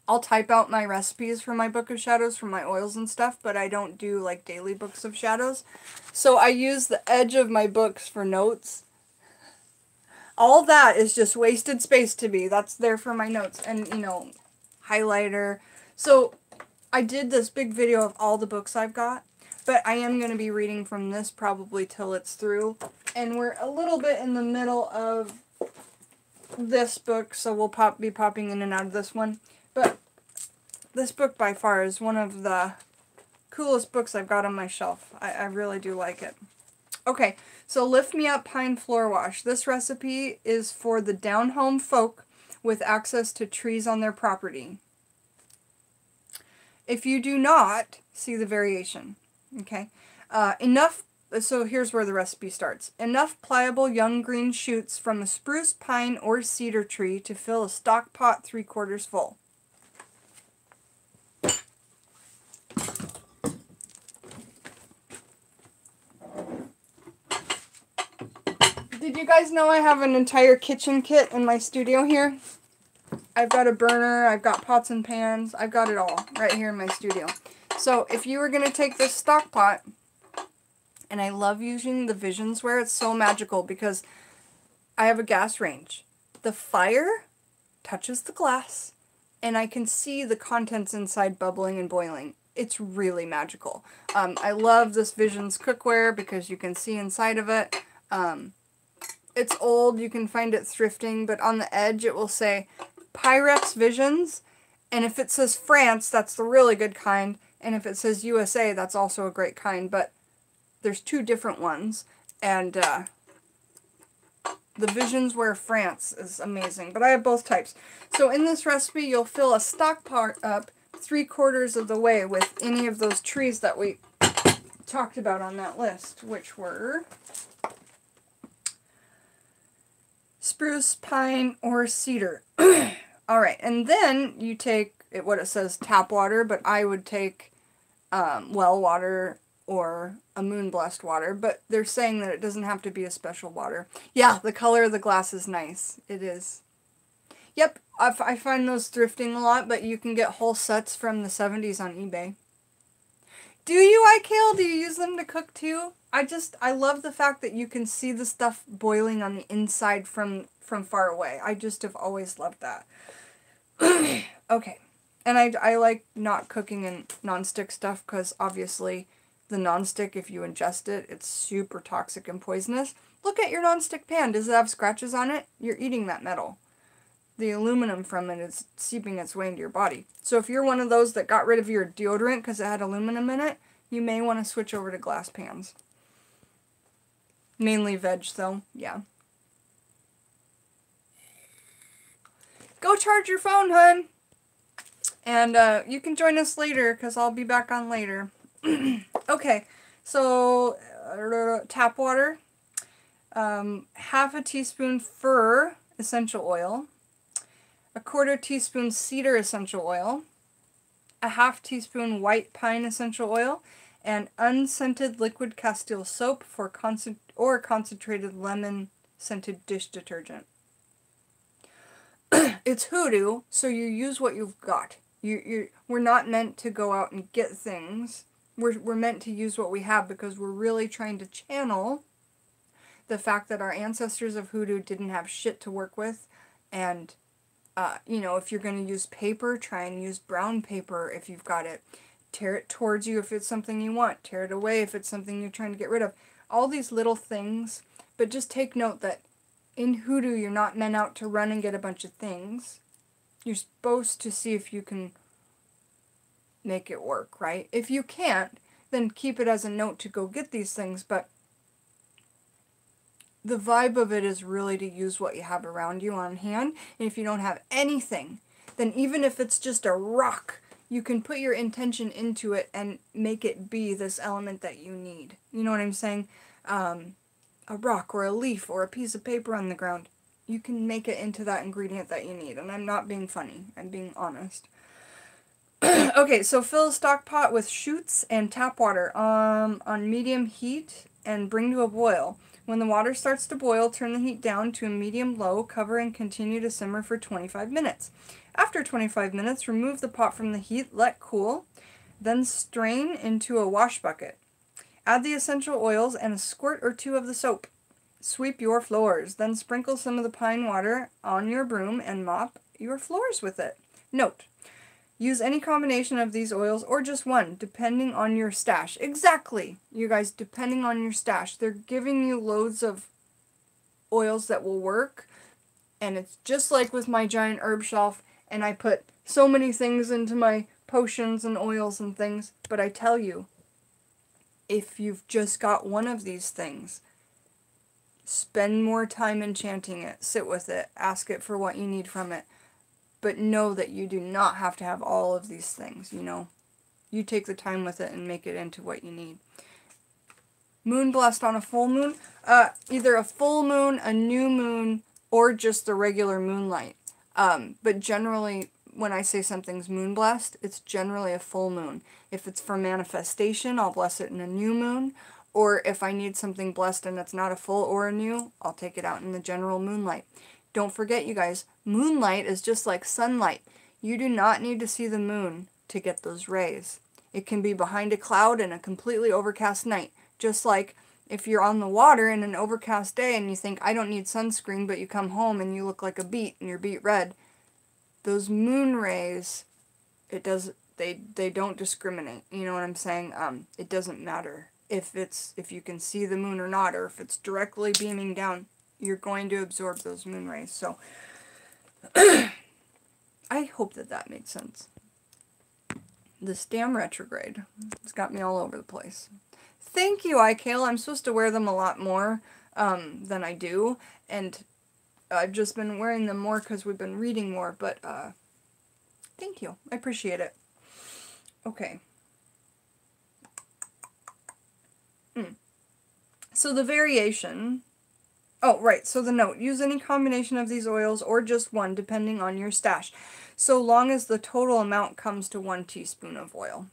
I'll type out my recipes for my Book of Shadows, for my oils and stuff, but I don't do, like, daily books of shadows. So I use the edge of my books for notes. All that is just wasted space to me. That's there for my notes. And, you know, highlighter. So I did this big video of all the books I've got, but I am going to be reading from this probably till it's through. And we're a little bit in the middle of this book, so we'll be popping in and out of this one. But this book by far is one of the coolest books I've got on my shelf. I really do like it. Okay, so Lift Me Up Pine Floor Wash. This recipe is for the down-home folk with access to trees on their property. If you do not, see the variation. Okay, so here's where the recipe starts. Enough pliable young green shoots from a spruce, pine, or cedar tree to fill a stock pot 3/4 full. Did you guys know I have an entire kitchen kit in my studio here? I've got a burner, I've got pots and pans, I've got it all right here in my studio. So if you were going to take this stock pot, and I love using the Visionsware, it's so magical because I have a gas range. The fire touches the glass, and I can see the contents inside bubbling and boiling. It's really magical. I love this Visions cookware because you can see inside of it. It's old, you can find it thrifting, but on the edge it will say Pyrex Visions, and if it says France, that's the really good kind, and if it says USA, that's also a great kind, but there's two different ones, and the Visionsware France is amazing, but I have both types. So in this recipe, you'll fill a stock pot up 3/4 of the way with any of those trees that we talked about on that list, which were spruce, pine, or cedar. Alright, and then you take what it says tap water, but I would take well water or a moon-blessed water, but they're saying that it doesn't have to be a special water. Yeah, the color of the glass is nice. It is. Yep, I find those thrifting a lot, but you can get whole sets from the 70s on eBay. Do you, Ikale? Do you use them to cook too? I love the fact that you can see the stuff boiling on the inside from far away. I just have always loved that. Okay. And I like not cooking in nonstick stuff because obviously the nonstick, if you ingest it, it's super toxic and poisonous. Look at your nonstick pan. Does it have scratches on it? You're eating that metal. The aluminum from it is seeping its way into your body. So if you're one of those that got rid of your deodorant because it had aluminum in it, you may want to switch over to glass pans. Mainly veg, though. Yeah. Go charge your phone, hun! And you can join us later, because I'll be back on later. Okay, so tap water. Half a teaspoon fir essential oil. 1/4 teaspoon cedar essential oil. A 1/2 teaspoon white pine essential oil. And unscented liquid Castile soap for concentrated lemon scented dish detergent. It's Hoodoo, so you use what you've got. We're not meant to go out and get things. We're meant to use what we have because we're really trying to channel the fact that our ancestors of Hoodoo didn't have shit to work with. And, you know, if you're going to use paper, try and use brown paper if you've got it. Tear it towards you if it's something you want. Tear it away if it's something you're trying to get rid of. All these little things. But just take note that in Hoodoo, you're not meant out to run and get a bunch of things. You're supposed to see if you can make it work, right? If you can't, then keep it as a note to go get these things. But the vibe of it is really to use what you have around you on hand. And if you don't have anything, then even if it's just a rock, you can put your intention into it and make it be this element that you need. You know what I'm saying? A rock or a leaf or a piece of paper on the ground. You can make it into that ingredient that you need. And I'm not being funny. I'm being honest. Okay, so fill a stock pot with shoots and tap water on medium heat and bring to a boil. When the water starts to boil, turn the heat down to a medium-low, cover and continue to simmer for 25 minutes. After 25 minutes, remove the pot from the heat, let cool, then strain into a wash bucket. Add the essential oils and a squirt or two of the soap. Sweep your floors, then sprinkle some of the pine water on your broom and mop your floors with it. Note: use any combination of these oils or just one, depending on your stash. Exactly, you guys, depending on your stash. They're giving you loads of oils that will work, and it's just like with my giant herb shelf, and I put so many things into my potions and oils and things, but I tell you, if you've just got one of these things, spend more time enchanting it, sit with it, ask it for what you need from it. But know that you do not have to have all of these things, you know. You take the time with it and make it into what you need. Moon blessed on a full moon. Either a full moon, a new moon, or just the regular moonlight. But generally, when I say something's moon blessed, it's generally a full moon. If it's for manifestation, I'll bless it in a new moon. Or if I need something blessed and it's not a full or a new, I'll take it out in the general moonlight. Don't forget, you guys, moonlight is just like sunlight. You do not need to see the moon to get those rays. It can be behind a cloud in a completely overcast night. Just like if you're on the water in an overcast day and you think, I don't need sunscreen, but you come home and you look like a beet and you're beet red. Those moon rays, they don't discriminate. You know what I'm saying? It doesn't matter if you can see the moon or not, or if it's directly beaming down. You're going to absorb those moon rays. So I hope that made sense. This damn retrograde, it's got me all over the place. Thank you, iKale. I'm supposed to wear them a lot more than I do, and I've just been wearing them more because we've been reading more, but thank you. I appreciate it. Okay. So the variation... Oh, right, so the note. Use any combination of these oils or just one, depending on your stash, so long as the total amount comes to 1 teaspoon of oil.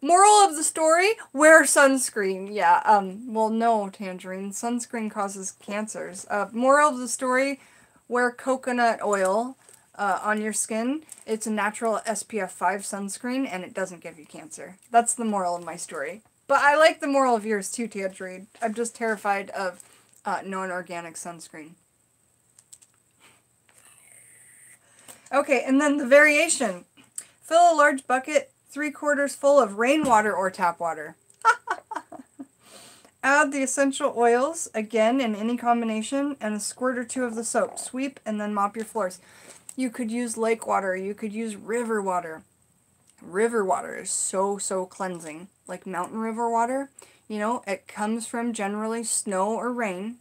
Moral of the story, wear sunscreen. Yeah, well, no, Tangerine. Sunscreen causes cancers. Moral of the story, wear coconut oil on your skin. It's a natural SPF 5 sunscreen, and it doesn't give you cancer. That's the moral of my story. But I like the moral of yours too, Tangerine. I'm just terrified of non-organic sunscreen. Okay, and then the variation. Fill a large bucket 3/4 full of rainwater or tap water. Add the essential oils, again in any combination, and a squirt or two of the soap. Sweep and then mop your floors. You could use lake water. You could use river water. River water is so cleansing. Like mountain river water, you know, it comes from generally snow or rain,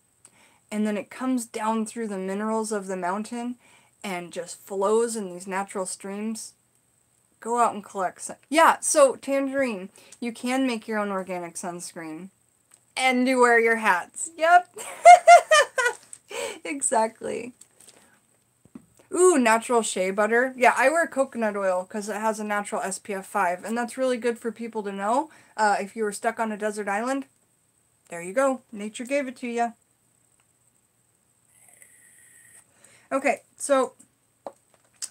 and then it comes down through the minerals of the mountain and just flows in these natural streams. Go out and collect some. Yeah, so Tangerine, you can make your own organic sunscreen. And you wear your hats. Yep. Exactly. Ooh, natural shea butter. Yeah, I wear coconut oil because it has a natural SPF 5. And that's really good for people to know. If you were stuck on a desert island, there you go. Nature gave it to you. Okay, so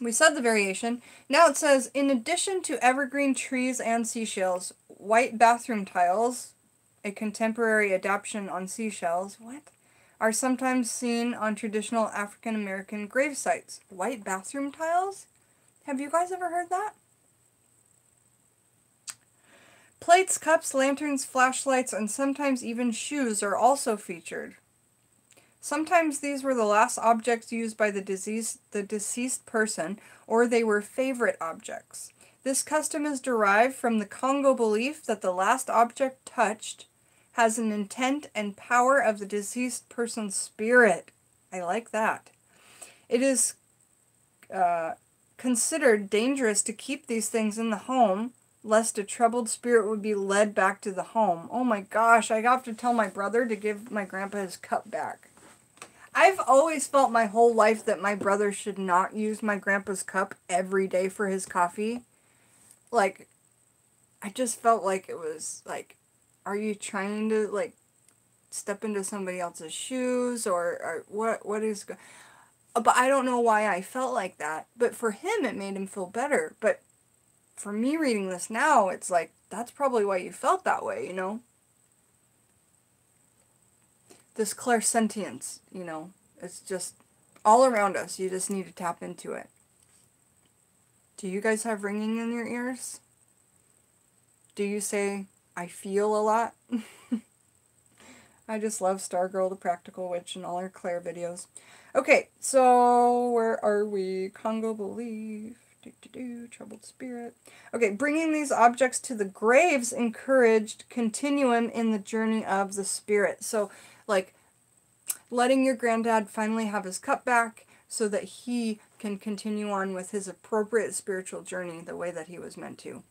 we said the variation. Now it says, in addition to evergreen trees and seashells, white bathroom tiles, a contemporary adaptation on seashells, are sometimes seen on traditional African American grave sites. White bathroom tiles? Have you guys ever heard that? Plates, cups, lanterns, flashlights, and sometimes even shoes are also featured. Sometimes these were the last objects used by the deceased person, or they were favorite objects. This custom is derived from the Congo belief that the last object touched has an intent and power of the deceased person's spirit. I like that. It is considered dangerous to keep these things in the home, lest a troubled spirit would be led back to the home. Oh my gosh, I have to tell my brother to give my grandpa his cup back. I've always felt my whole life that my brother should not use my grandpa's cup every day for his coffee. Like, I just felt like it was like, are you trying to like step into somebody else's shoes or what is but I don't know why I felt like that, but for him it made him feel better. But for me reading this now, it's like, that's probably why you felt that way, you know? This clairsentience, you know, it's just all around us. You just need to tap into it. Do you guys have ringing in your ears? Do you say, I feel a lot? I just love Stargirl the Practical Witch and all her Claire videos. Okay, so where are we? Congo belief. Troubled spirit. Okay, bringing these objects to the graves encouraged continuum in the journey of the spirit. So, like, letting your granddad finally have his cup back so that he can continue on with his appropriate spiritual journey the way that he was meant to.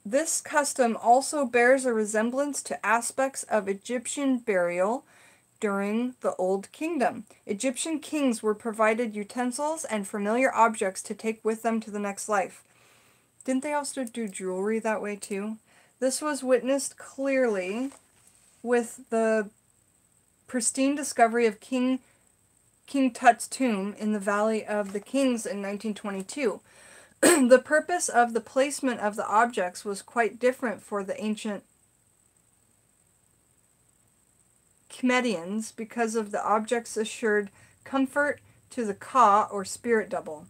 This custom also bears a resemblance to aspects of Egyptian burial during the Old Kingdom. Egyptian kings were provided utensils and familiar objects to take with them to the next life. Didn't they also do jewelry that way too? This was witnessed clearly with the pristine discovery of King Tut's tomb in the Valley of the Kings in 1922. The purpose of the placement of the objects was quite different for the ancient Chmedians because of the objects assured comfort to the Ka, or spirit double.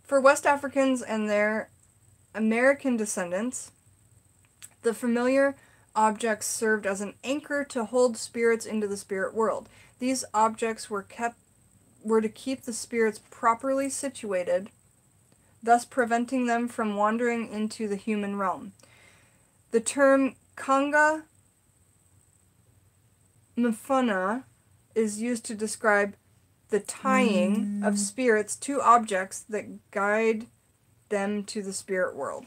For West Africans and their American descendants, the familiar objects served as an anchor to hold spirits into the spirit world. These objects were to keep the spirits properly situated, thus preventing them from wandering into the human realm. The term Kanga Mfuna is used to describe the tying of spirits to objects that guide them to the spirit world.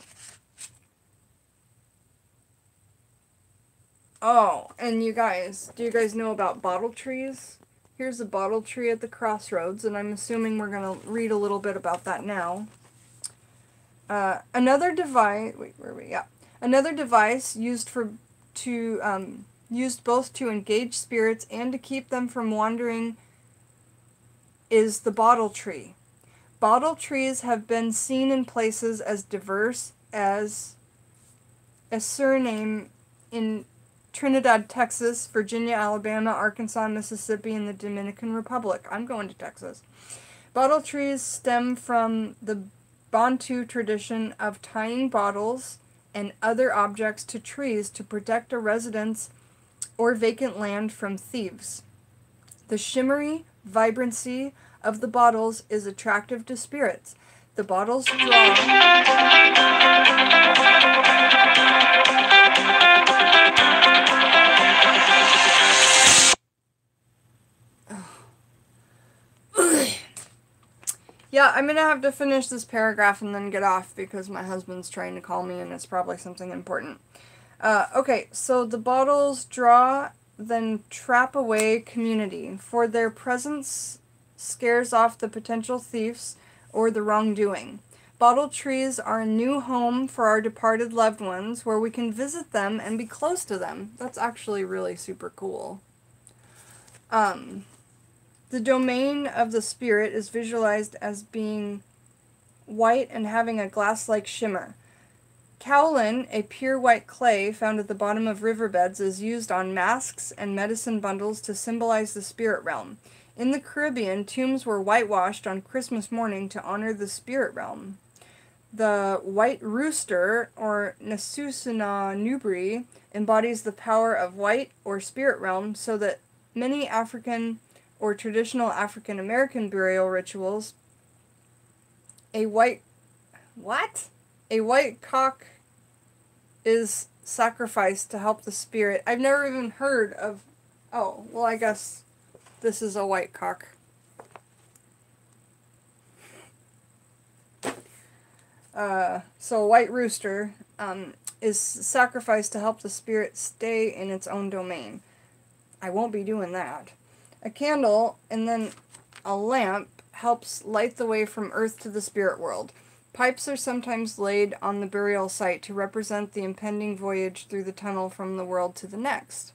Oh, and you guys, do you guys know about bottle trees? Here's a bottle tree at the crossroads, and I'm assuming we're going to read a little bit about that now. Another device, Another device used used both to engage spirits and to keep them from wandering is the bottle tree. Bottle trees have been seen in places as diverse as Suriname in Trinidad, Texas, Virginia, Alabama, Arkansas, Mississippi, and the Dominican Republic. I'm going to Texas. Bottle trees stem from the Bantu tradition of tying bottles and other objects to trees to protect a residence or vacant land from thieves. The shimmery vibrancy of the bottles is attractive to spirits. The bottles draw... Yeah, I'm going to have to finish this paragraph and then get off because my husband's trying to call me and it's probably something important. Okay, so the bottles draw, then trap away community, for their presence scares off the potential thieves or the wrongdoing. Bottle trees are a new home for our departed loved ones where we can visit them and be close to them. That's actually really super cool. The domain of the spirit is visualized as being white and having a glass-like shimmer. Kaolin, a pure white clay found at the bottom of riverbeds, is used on masks and medicine bundles to symbolize the spirit realm. In the Caribbean, tombs were whitewashed on Christmas morning to honor the spirit realm. The white rooster, or Nasusuna Nubri, embodies the power of white or spirit realm, so that many African or traditional African American burial rituals A white... What? A white cock is sacrificed to help the spirit. I've never even heard of... Oh, well, I guess this is a white cock. So a white rooster is sacrificed to help the spirit stay in its own domain. I won't be doing that. A candle and then a lamp helps light the way from earth to the spirit world. Pipes are sometimes laid on the burial site to represent the impending voyage through the tunnel from the world to the next.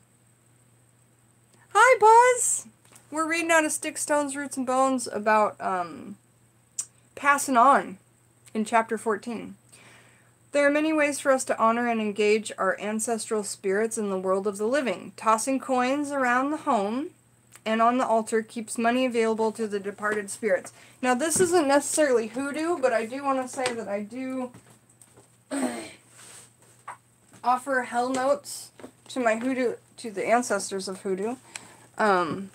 Hi, Buzz! We're reading out of Sticks, Stones, Roots, and Bones about passing on in chapter 14. There are many ways for us to honor and engage our ancestral spirits in the world of the living. Tossing coins around the home and on the altar keeps money available to the departed spirits. Now, this isn't necessarily hoodoo, but I do want to say that I do offer hell notes to my hoodoo, to the ancestors of hoodoo. And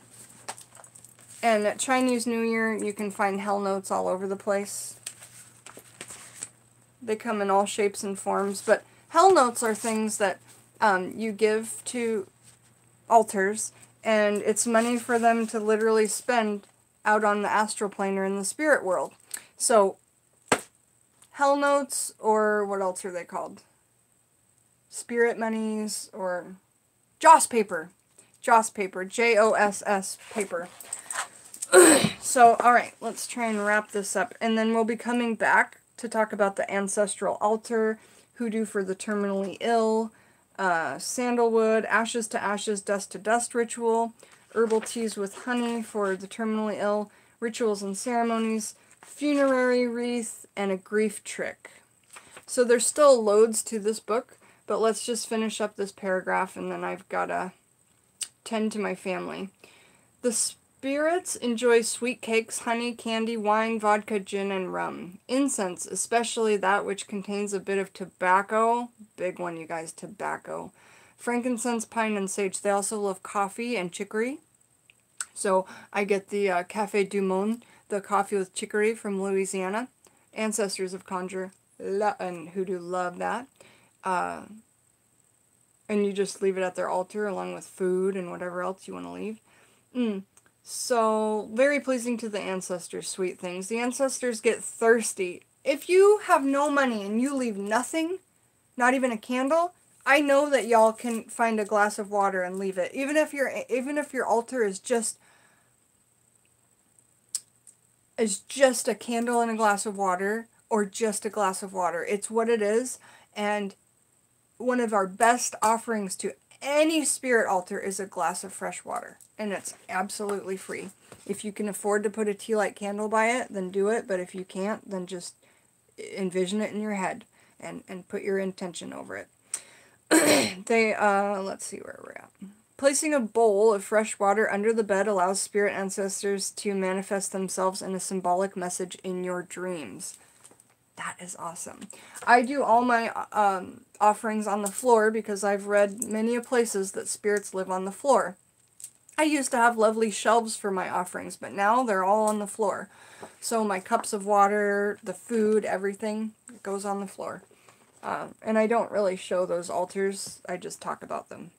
at Chinese New Year, you can find hell notes all over the place. They come in all shapes and forms, but hell notes are things that you give to altars, and it's money for them to literally spend out on the astral plane or in the spirit world. So, hell notes, or what else are they called? Spirit monies, or joss paper. Joss paper. Joss paper. So, alright, let's try and wrap this up, and then we'll be coming back to talk about the ancestral altar, hoodoo for the terminally ill, sandalwood, ashes to ashes, dust to dust ritual, herbal teas with honey for the terminally ill, rituals and ceremonies, funerary wreath, and a grief trick. So there's still loads to this book, but let's just finish up this paragraph and then I've got to tend to my family. The spirits enjoy sweet cakes, honey, candy, wine, vodka, gin, and rum. Incense, especially that which contains a bit of tobacco. Big one, you guys, tobacco. Frankincense, pine, and sage. They also love coffee and chicory. So I get the Café du Monde, the coffee with chicory from Louisiana. Ancestors of Conjure and Hoodoo love that. And you just leave it at their altar along with food and whatever else you want to leave. So, very pleasing to the ancestors, sweet things. The ancestors get thirsty. If you have no money and you leave nothing, not even a candle, I know that y'all can find a glass of water and leave it. Even if your altar is just a candle and a glass of water, or just a glass of water. It's what it is, and one of our best offerings to any spirit altar is a glass of fresh water. And it's absolutely free. If you can afford to put a tea light candle by it, then do it. But if you can't, then just envision it in your head and put your intention over it. Let's see where we're at. Placing a bowl of fresh water under the bed allows spirit ancestors to manifest themselves in a symbolic message in your dreams. That is awesome. I do all my offerings on the floor because I've read many places that spirits live on the floor. I used to have lovely shelves for my offerings, but now they're all on the floor. So my cups of water, the food, everything goes on the floor. And I don't really show those altars, I just talk about them.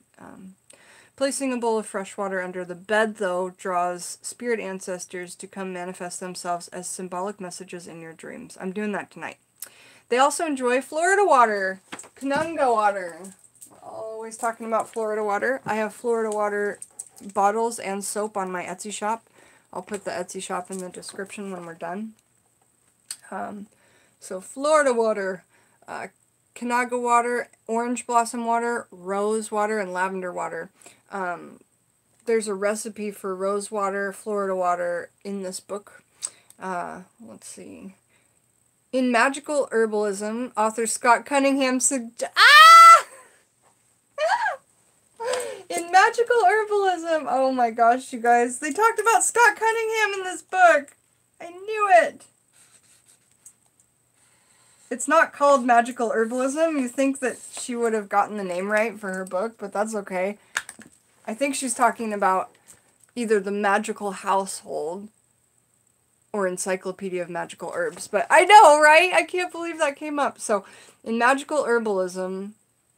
Placing a bowl of fresh water under the bed, though, draws spirit ancestors to come manifest themselves as symbolic messages in your dreams. I'm doing that tonight. They also enjoy Florida water, Canunga water. Always talking about Florida water. I have Florida water bottles and soap on my Etsy shop. I'll put the Etsy shop in the description when we're done. So Florida water, Canunga water, orange blossom water, rose water, and lavender water. There's a recipe for rose water, Florida water in this book. Let's see. In Magical Herbalism, author Scott Cunningham In Magical Herbalism, oh my gosh, you guys, they talked about Scott Cunningham in this book. I knew it. It's not called Magical Herbalism. You think that she would have gotten the name right for her book, but that's okay. I think she's talking about either the magical household or Encyclopedia of Magical Herbs. But I know, right? I can't believe that came up. So, in Magical Herbalism...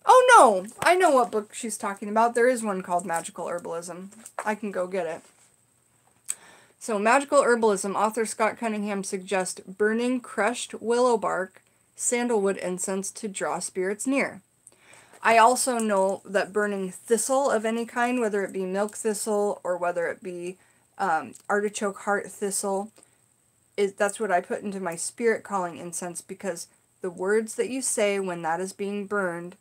Oh, no! I know what book she's talking about. There is one called Magical Herbalism. I can go get it. So, Magical Herbalism, author Scott Cunningham suggests burning crushed willow bark, sandalwood incense to draw spirits near. I also know that burning thistle of any kind, whether it be milk thistle or whether it be artichoke heart thistle, that's what I put into my spirit calling incense, because the words that you say when that is being burned,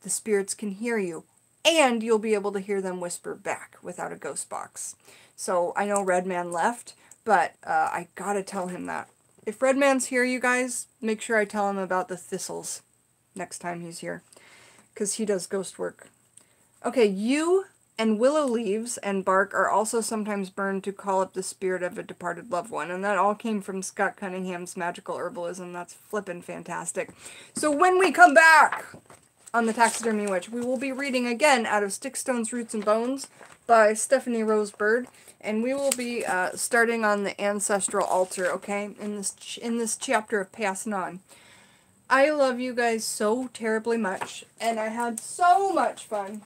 the spirits can hear you, and you'll be able to hear them whisper back without a ghost box. So I know Redman left, but I gotta tell him that. If Redman's here, you guys, make sure I tell him about the thistles next time he's here, because he does ghost work. Okay, yew and willow leaves and bark are also sometimes burned to call up the spirit of a departed loved one. And that all came from Scott Cunningham's Magical Herbalism. That's flippin' fantastic. So when we come back on the Taxidermy Witch, we will be reading again out of Sticks, Stones, Roots, and Bones by Stephanie Rose Bird. And we will be starting on the Ancestral Altar, okay, in this chapter of Passin. I love you guys so terribly much, and I had so much fun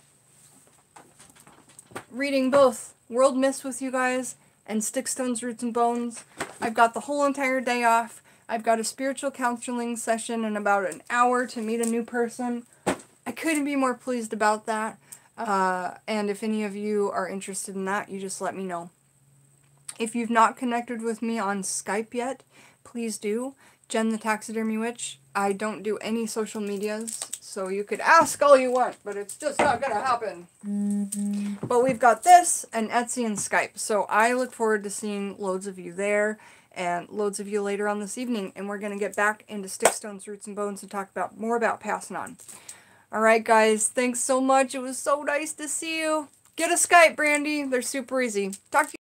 reading both World Myths with you guys and Sticks, Stones, Roots, and Bones. I've got the whole entire day off. I've got a spiritual counseling session in about an hour to meet a new person. I couldn't be more pleased about that. And if any of you are interested in that, you just let me know. If you've not connected with me on Skype yet, please do. Jen the Taxidermy Witch. I don't do any social medias, so you could ask all you want, but it's just not gonna happen. But we've got this, and Etsy and Skype, so I look forward to seeing loads of you there, and loads of you later on this evening, and we're gonna get back into Sticks, Stones, Roots, and Bones and talk more about Passin. Alright guys, thanks so much. It was so nice to see you. Get a Skype, Brandy. They're super easy. Talk to you.